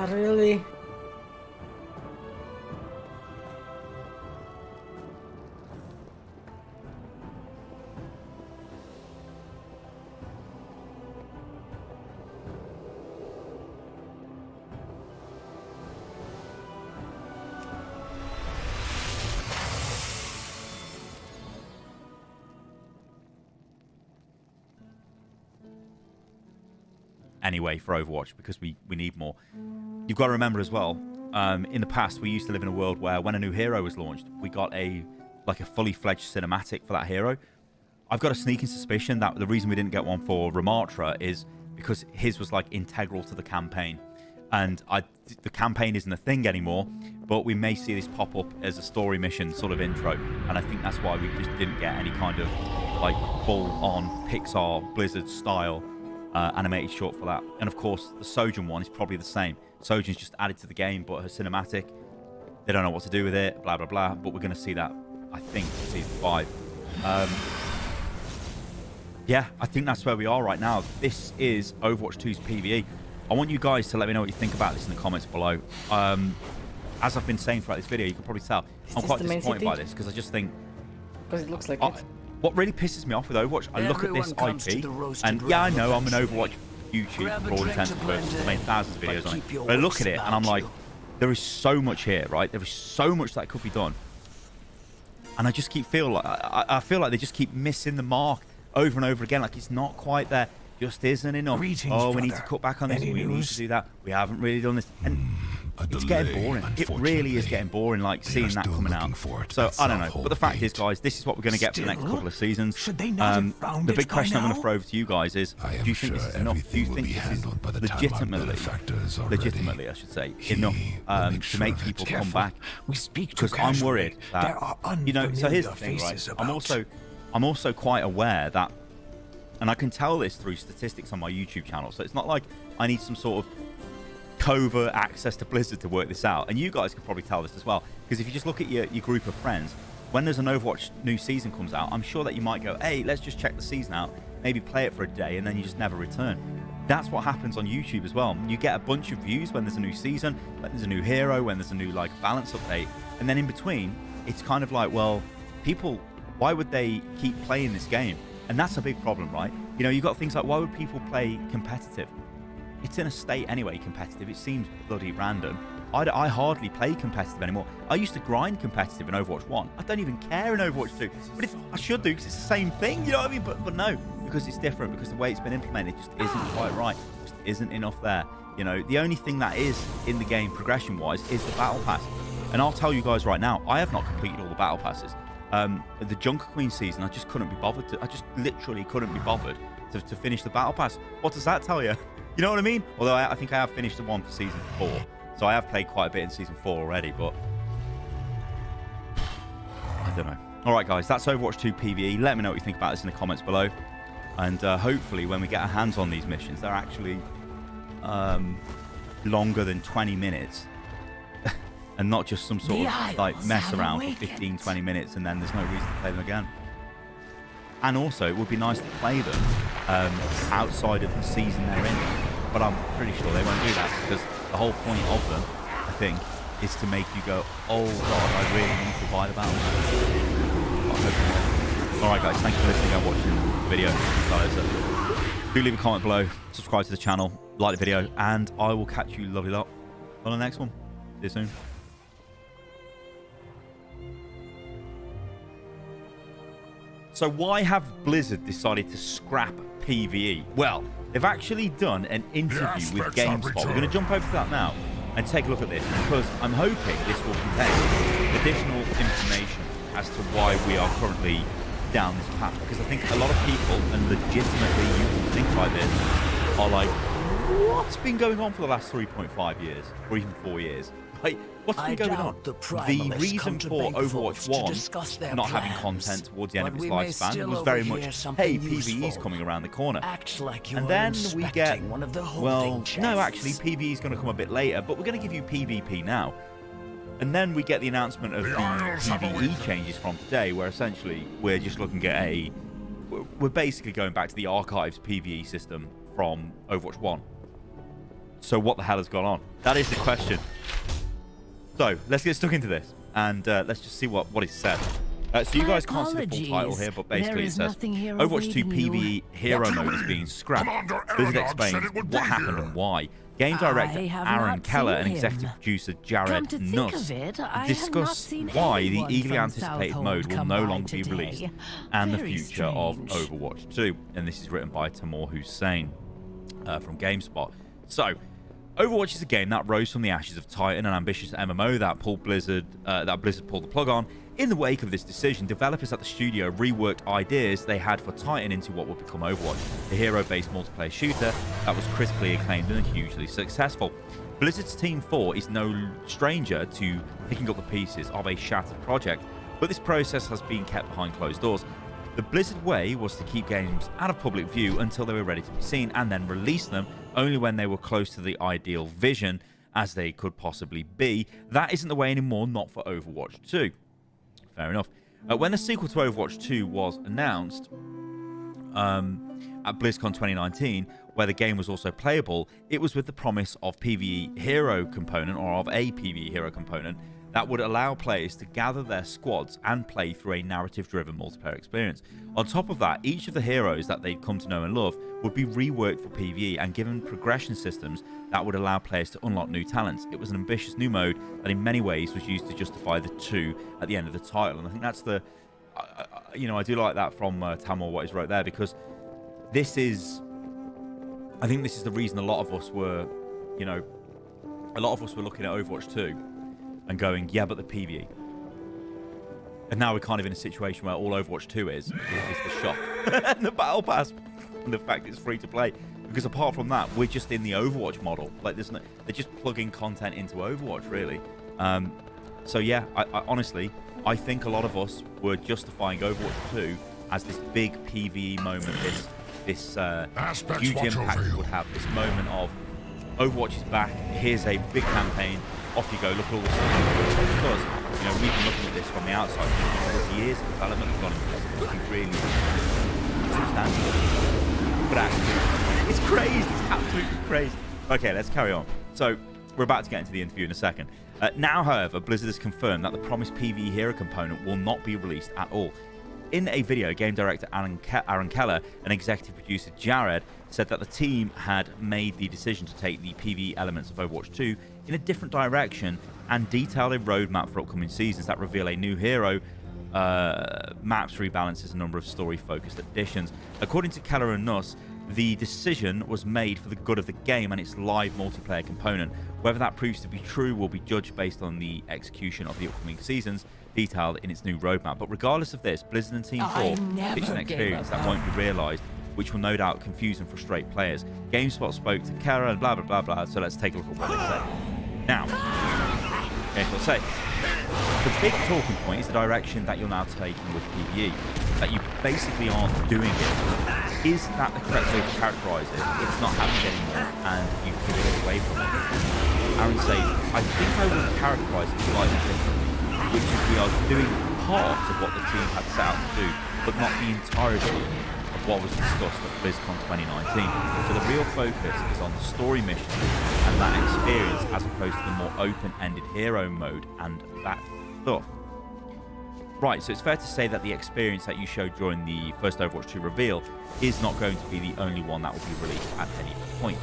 Really? Anyway for Overwatch, because we need more. You've got to remember as well, in the past we used to live in a world where when a new hero was launched, we got a fully fledged cinematic for that hero. I've got a sneaking suspicion that the reason we didn't get one for Ramatra is because his was like integral to the campaign, and the campaign isn't a thing anymore, but we may see this pop up as a story mission sort of intro, and I think that's why we just didn't get any kind of like full on Pixar Blizzard style animated short for that. And of course the Sojourn one is probably the same. Sojourn's just added to the game, but her cinematic, they don't know what to do with it, blah blah blah, but we're going to see that, I think, season 5. Yeah, I think that's where we are right now. This is Overwatch 2's PvE. I want you guys to let me know what you think about this in the comments below. As I've been saying throughout this video, you can probably tell I'm quite disappointed by this, because I just think, because it looks like it. What really pisses me off with Overwatch, I look at this IP, and yeah, I know I'm an Overwatch YouTube for all intents and purposes. I made thousands of videos on it. But I look at it and I'm like, there is so much here, right? There is so much that could be done. And I just keep I feel like they just keep missing the mark over and over again. Like it's not quite there. Just isn't enough. Oh, we need to cut back on this. We need to do that. We haven't really done this. And it's getting boring. It really is getting boring, like seeing that coming out. So I don't know. But the fact is, guys, this is what we're going to get for the next couple of seasons. The big question I'm going to throw over to you guys is, do you think this is enough? Do you think this is legitimately, I should say, enough to make people come back? Because I'm worried that, you know, so here's the thing, right? I'm also quite aware that, and I can tell this through statistics on my YouTube channel, so it's not like I need some sort of covert access to Blizzard to work this out. And you guys can probably tell this as well, because if you just look at your group of friends, when there's an Overwatch new season comes out, I'm sure that you might go, hey, let's just check the season out, maybe play it for a day, and then you just never return. That's what happens on YouTube as well. You get a bunch of views when there's a new season, when there's a new hero, when there's a new like balance update, and then in between, it's kind of like, well, people, why would they keep playing this game? And that's a big problem, right? You know, you've got things like, why would people play competitive? It's in a state anyway, competitive. It seems bloody random. I hardly play competitive anymore. I used to grind competitive in Overwatch 1. I don't even care in Overwatch 2. But I should do, because it's the same thing, you know what I mean? But no, because it's different, because the way it's been implemented just isn't quite right. Just isn't enough there. You know, the only thing that is in the game progression-wise is the Battle Pass. And I'll tell you guys right now, I have not completed all the Battle Passes. The Junker Queen season, I just couldn't be bothered to. I just literally couldn't be bothered to finish the Battle Pass. What does that tell you? You know what I mean? Although I think I have finished the one for season 4, so I have played quite a bit in season 4 already. But I don't know. All right, guys, that's Overwatch 2 PvE. Let me know what you think about this in the comments below, and hopefully, when we get our hands on these missions, they're actually longer than 20 minutes. And not just some sort of like mess around for 15-20 minutes and then there's no reason to play them again. And also, it would be nice to play them outside of the season they're in. But I'm pretty sure they won't do that, because the whole point of them, I think, is to make you go, oh god, I really need to buy the Battle Pass. Alright guys, thank you for listening and watching the video. Do leave a comment below, subscribe to the channel, like the video, and I will catch you lovely lot on the next one. See you soon. So why have Blizzard decided to scrap PvE? Well, they've actually done an interview with GameSpot. We're going to jump over to that now and take a look at this, because I'm hoping this will contain additional information as to why we are currently down this path. Because I think a lot of people, and legitimately you can think like this, are like, what's been going on for the last 3.5 years, or even 4 years? Like, what's been going on? The reason for Overwatch 1 not having content towards the end of its lifespan was very much, hey, PvE's coming around the corner. And then we get, well, no, actually, PvE is going to come a bit later, but we're going to give you PvP now. And then we get the announcement of the PvE changes from today, where essentially we're just looking at we're basically going back to the Archives PvE system from Overwatch 1. So what the hell has gone on? That is the question. So let's get stuck into this, and let's just see what is said. So you guys can't see the full title here, but basically it says Overwatch 2 PvE Hero Mode is being scrapped. Blizzard explains what happened and why. Game director Aaron Keller and executive producer Jared Nuss discuss why the eagerly anticipated mode will no longer be released and the future of Overwatch 2. And this is written by Tamor Hussein from GameSpot. So, Overwatch is a game that rose from the ashes of Titan, an ambitious MMO that Blizzard pulled the plug on. In the wake of this decision, developers at the studio reworked ideas they had for Titan into what would become Overwatch, a hero-based multiplayer shooter that was critically acclaimed and hugely successful. Blizzard's Team 4 is no stranger to picking up the pieces of a shattered project, but this process has been kept behind closed doors. The Blizzard way was to keep games out of public view until they were ready to be seen, and then release them only when they were close to the ideal vision as they could possibly be. That isn't the way anymore, not for Overwatch 2. Fair enough. When the sequel to Overwatch 2 was announced at BlizzCon 2019, where the game was also playable, it was with the promise of PvE hero component, or of a PvE hero component, that would allow players to gather their squads and play through a narrative-driven multiplayer experience. On top of that, each of the heroes that they'd come to know and love would be reworked for PvE and given progression systems that would allow players to unlock new talents. It was an ambitious new mode that in many ways was used to justify the 2 at the end of the title. And I think that's the... I do like that from Tamor, what he's wrote there, because this is... I think this is the reason a lot of us were, looking at Overwatch 2 and going, yeah, but the PvE. And now we're kind of in a situation where all Overwatch 2 is the shop and the battle pass and the fact it's free to play. Because apart from that, we're just in the Overwatch model. Like, they're just plugging content into Overwatch, really. So yeah, I honestly, I think a lot of us were justifying Overwatch 2 as this big PvE moment, this huge impact it would have, this moment of Overwatch is back, here's a big campaign, off you go, look at all the stuff. Because, we've been looking at this from the outside, there's years of development have gone into this, it's been really substantial. But actually, it's crazy, it's absolutely crazy. Okay, let's carry on. So, we're about to get into the interview in a second. Now, however, Blizzard has confirmed that the promised PvE hero component will not be released at all. In a video, game director Aaron Keller and executive producer Jared said that the team had made the decision to take the PvE elements of Overwatch 2 in a different direction and detailed a roadmap for upcoming seasons that reveal a new hero, maps, rebalances a number of story-focused additions. According to Keller and Nuss, the decision was made for the good of the game and its live multiplayer component. Whether that proves to be true will be judged based on the execution of the upcoming seasons, detailed in its new roadmap. But regardless of this, Blizzard and Team 4 pitched an experience that won't be realised, which will no doubt confuse and frustrate players. GameSpot spoke to Kara and blah, blah, blah, blah, so let's take a look at what they say. Now, GameSpot say, the big talking point is the direction that you're now taking with PvE, that you basically aren't doing it. Is that the correct way to characterise it? It's not happening anymore, and you pivot away from it. Aaron says, I think I would characterise it slightly differently, which is we are doing part of what the team had set out to do, but not the entirety of what was discussed at BlizzCon 2019. So the real focus is on the story mission and that experience, as opposed to the more open-ended hero mode and that stuff. Right, so it's fair to say that the experience that you showed during the first Overwatch 2 reveal is not going to be the only one that will be released at any point.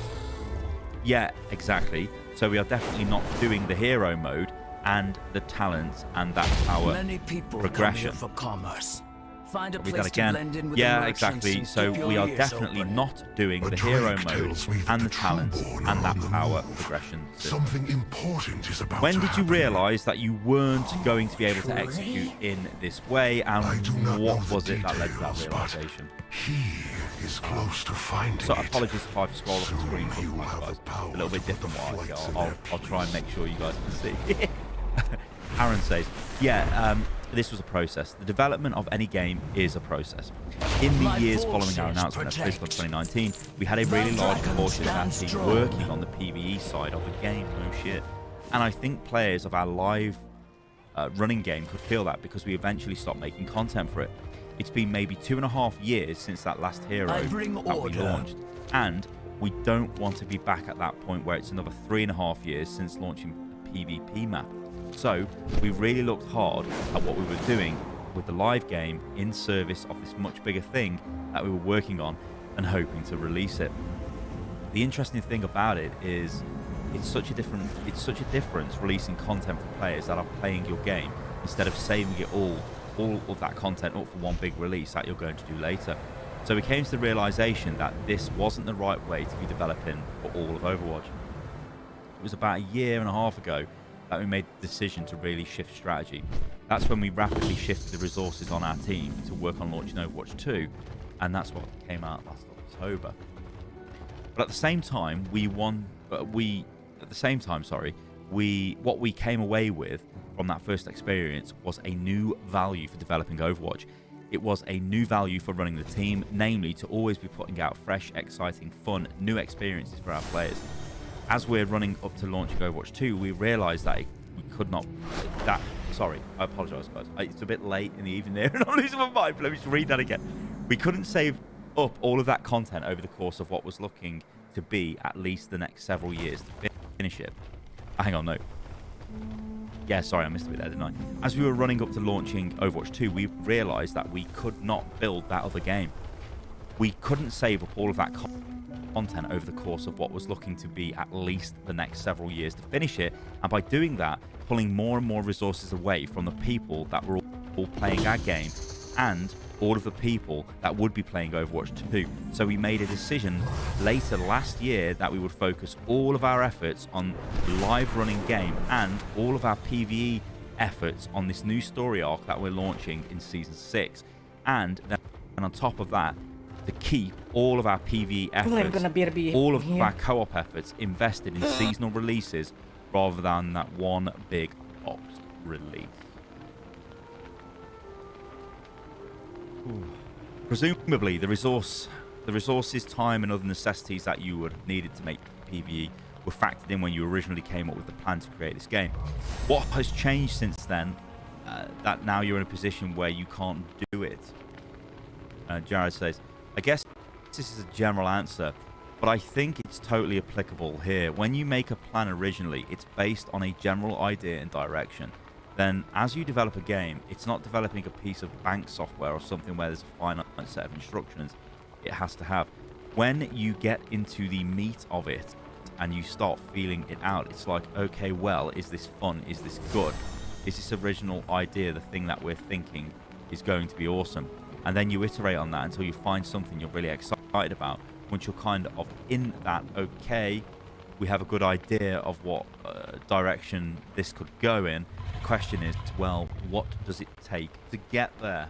Yeah, exactly. So we are definitely not doing the hero mode and the talents and that power Many people progression. come here for commerce. Find a Read place that again. to blend in with Yeah, the merchants exactly. and So keep we your are ears definitely open. not doing the hero mode and the talents and that power progression system. Something important is about When to did you happen. realize that you weren't going to be able to execute in this way, and what was it that led to that realization? He is close to finding So it. apologies if I have to scroll up the screen sometimes, guys. It's a little bit different what I see. I'll try and make sure you guys can see. Aaron says, yeah, this was a process. The development of any game is a process. In the years following our announcement at BlizzCon 2019, we had a really large portion of our team working on the PvE side of the game, no shit. And I think players of our live running game could feel that because we eventually stopped making content for it. It's been maybe 2.5 years since that last hero that we launched, and we don't want to be back at that point where it's another 3.5 years since launching a PvP map. So we really looked hard at what we were doing with the live game in service of this much bigger thing that we were working on and hoping to release it. The interesting thing about it is it's such a difference releasing content for players that are playing your game instead of saving it all of that content up for one big release that you're going to do later. So we came to the realization that this wasn't the right way to be developing for all of Overwatch. It was about 1.5 years ago that we made the decision to really shift strategy. That's when we rapidly shifted the resources on our team to work on launching Overwatch 2, and that's what came out last October. But at the same time, what we came away with from that first experience was a new value for developing Overwatch. It was a new value for running the team, namely to always be putting out fresh, exciting, fun, new experiences for our players. As we're running up to launching Overwatch 2, we realised that we could not... Sorry, I apologise, guys. It's a bit late in the evening there, and I'm losing my mind. Let me just read that again. We couldn't save up all of that content over the course of what was looking to be at least the next several years to finish it. Hang on, no. Yeah, sorry, I missed a bit there, didn't I? As we were running up to launching Overwatch 2, we realised that we could not build that other game. We couldn't save up all of that content over the course of what was looking to be at least the next several years to finish it, and by doing that, pulling more and more resources away from the people that were all playing our game and all of the people that would be playing Overwatch 2. So we made a decision later last year that we would focus all of our efforts on live running game and all of our PvE efforts on this new story arc that we're launching in Season 6. And then on top of that, to keep all of our PvE efforts, all of our co-op efforts invested in seasonal releases rather than that one big box release. Ooh. Presumably, the resources, time, and other necessities that you would have needed to make PvE were factored in when you originally came up with the plan to create this game. What has changed since then that now you're in a position where you can't do it? Jared says, I guess this is a general answer, but I think it's totally applicable here. When you make a plan originally, it's based on a general idea and direction. Then, as you develop a game, it's not developing a piece of bank software or something where there's a finite set of instructions it has to have. When you get into the meat of it and you start feeling it out, it's like, okay, well, is this fun? Is this good? Is this original idea the thing that we're thinking is going to be awesome? And then you iterate on that until you find something you're really excited about. Once you're kind of in that, okay, we have a good idea of what direction this could go in. The question is, well, what does it take to get there?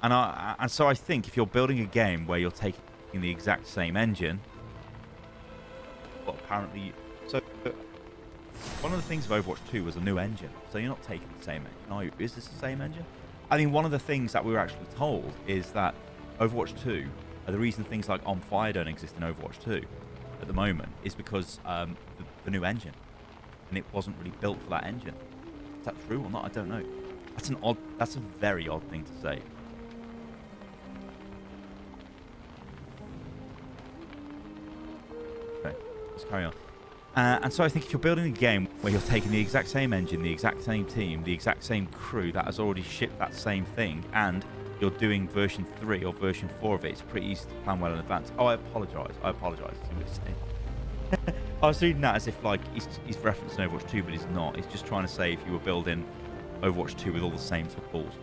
And so I think if you're building a game where you're taking the exact same engine, but apparently, so one of the things of Overwatch 2 was a new engine. So you're not taking the same engine, are you? Is this the same engine? I mean, one of the things that we were actually told is that Overwatch 2, the reason things like On Fire don't exist in Overwatch 2 at the moment is because the new engine, and it wasn't really built for that engine. Is that true or not? I don't know. That's a very odd thing to say. Okay, let's carry on. And so I think if you're building a game where you're taking the exact same engine, the exact same team, the exact same crew that has already shipped that same thing, and you're doing version 3 or version 4 of it, it's pretty easy to plan well in advance. Oh, I apologise. I was reading that as if like he's referencing Overwatch 2, but he's not. He's just trying to say if you were building Overwatch 2 with all the same tools.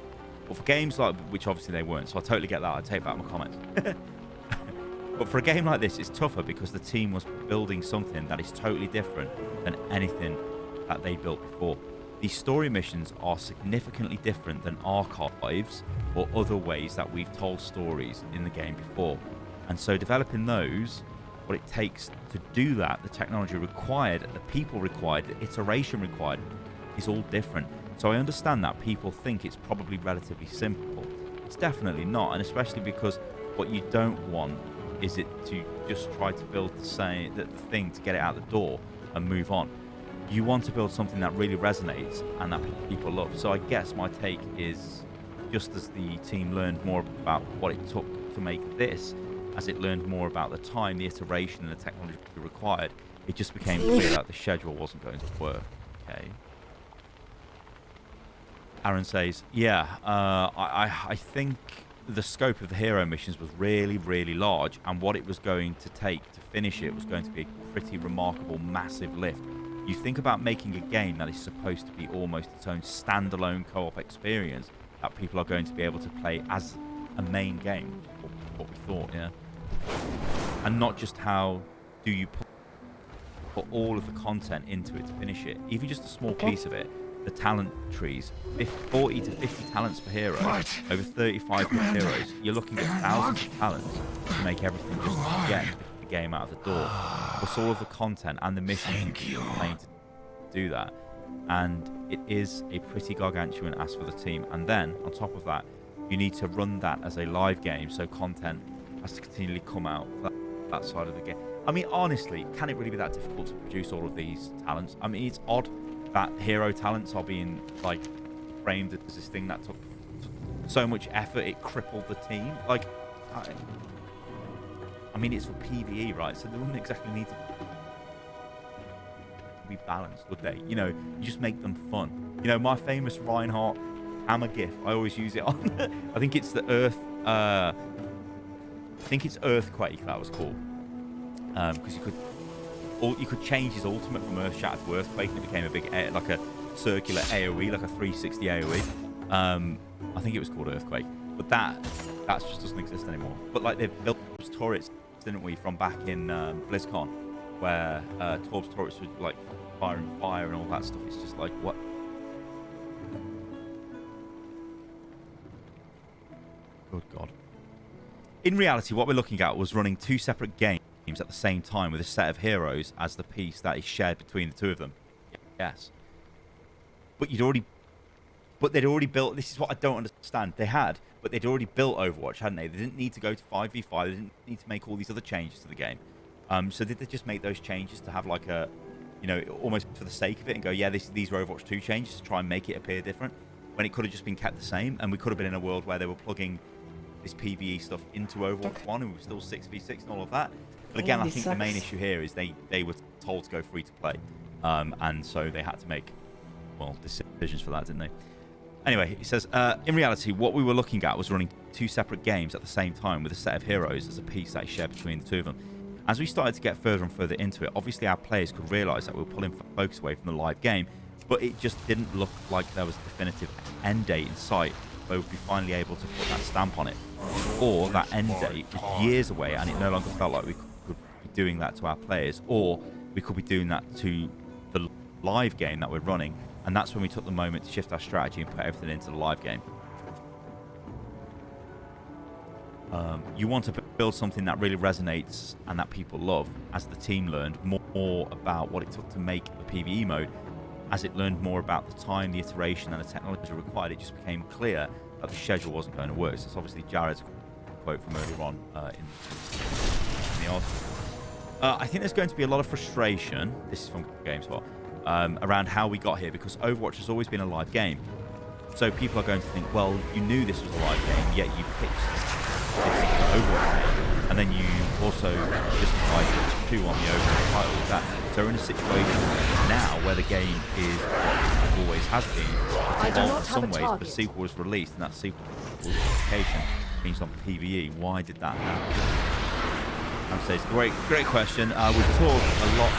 But for games like, which obviously they weren't, so I totally get that. I take back my comments. But for a game like this, it's tougher because the team was building something that is totally different than anything that they built before. These story missions are significantly different than archives or other ways that we've told stories in the game before. And so developing those, what it takes to do that, the technology required, the people required, the iteration required, is all different. So I understand that people think it's probably relatively simple. It's definitely not, and especially because what you don't want is it to just try to build the thing to get it out the door and move on. You want to build something that really resonates and that people love. So I guess my take is, just as the team learned more about what it took to make this, as it learned more about the time, the iteration and the technology required, it just became clear that the schedule wasn't going to work. Okay. Aaron says, yeah, I think the scope of the hero missions was really, really large, and what it was going to take to finish it was going to be a pretty remarkable, massive lift. You think about making a game that is supposed to be almost its own standalone co-op experience that people are going to be able to play as a main game, or what we thought, yeah? And not just how do you put all of the content into it to finish it, even just a small piece of it. The talent trees, 40 to 50 talents per hero, over 35 heroes. You're looking at thousands of talents to make everything just get the game out of the door. Plus all of the content and the missions playing to do that. And it is a pretty gargantuan ask for the team. And then, on top of that, you need to run that as a live game, so content has to continually come out for that side of the game. I mean, honestly, can it really be that difficult to produce all of these talents? I mean, it's odd that hero talents are being like framed as this thing that took so much effort it crippled the team. Like, I mean, it's for PvE, right? So they wouldn't exactly need to be balanced, would they? You know, you just make them fun. You know, my famous Reinhardt hammer gif, I always use it on. I think it's the Earth. I think it's Earthquake that was called, because you could change his ultimate from Earth Shatter to Earthquake, and it became a big, like a circular AoE, like a 360 AoE. I think it was called Earthquake, but that just doesn't exist anymore. But like they've built those turrets, didn't we, from back in BlizzCon, where Torb's turrets were like firing fire and all that stuff. It's just like, what? Good God. In reality, what we're looking at was running two separate games at the same time with a set of heroes as the piece that is shared between the two of them. Yes. But they'd already built, this is what I don't understand. They'd already built Overwatch, hadn't they? They didn't need to go to 5v5. They didn't need to make all these other changes to the game. So did they just make those changes to have like a, you know, almost for the sake of it and go, yeah, these were Overwatch 2 changes to try and make it appear different, when it could have just been kept the same, and we could have been in a world where they were plugging this PvE stuff into Overwatch 1 and we were still 6v6 and all of that. But again, I think the main issue here is they were told to go free to play, and so they had to make, well, decisions for that, didn't they? Anyway, he says, in reality, what we were looking at was running two separate games at the same time with a set of heroes as a piece that is shared between the two of them. As we started to get further and further into it, obviously our players could realise that we were pulling focus away from the live game, but it just didn't look like there was a definitive end date in sight where we'd be finally able to put that stamp on it. Or that end date was years away and it no longer felt like we could be doing that to our players, or we could be doing that to the live game that we're running, and that's when we took the moment to shift our strategy and put everything into the live game. You want to build something that really resonates and that people love. As the team learned more about what it took to make the PvE mode, as it learned more about the time, the iteration and the technology required, it just became clear that the schedule wasn't going to work. So it's obviously Jared's quote from earlier on in the article. I think there's going to be a lot of frustration, this is from GameSpot, around how we got here, because Overwatch has always been a live game. So people are going to think, well, you knew this was a live game, yet you pitched this Overwatch game, and then you also justified 2 on the Overwatch title with that. So we're in a situation now where the game is what it always has been. It's evolved in some ways, but a sequel was released, and that sequel application means on PvE. Why did that happen? I'm saying it's a great question. We've talked a lot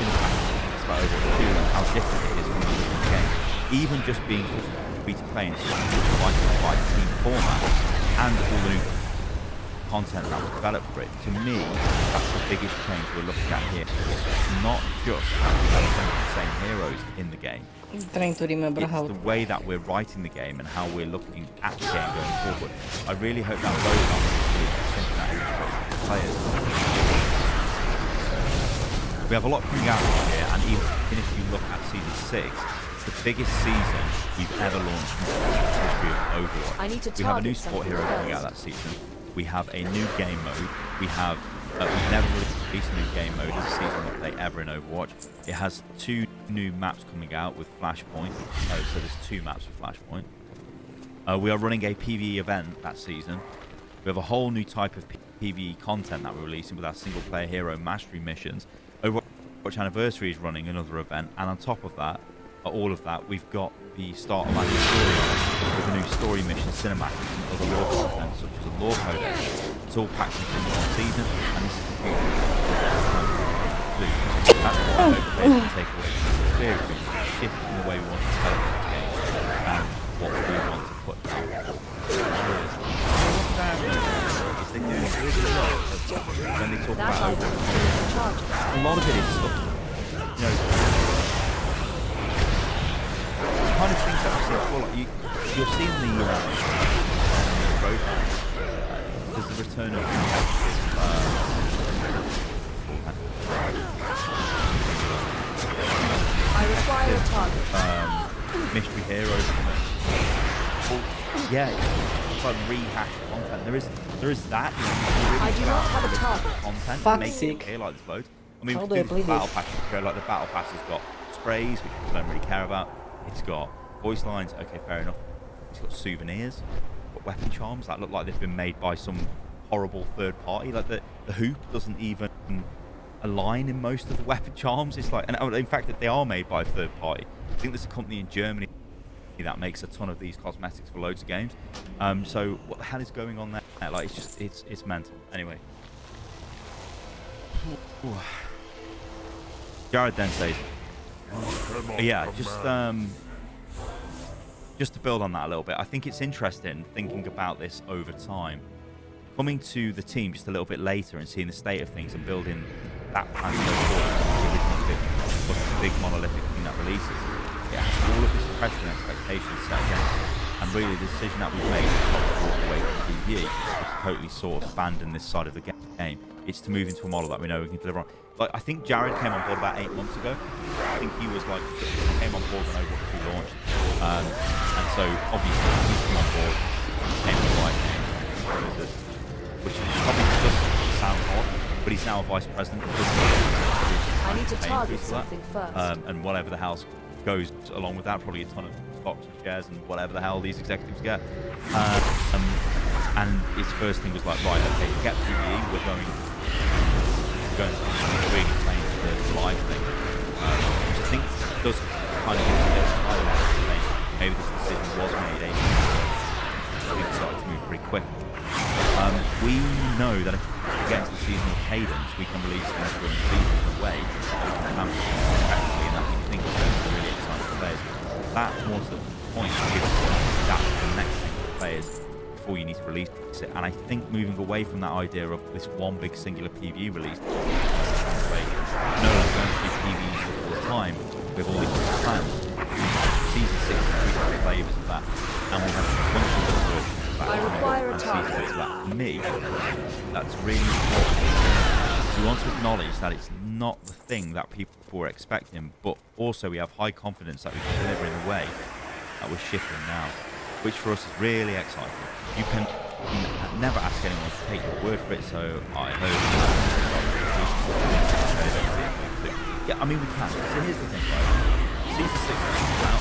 in the past about Overwatch 2 and how different it is from the original game. Even just being free to play in such a team format and all the new content that was developed for it. To me, that's the biggest change we're looking at here. It's not just the same heroes in the game. I'm trying to remember it's how. The way that we're writing the game and how we're looking at the game going forward. I really hope that rolls on something that interests players. We have a lot coming out this year, and even if you look at Season 6, it's the biggest season we've ever launched in the history of Overwatch. We have a new support hero coming out that season. We have a new game mode. We have we've never released a new game mode this season of play ever in Overwatch. It has 2 new maps coming out with Flashpoint. So there's 2 maps with Flashpoint. We are running a PvE event that season. We have a whole new type of PvE content that we're releasing with our single player hero mastery missions. Overwatch Anniversary is running another event, and on top of that, all of that, we've got the start of our new story with a new story mission cinematic and other lore content such as a lore codex. It's all packed into one season, and this is the future. That's what I hope players can take away from the experience, a shift in the way we want to develop this game and what we want to put down. Is they do it really well when they talk about Overwatch. A lot of it is stuff, you know, kind of things that we've seen before. Like you've seen the roadmap. There's the return of I require a target. mystery heroes. Yeah, it's like rehashed content. There is that. You know, really I do not have a target. Content Fuck's make sake. it appear like there's loads. I mean, How we do I do play the battle this? pass. Like the battle pass has got sprays, which people don't really care about. It's got voice lines. Okay, fair enough. It's got souvenirs. Got weapon charms that look like they've been made by some horrible third party. Like the hoop doesn't even align in most of the weapon charms. It's like, and in fact, that they are made by a third party. I think there's a company in Germany that makes a ton of these cosmetics for loads of games. So what the hell is going on there? Like, it's just it's mental. Anyway. Ooh. Jared then says, yeah, just to build on that a little bit, I think it's interesting thinking about this over time. Coming to the team just a little bit later and seeing the state of things and building that plan to go forward, the big monolithic thing that releases. It has all of this pressure and expectations set against it. And really the decision that we've made to walk away from PvE is to totally sort of abandon this side of the game. It's to move into a model that we know we can deliver on. Like, I think Jared came on board about 8 months ago. I think he was like, came on board when Overwatch 2 launched. And so obviously he came on board, came to the right name, which probably does sound odd, but he's now a vice president. I need to target something first. And whatever the hell goes along with that, probably a ton of stocks and shares and whatever the hell these executives get. And his first thing was like, right, okay, get PvE, we're going to really playing the live thing, which I think does kind of give us a bit of maybe this decision was made ages ago. I think it started to move pretty quick. We know that if we get into the seasonal cadence, we can release an every season in a way that we can manage effectively, and that we think is going to be really exciting for players. That, more to the point, gives that the next thing for players before you need to release it. And I think moving away from that idea of this one big singular PvE release, no one's going to do PvE all the time with all these plans. Season 6 is 3 flavors of that, and we have a bunch of other versions of that. I require a target. Season 6 of that. For me, that's really important. We want to acknowledge that it's not the thing that people were expecting, but also we have high confidence that we can deliver in a way that we're shifting now, which for us is really exciting. You can never ask anyone to take your word for it, so I hope yeah, I mean we can. So here's the thing, right? Season 6 comes out,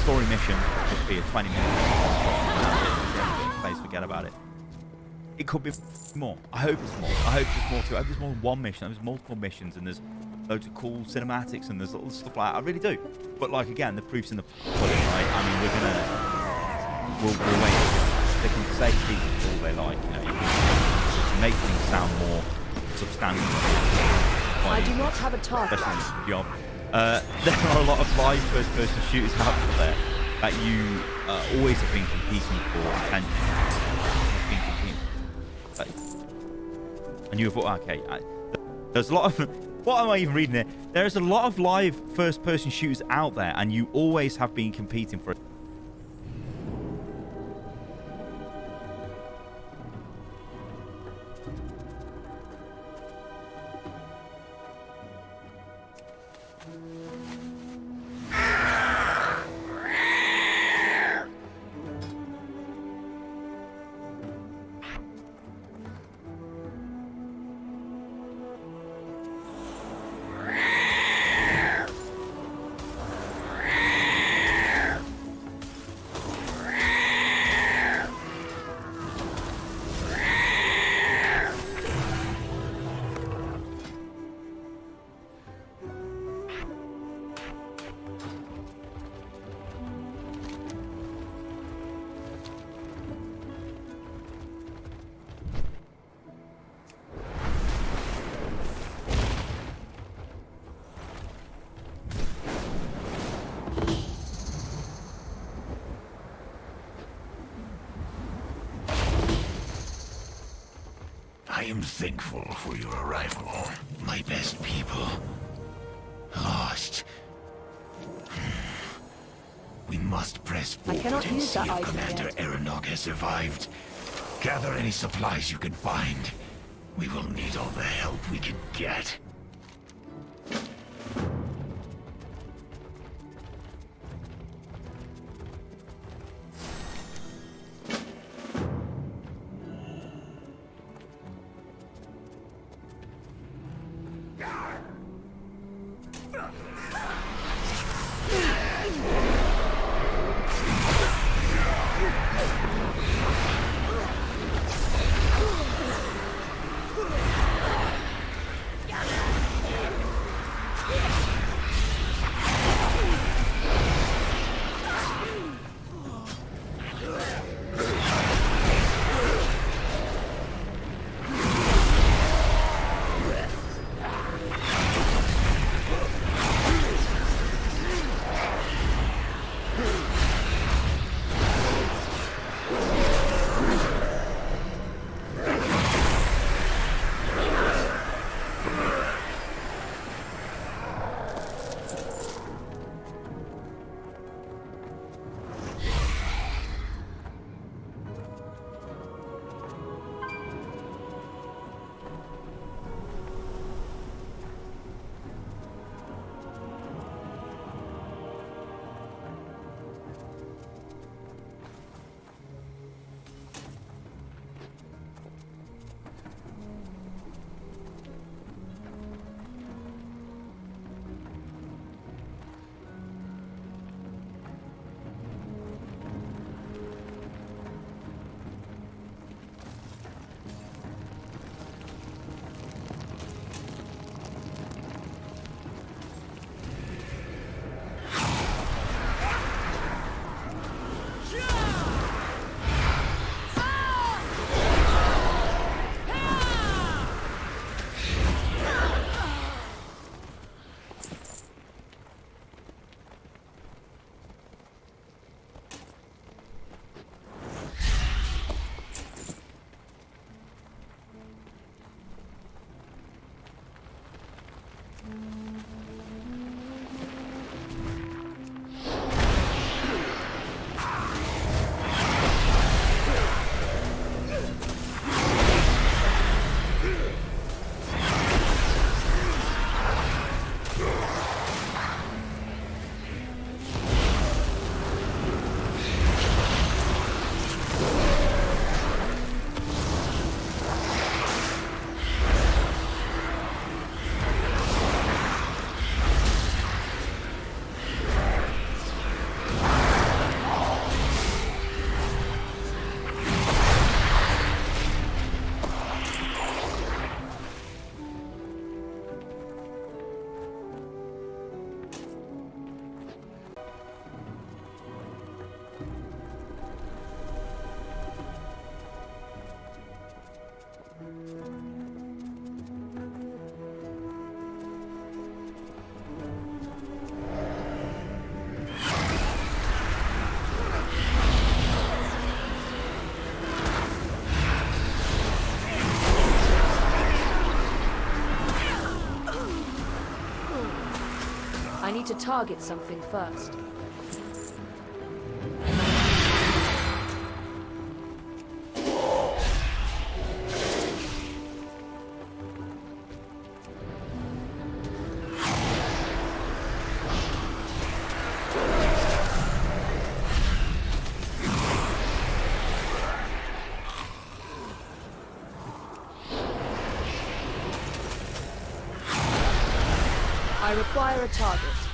story mission could be a 20-minute players forget about it. It could be more. I hope it's more. I hope there's more to it. I hope there's more than one mission. There's multiple missions, and there's loads of cool cinematics, and there's little stuff like that. I really do. But like again, the proof's in the pudding, right? I mean, we'll wait. They can say things all they like, you know. You can make things sound more substantial. I do not have a target. Especially in this job. There are a lot of live first-person shooters out there that you always have been competing for attention. And you thought, okay, there's a lot of... What am I even reading there? There's a lot of live first-person shooters out there, and you always have been competing for it. I am thankful for your arrival, my best people. Lost. We must press forward cannot and use see that if item Commander yet. Aeronog has survived. Gather any supplies you can find. We will need all the help we can get. to target something first. I require a target.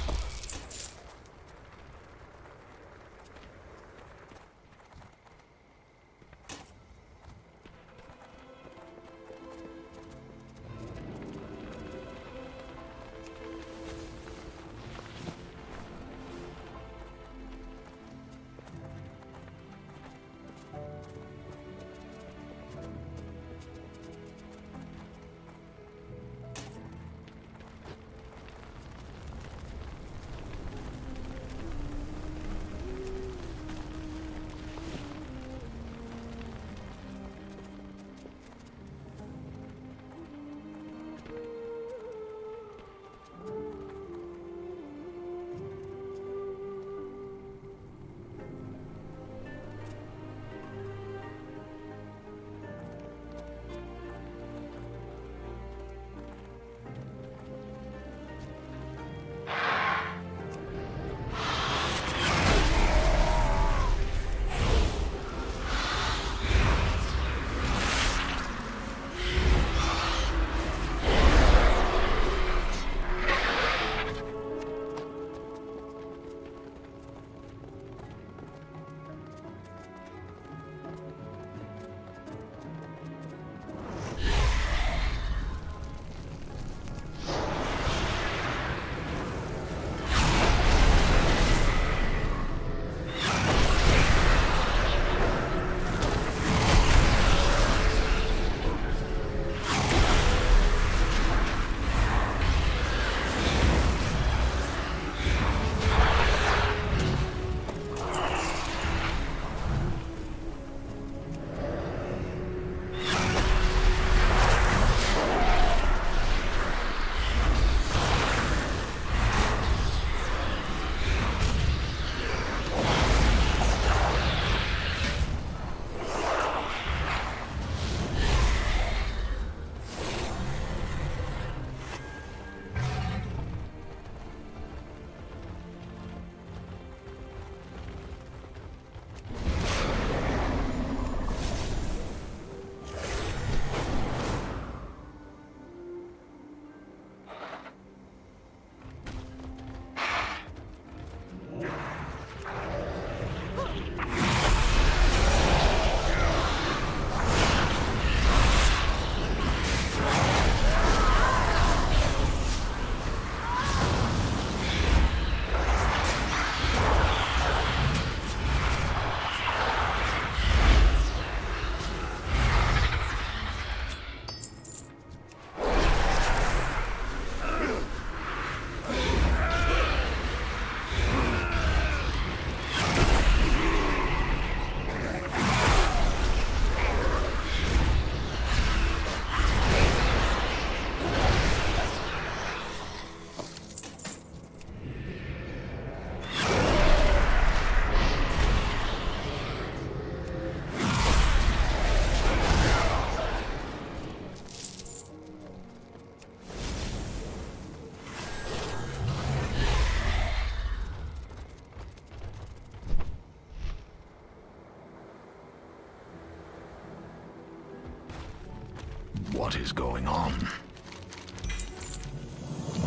What is going on?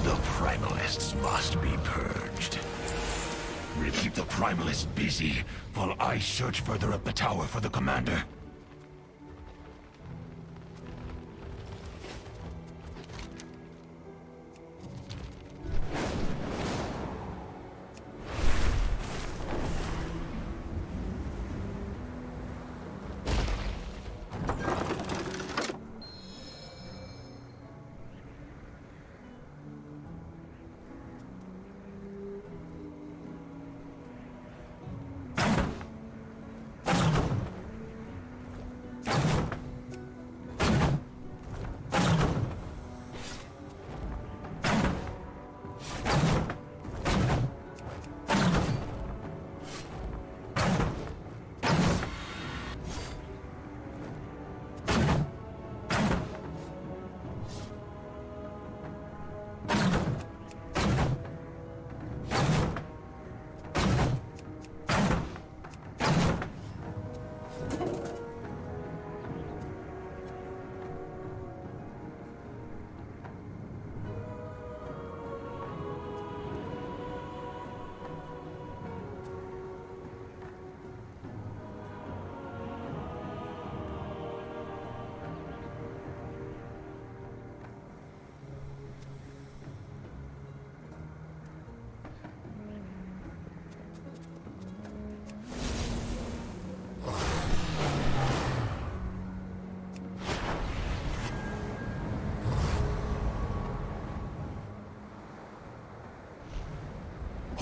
The Primalists must be purged. We'll keep the Primalists busy while I search further up the tower for the commander.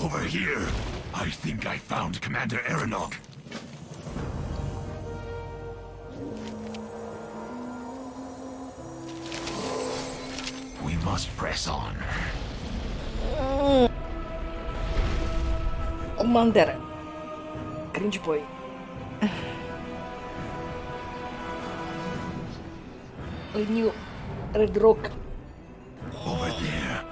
Over here. I think I found Commander Aeronog. We must press on. Commander. Cringe boy. I knew Red Rock. Over there.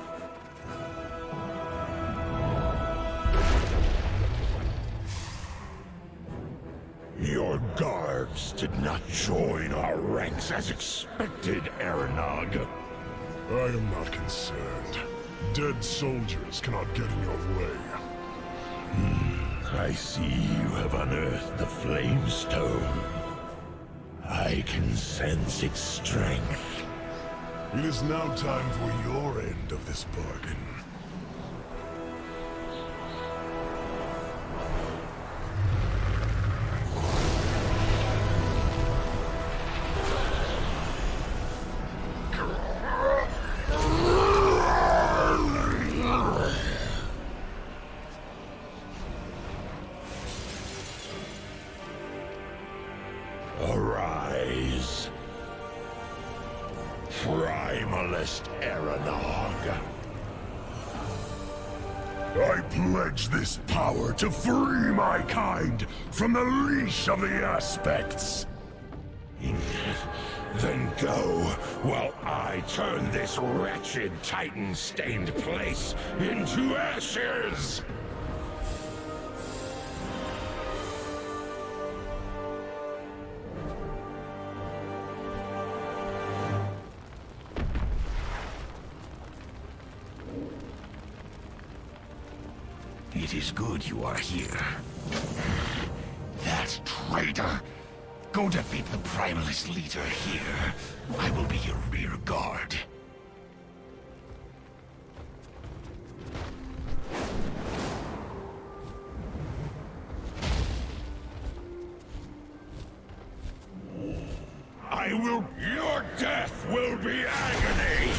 Your guards did not join our ranks as expected, Aeronog. I am not concerned. Dead soldiers cannot get in your way. I see you have unearthed the Flame Stone. I can sense its strength. It is now time for your end of this bargain. Arise. Primalist Aeronog. I pledge this power to free my kind from the leash of the aspects. Then go, while I turn this wretched Titan-stained place into ashes! It is good you are here. That traitor! Go defeat the Primalist leader here. I will be your rear guard. Your death will be agony!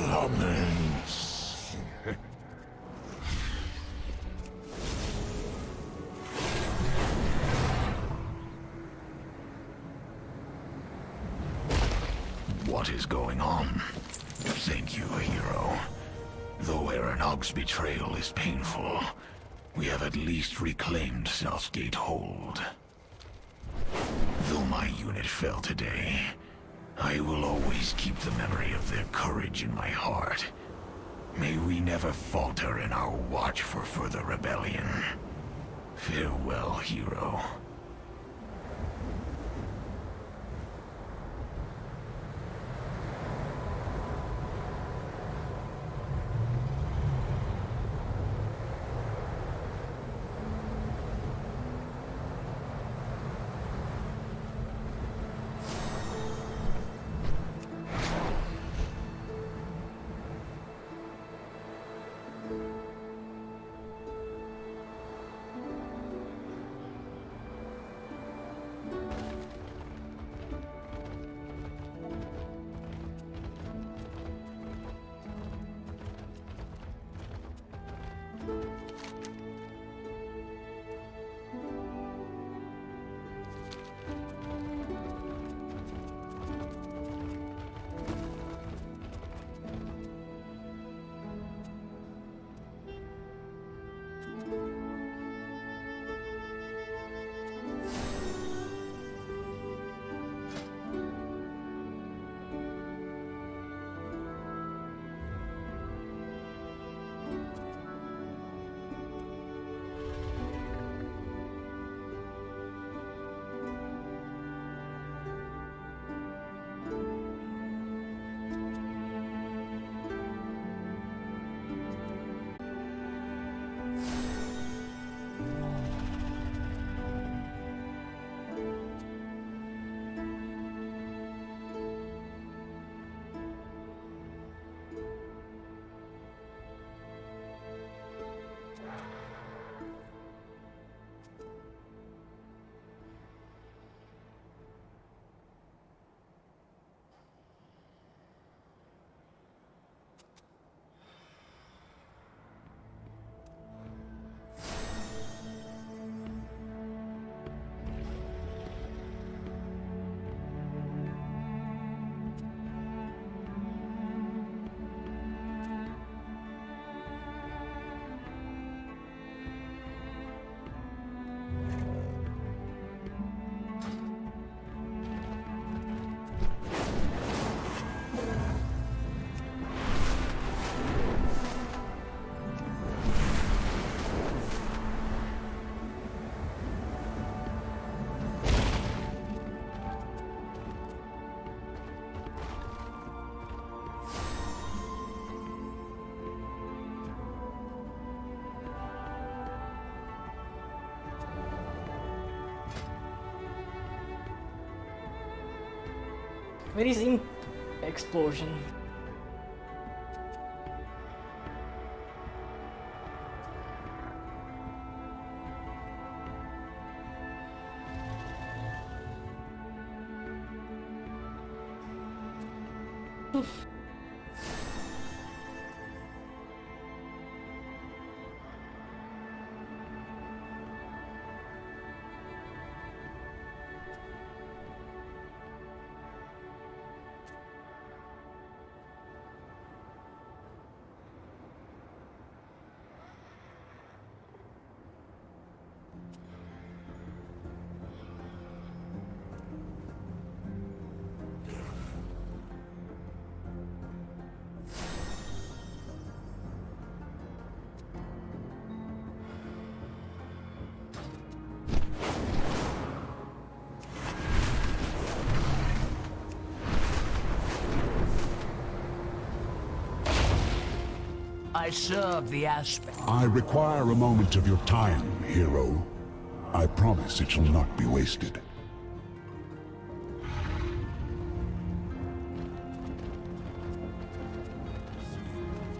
Elements. What is going on? Thank you, hero. Though Aeronog's betrayal is painful, we have at least reclaimed Southgate Hold. Though my unit fell today, I will always keep the memory of their courage in my heart. May we never falter in our watch for further rebellion. Farewell, hero. Where is in explosion? Oof. I serve the aspect. I require a moment of your time, hero. I promise it shall not be wasted.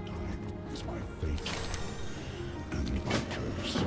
Time is my fate and my curse.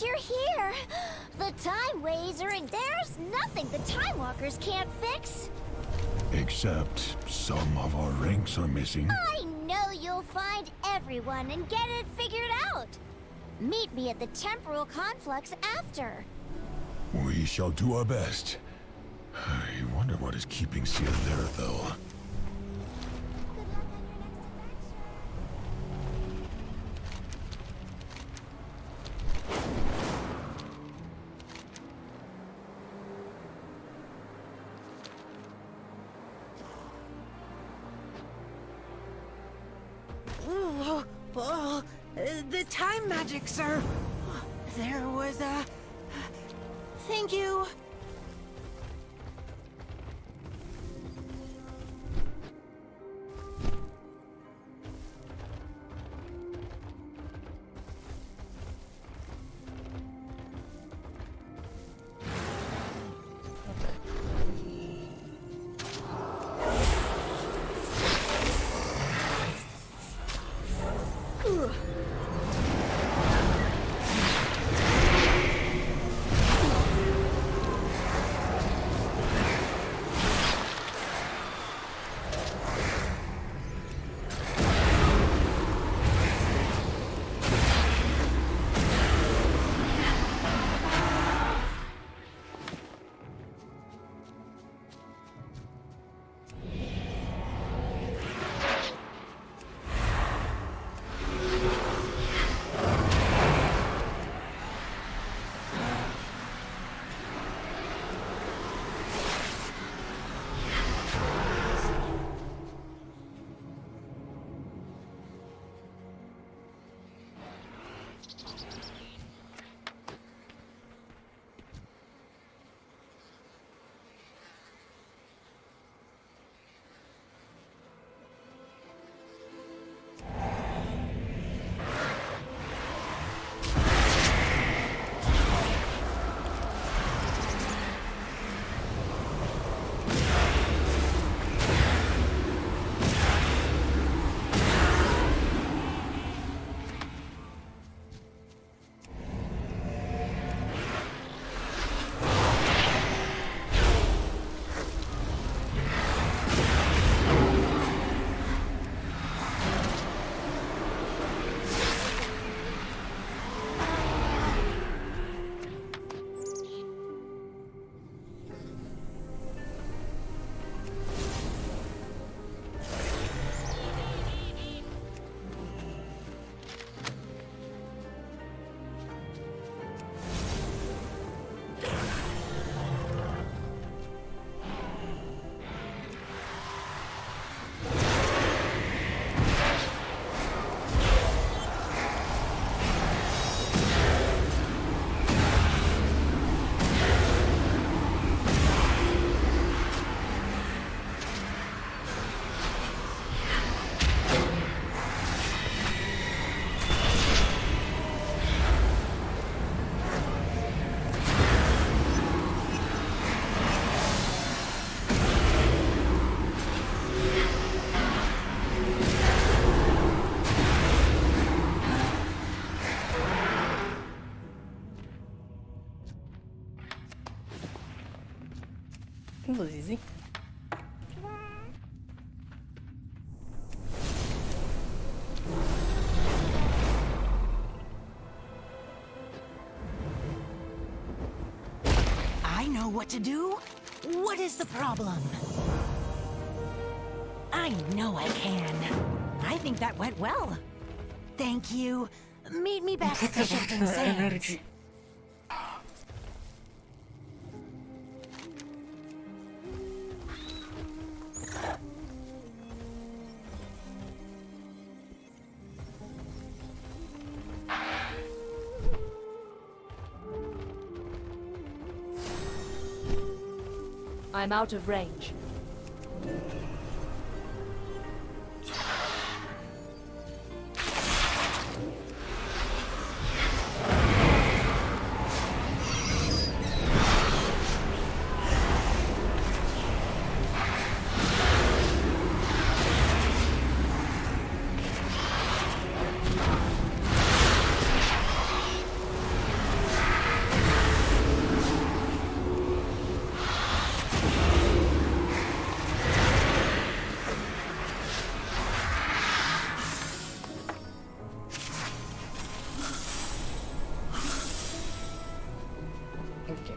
You're here. The Time Wazer, and there's nothing the Time Walkers can't fix. Except some of our ranks are missing. I know you'll find everyone and get it figured out. Meet me at the Temporal Conflux after. We shall do our best. I wonder what is keeping Seer there, though. The time magic, sir. There was a... Thank you. It was easy. I know what to do. What is the problem? I know I can. I think that went well. Thank you. Meet me back at the Shifting Sands. I'm out of range. Okay.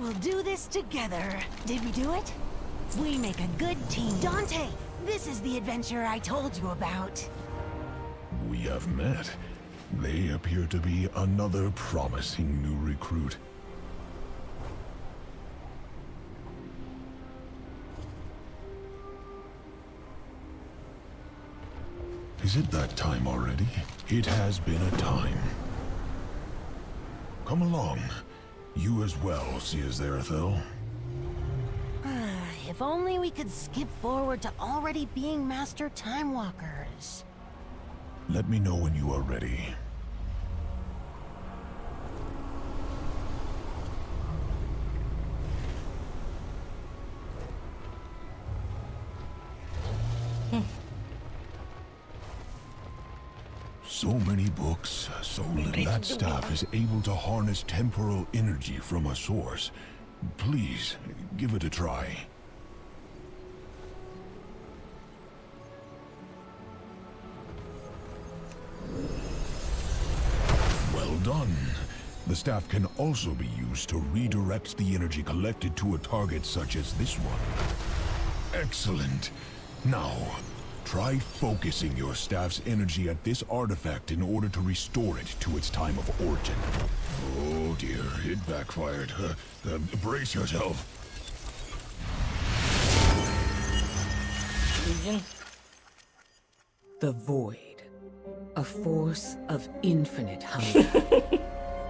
will do this together. Did we do it? We make a good team. Dante, this is the adventure I told you about. We have met. They appear to be another promising new recruit. Is it that time already? It has been a time. Come along. You as well, Seazerathel. If only we could skip forward to already being Master Time Walkers. Let me know when you are ready. So many books, so little. That staff is able to harness temporal energy from a source. Please, give it a try. Well done. The staff can also be used to redirect the energy collected to a target such as this one. Excellent. Now, try focusing your staff's energy at this artifact in order to restore it to its time of origin. Oh dear, it backfired. Brace yourself. The Void, a force of infinite hunger.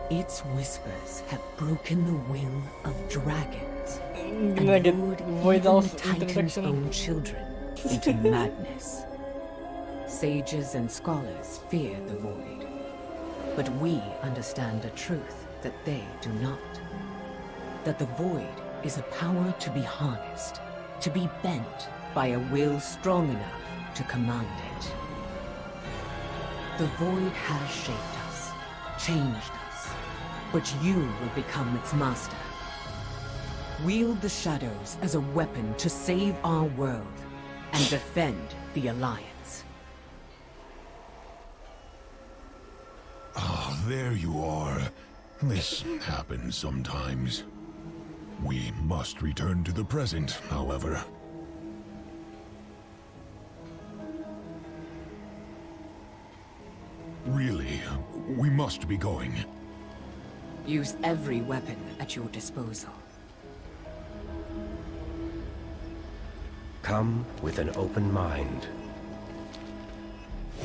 Its whispers have broken the will of dragons and lured even the Titan's own children into madness. Sages and scholars fear the Void, but we understand a truth that they do not. That the Void is a power to be harnessed, to be bent by a will strong enough to command it. The Void has shaped us, changed us, but you will become its master. Wield the shadows as a weapon to save our world and defend the Alliance. Ah, there you are. This happens sometimes. We must return to the present, however. Really, we must be going. Use every weapon at your disposal. Come with an open mind.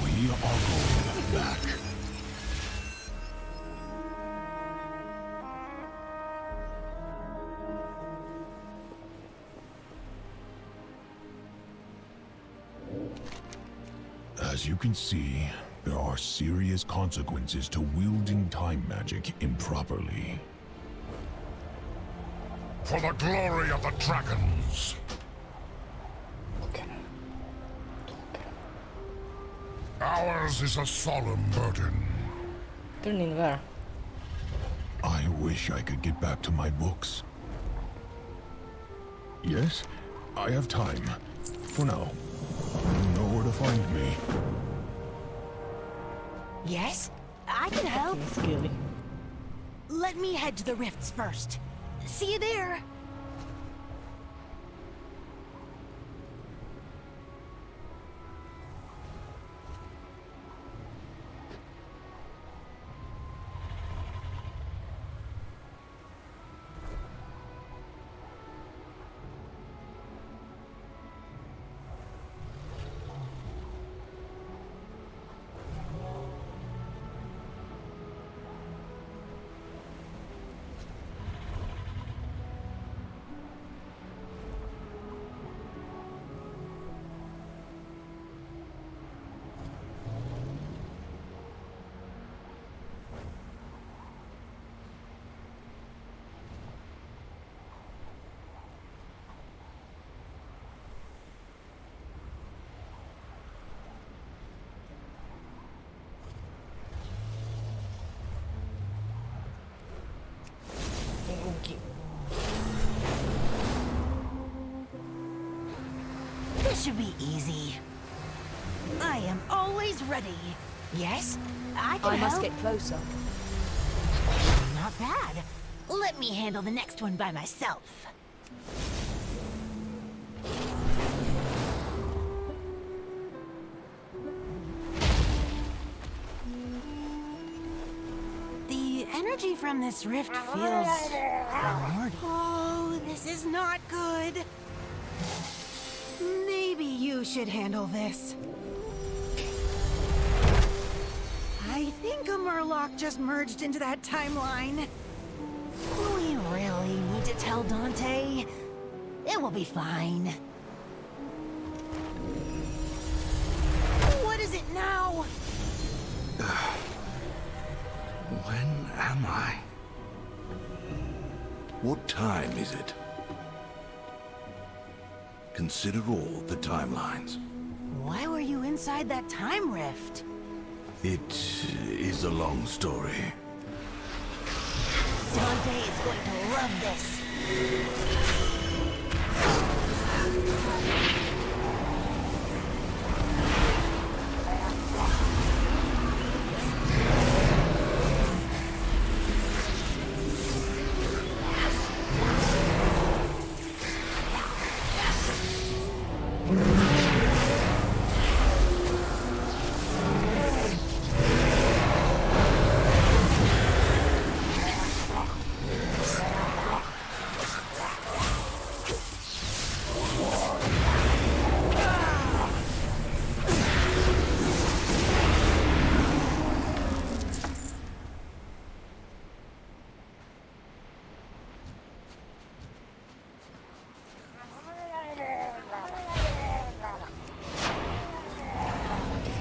We are going back. As you can see, there are serious consequences to wielding time magic improperly. For the glory of the dragons! Ours is a solemn burden. Turning there. I wish I could get back to my books. Yes, I have time. For now. You know where to find me. Yes, I can help. Let me head to the rifts first. See you there. This should be easy. I am always ready. Yes, I can I help. must get closer. Not bad. Let me handle the next one by myself. The energy from this rift feels primordial. Oh, this is not good. Maybe you should handle this. I think a Murloc just merged into that timeline. We really need to tell Dante. It will be fine. What is it now? When am I? What time is it? Consider all the timelines. Why were you inside that time rift? It is a long story. Dante is going to love this.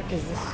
What is this?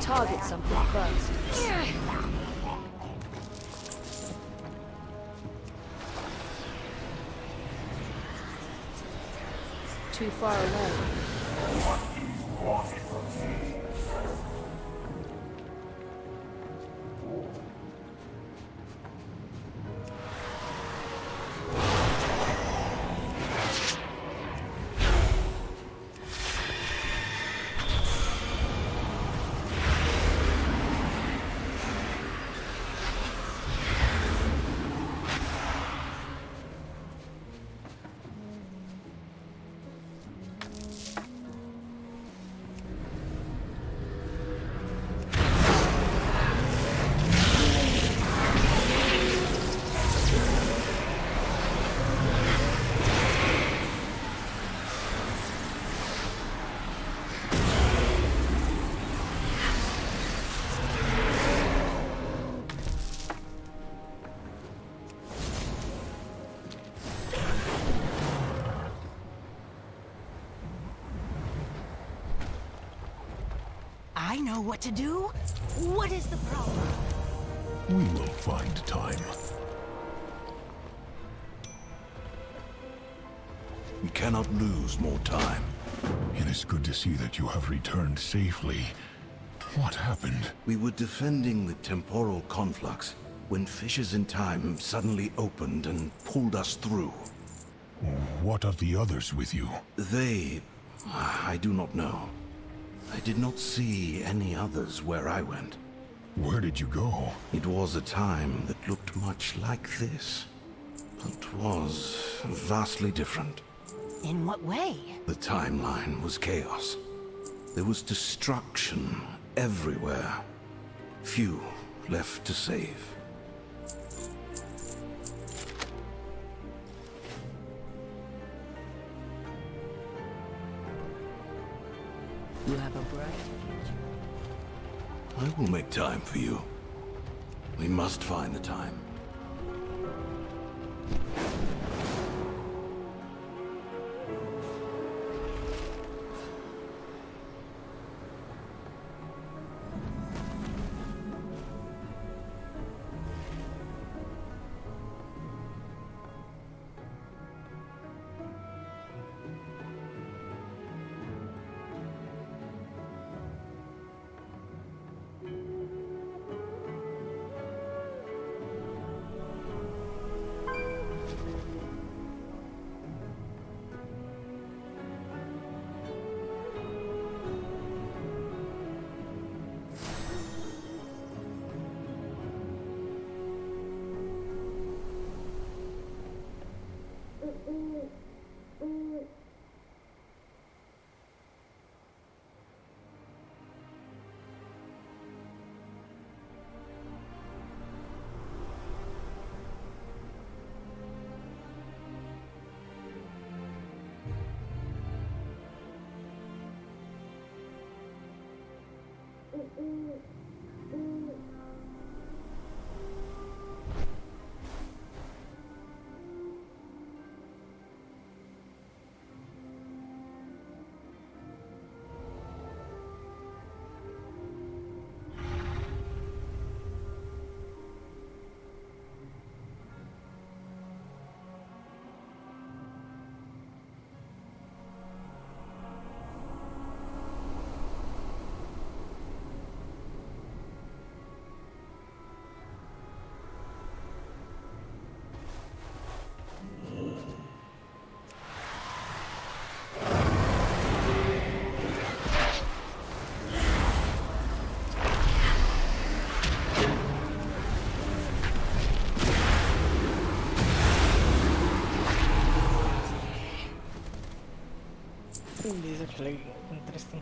Target something first. Too far away. I know what to do. What is the problem? We will find time. We cannot lose more time. It is good to see that you have returned safely. What happened? We were defending the temporal conflux when fissures in time suddenly opened and pulled us through. What of the others with you? I do not know. I did not see any others where I went. Where did you go? It was a time that looked much like this, but was vastly different. In what way? The timeline was chaos. There was destruction everywhere. Few left to save. I will make time for you. We must find the time. These are really interesting.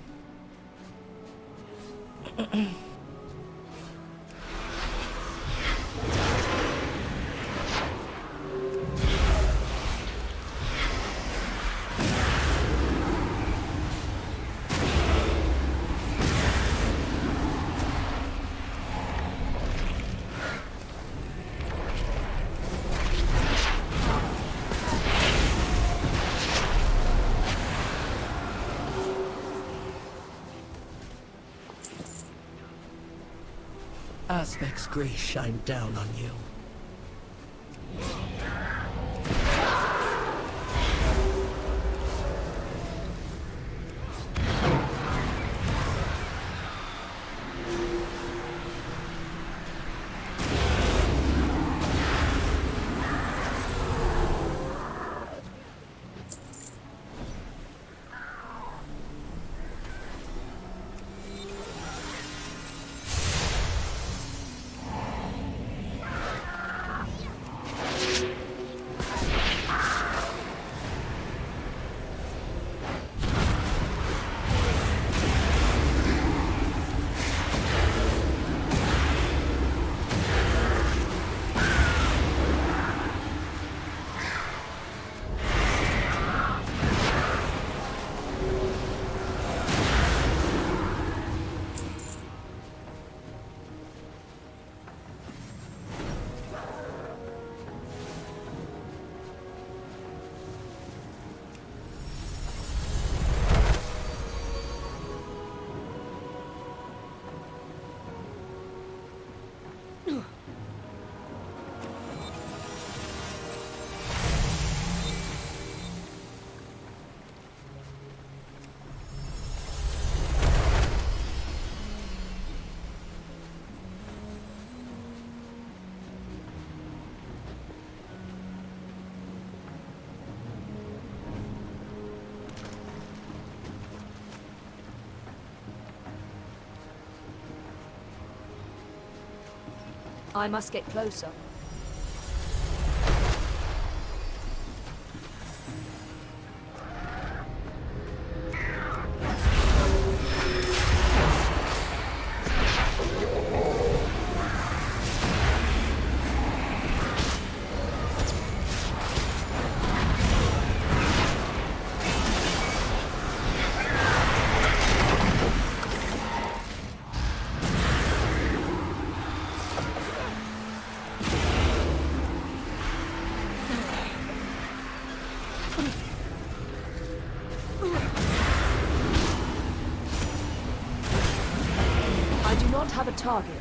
Aspect's grace shine down on you. I must get closer. target.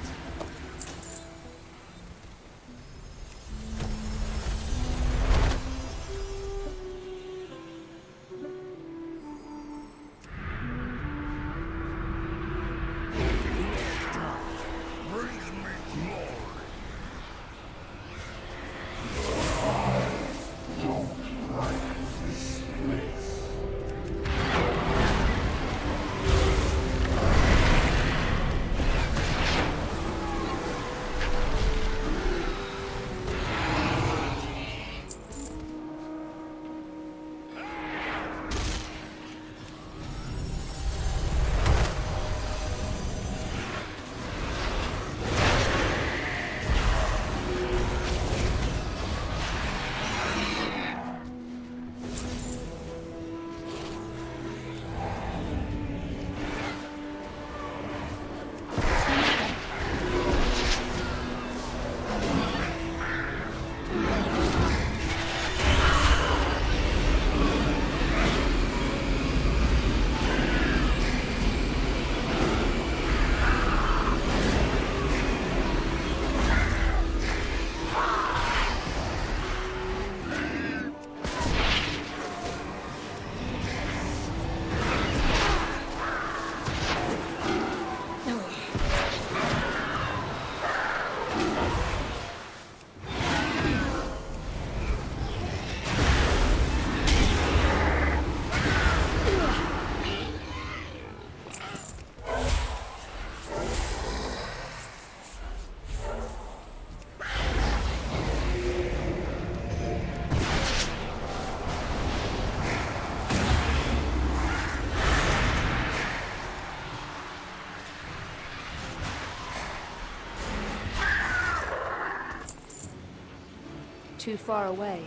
Too far away.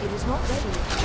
It is not ready.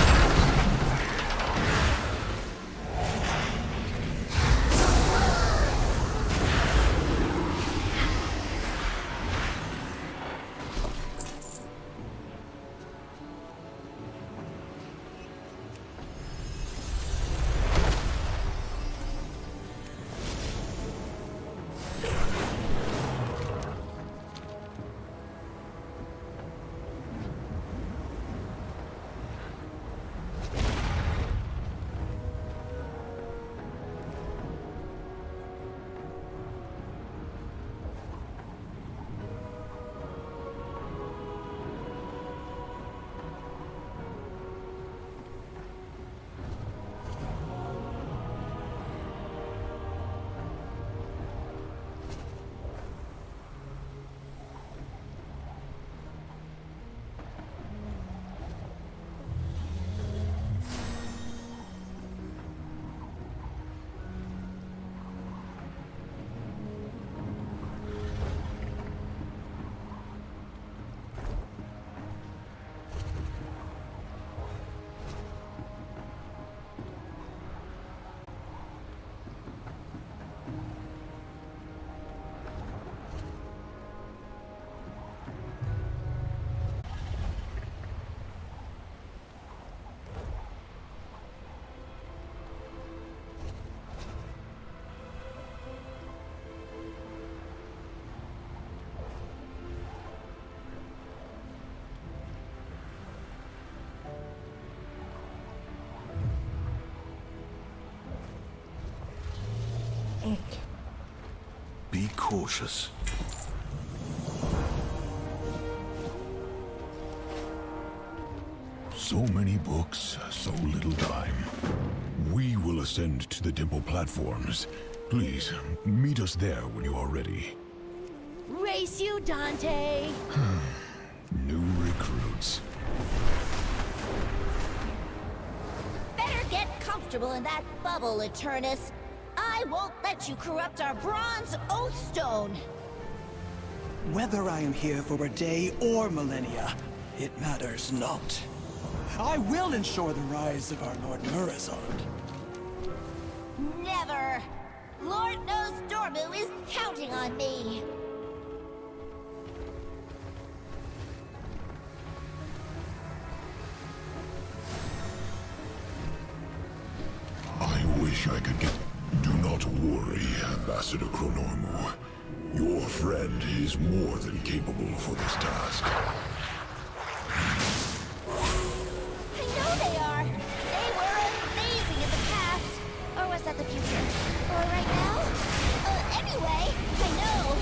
Be cautious. So many books, so little time. We will ascend to the temple platforms. Please, meet us there when you are ready. Race you, Dante! New recruits. Better get comfortable in that bubble, Eternus. I won't let you corrupt our bronze Oathstone. Whether I am here for a day or millennia, It matters not. I will ensure the rise of our Lord Murazond. Never! Lord knows Dormu is counting on me! I wish I could get... Do not worry, Ambassador Chronormu. Your friend is more than capable for this task. I know they are! They were amazing in the past! Or was that the future? Or right now? Anyway, I know!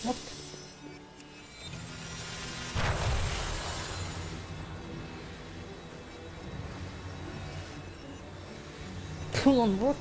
What? Full on what?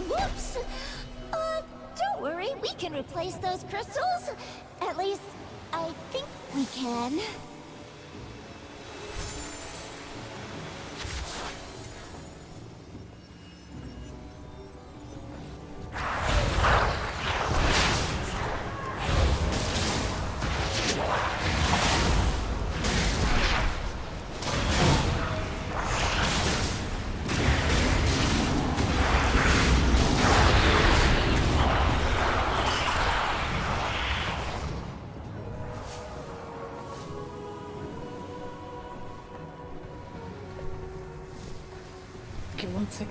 Whoops! Don't worry, we can replace those crystals. At least, I think we can. Okay, one sec.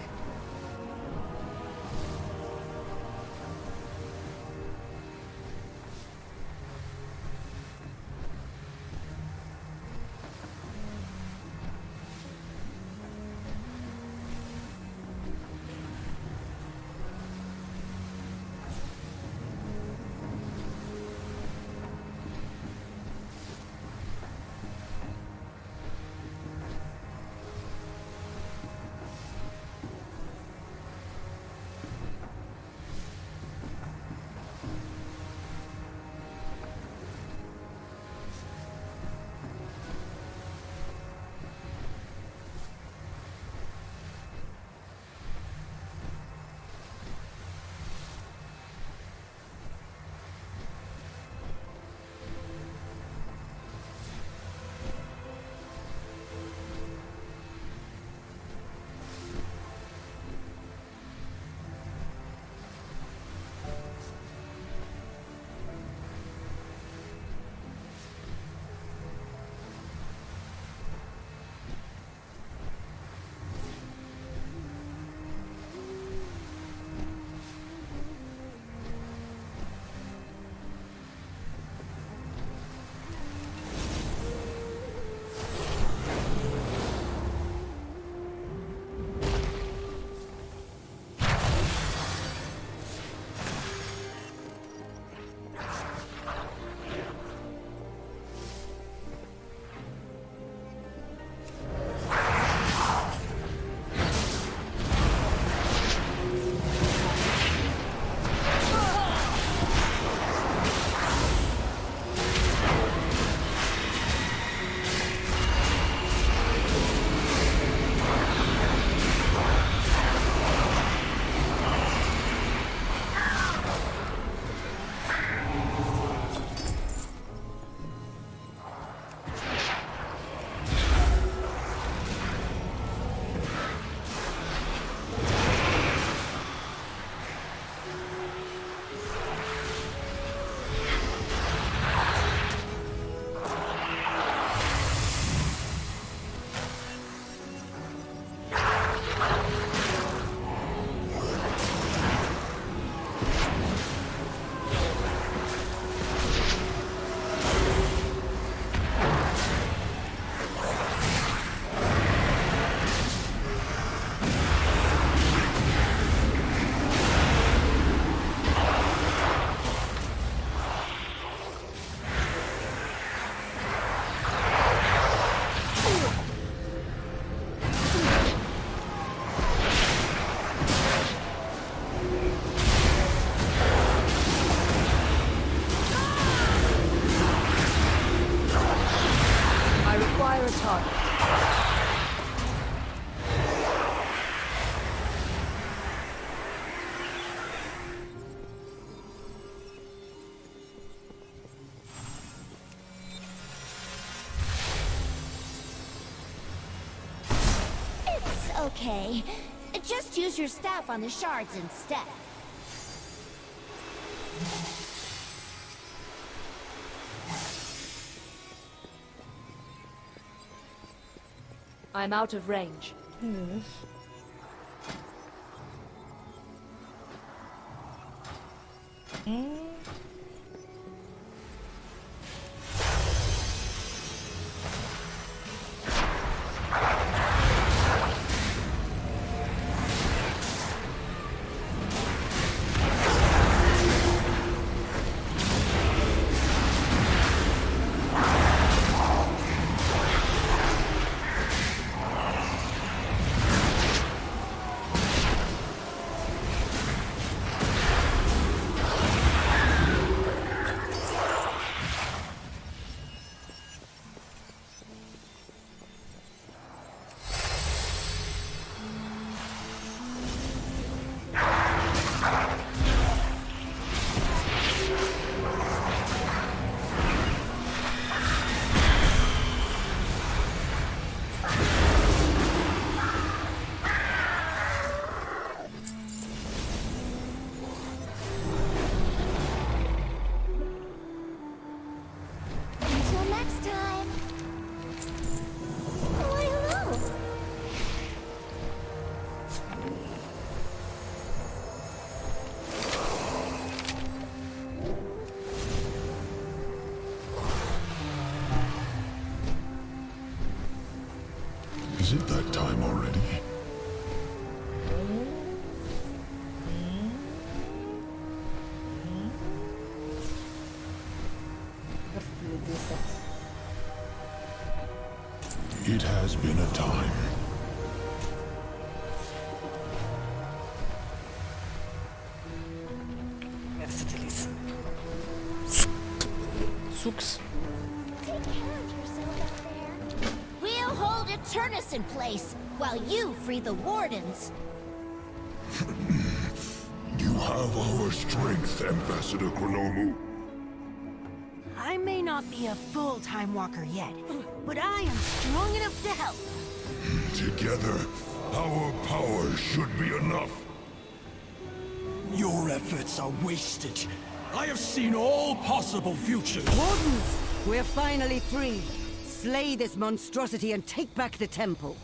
Okay. Just use your staff on the shards instead. I'm out of range. Yes. Until next time. Why, hello. Is it that time already? It has been a time. Sucks. Take care of yourself up there. We'll hold Eternus in place while you free the Wardens. You have our strength, Ambassador Chronomu. I may not be a full-time walker yet, but I am strong enough to help. Together, our power should be enough. Your efforts are wasted. I have seen all possible futures. Wardens, we're finally free. Slay this monstrosity and take back the temple.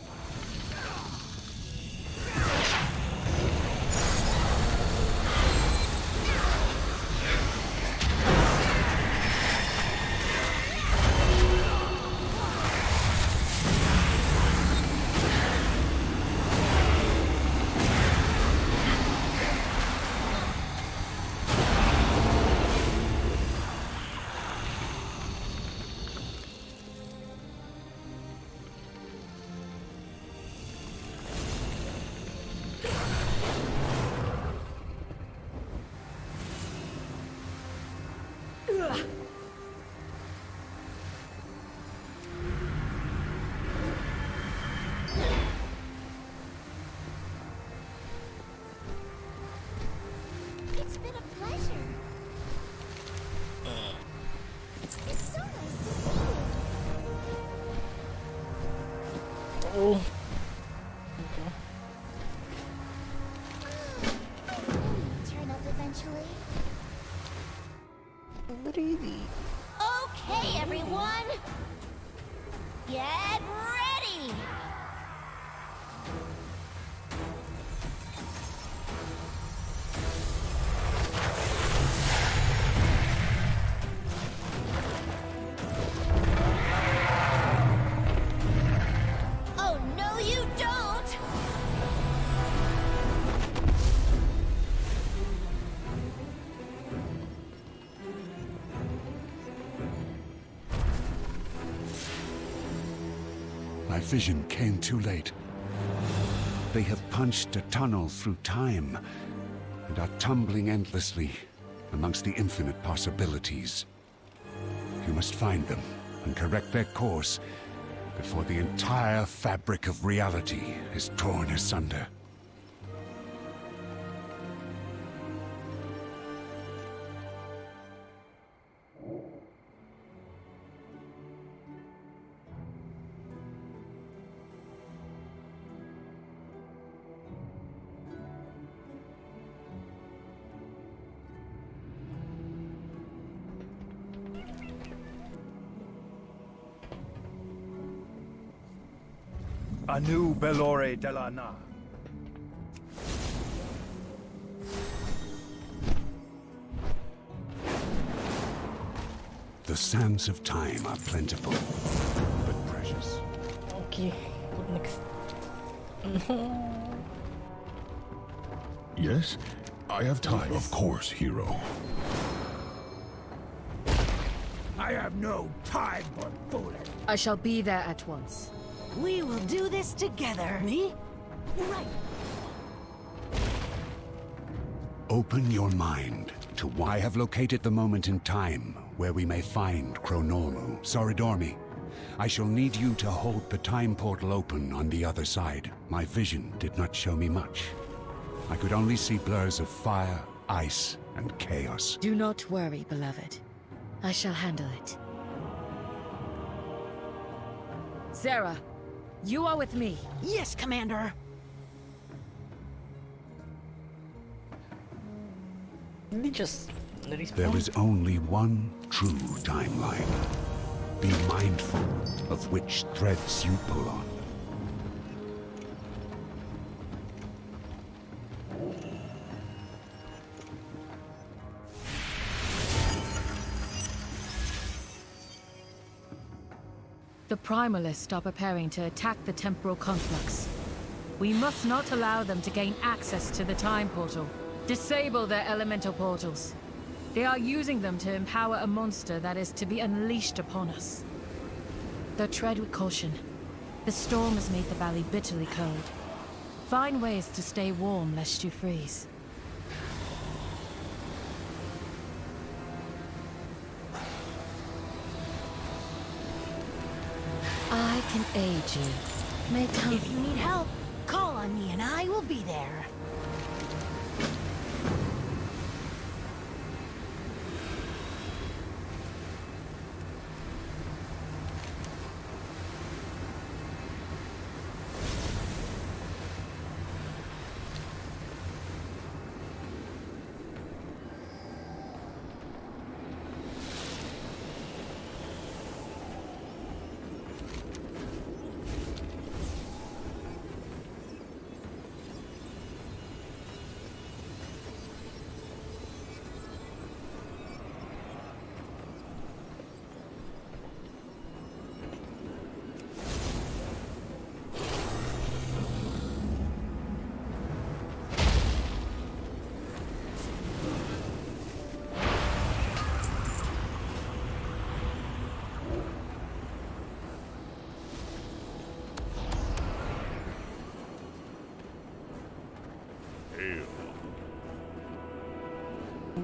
It's been a pleasure. It's so nice to see you. Oh. Turn up eventually. Really? Okay, everyone. Get ready. Oh, no, you don't. My vision came too late. They have punched a tunnel through time and are tumbling endlessly amongst the infinite possibilities. You must find them and correct their course before the entire fabric of reality is torn asunder. Anu Belore Delana. The sands of time are plentiful, but precious. Okay, next. Yes? I have time. Of course, hero. I have no time for fooling. I shall be there at once. We will do this together. Me? Right. Open your mind to why I have located the moment in time where we may find Chronormu. Soridormi, I shall need you to hold the time portal open on the other side. My vision did not show me much. I could only see blurs of fire, ice, and chaos. Do not worry, beloved. I shall handle it. Sarah, you are with me. Yes, Commander. There is only one true timeline. Be mindful of which threads you pull on. The Primalists are preparing to attack the temporal conflux. We must not allow them to gain access to the time portal. Disable their elemental portals. They are using them to empower a monster that is to be unleashed upon us. Though tread with caution. The storm has made the valley bitterly cold. Find ways to stay warm lest you freeze. I can aid you. If you need help, call on me and I will be there.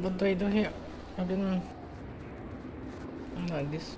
What do I do here? I've been like this.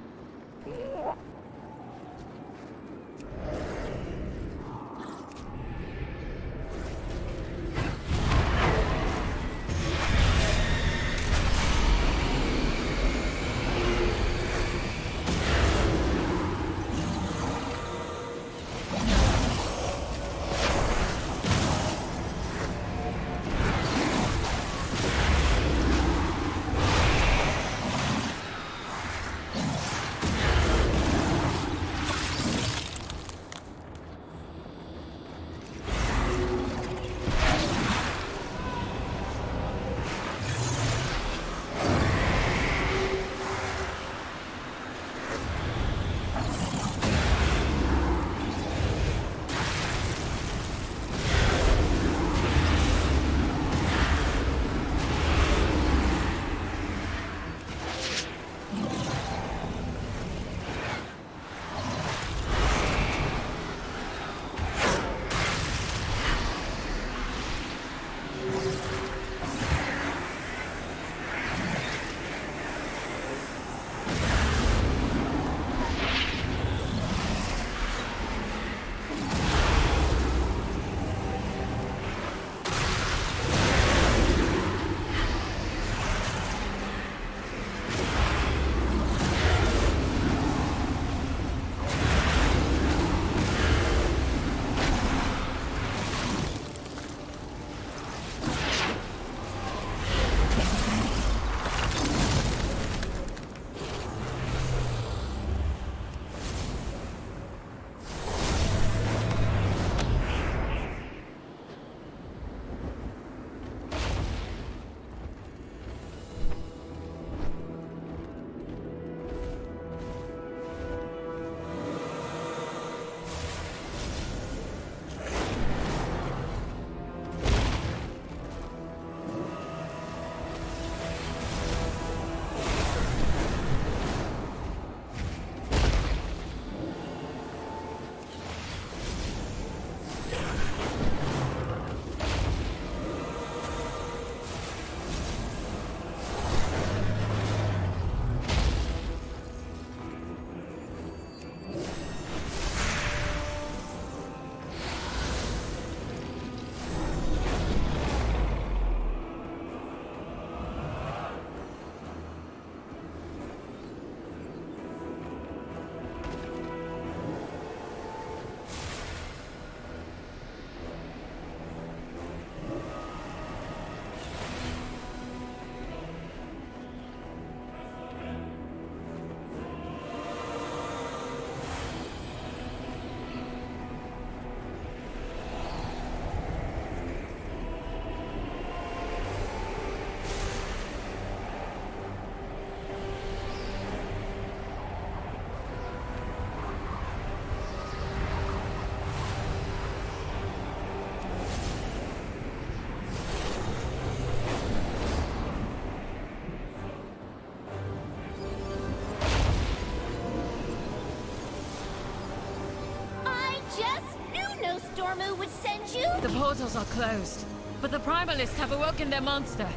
Dormammu would send you? The portals are closed, but the Primalists have awoken their monster.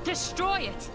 Destroy it!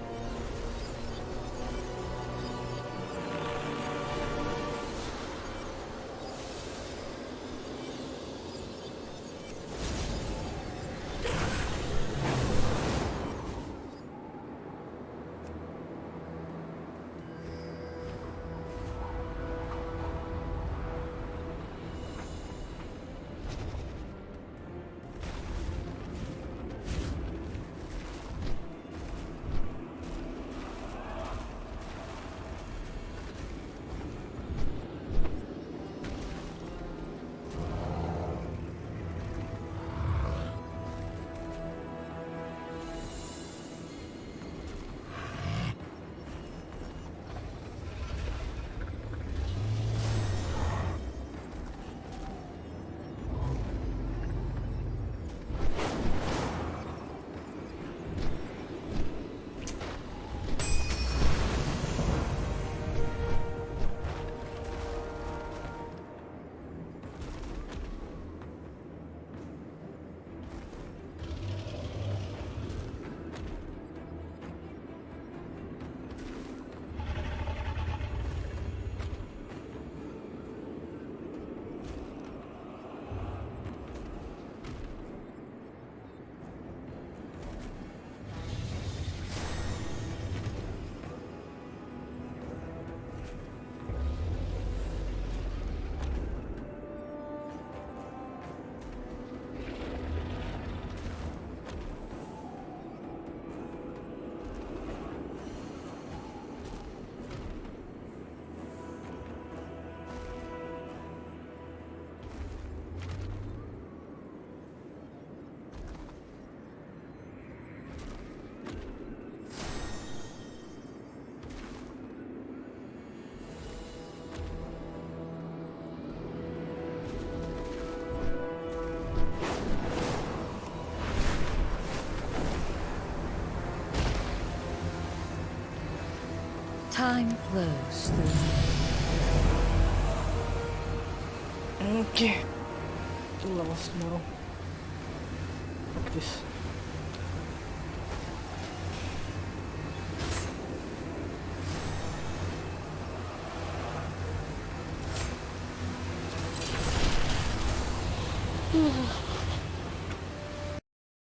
Time flows through me. Oke. Itu lawas tomorrow. Practice.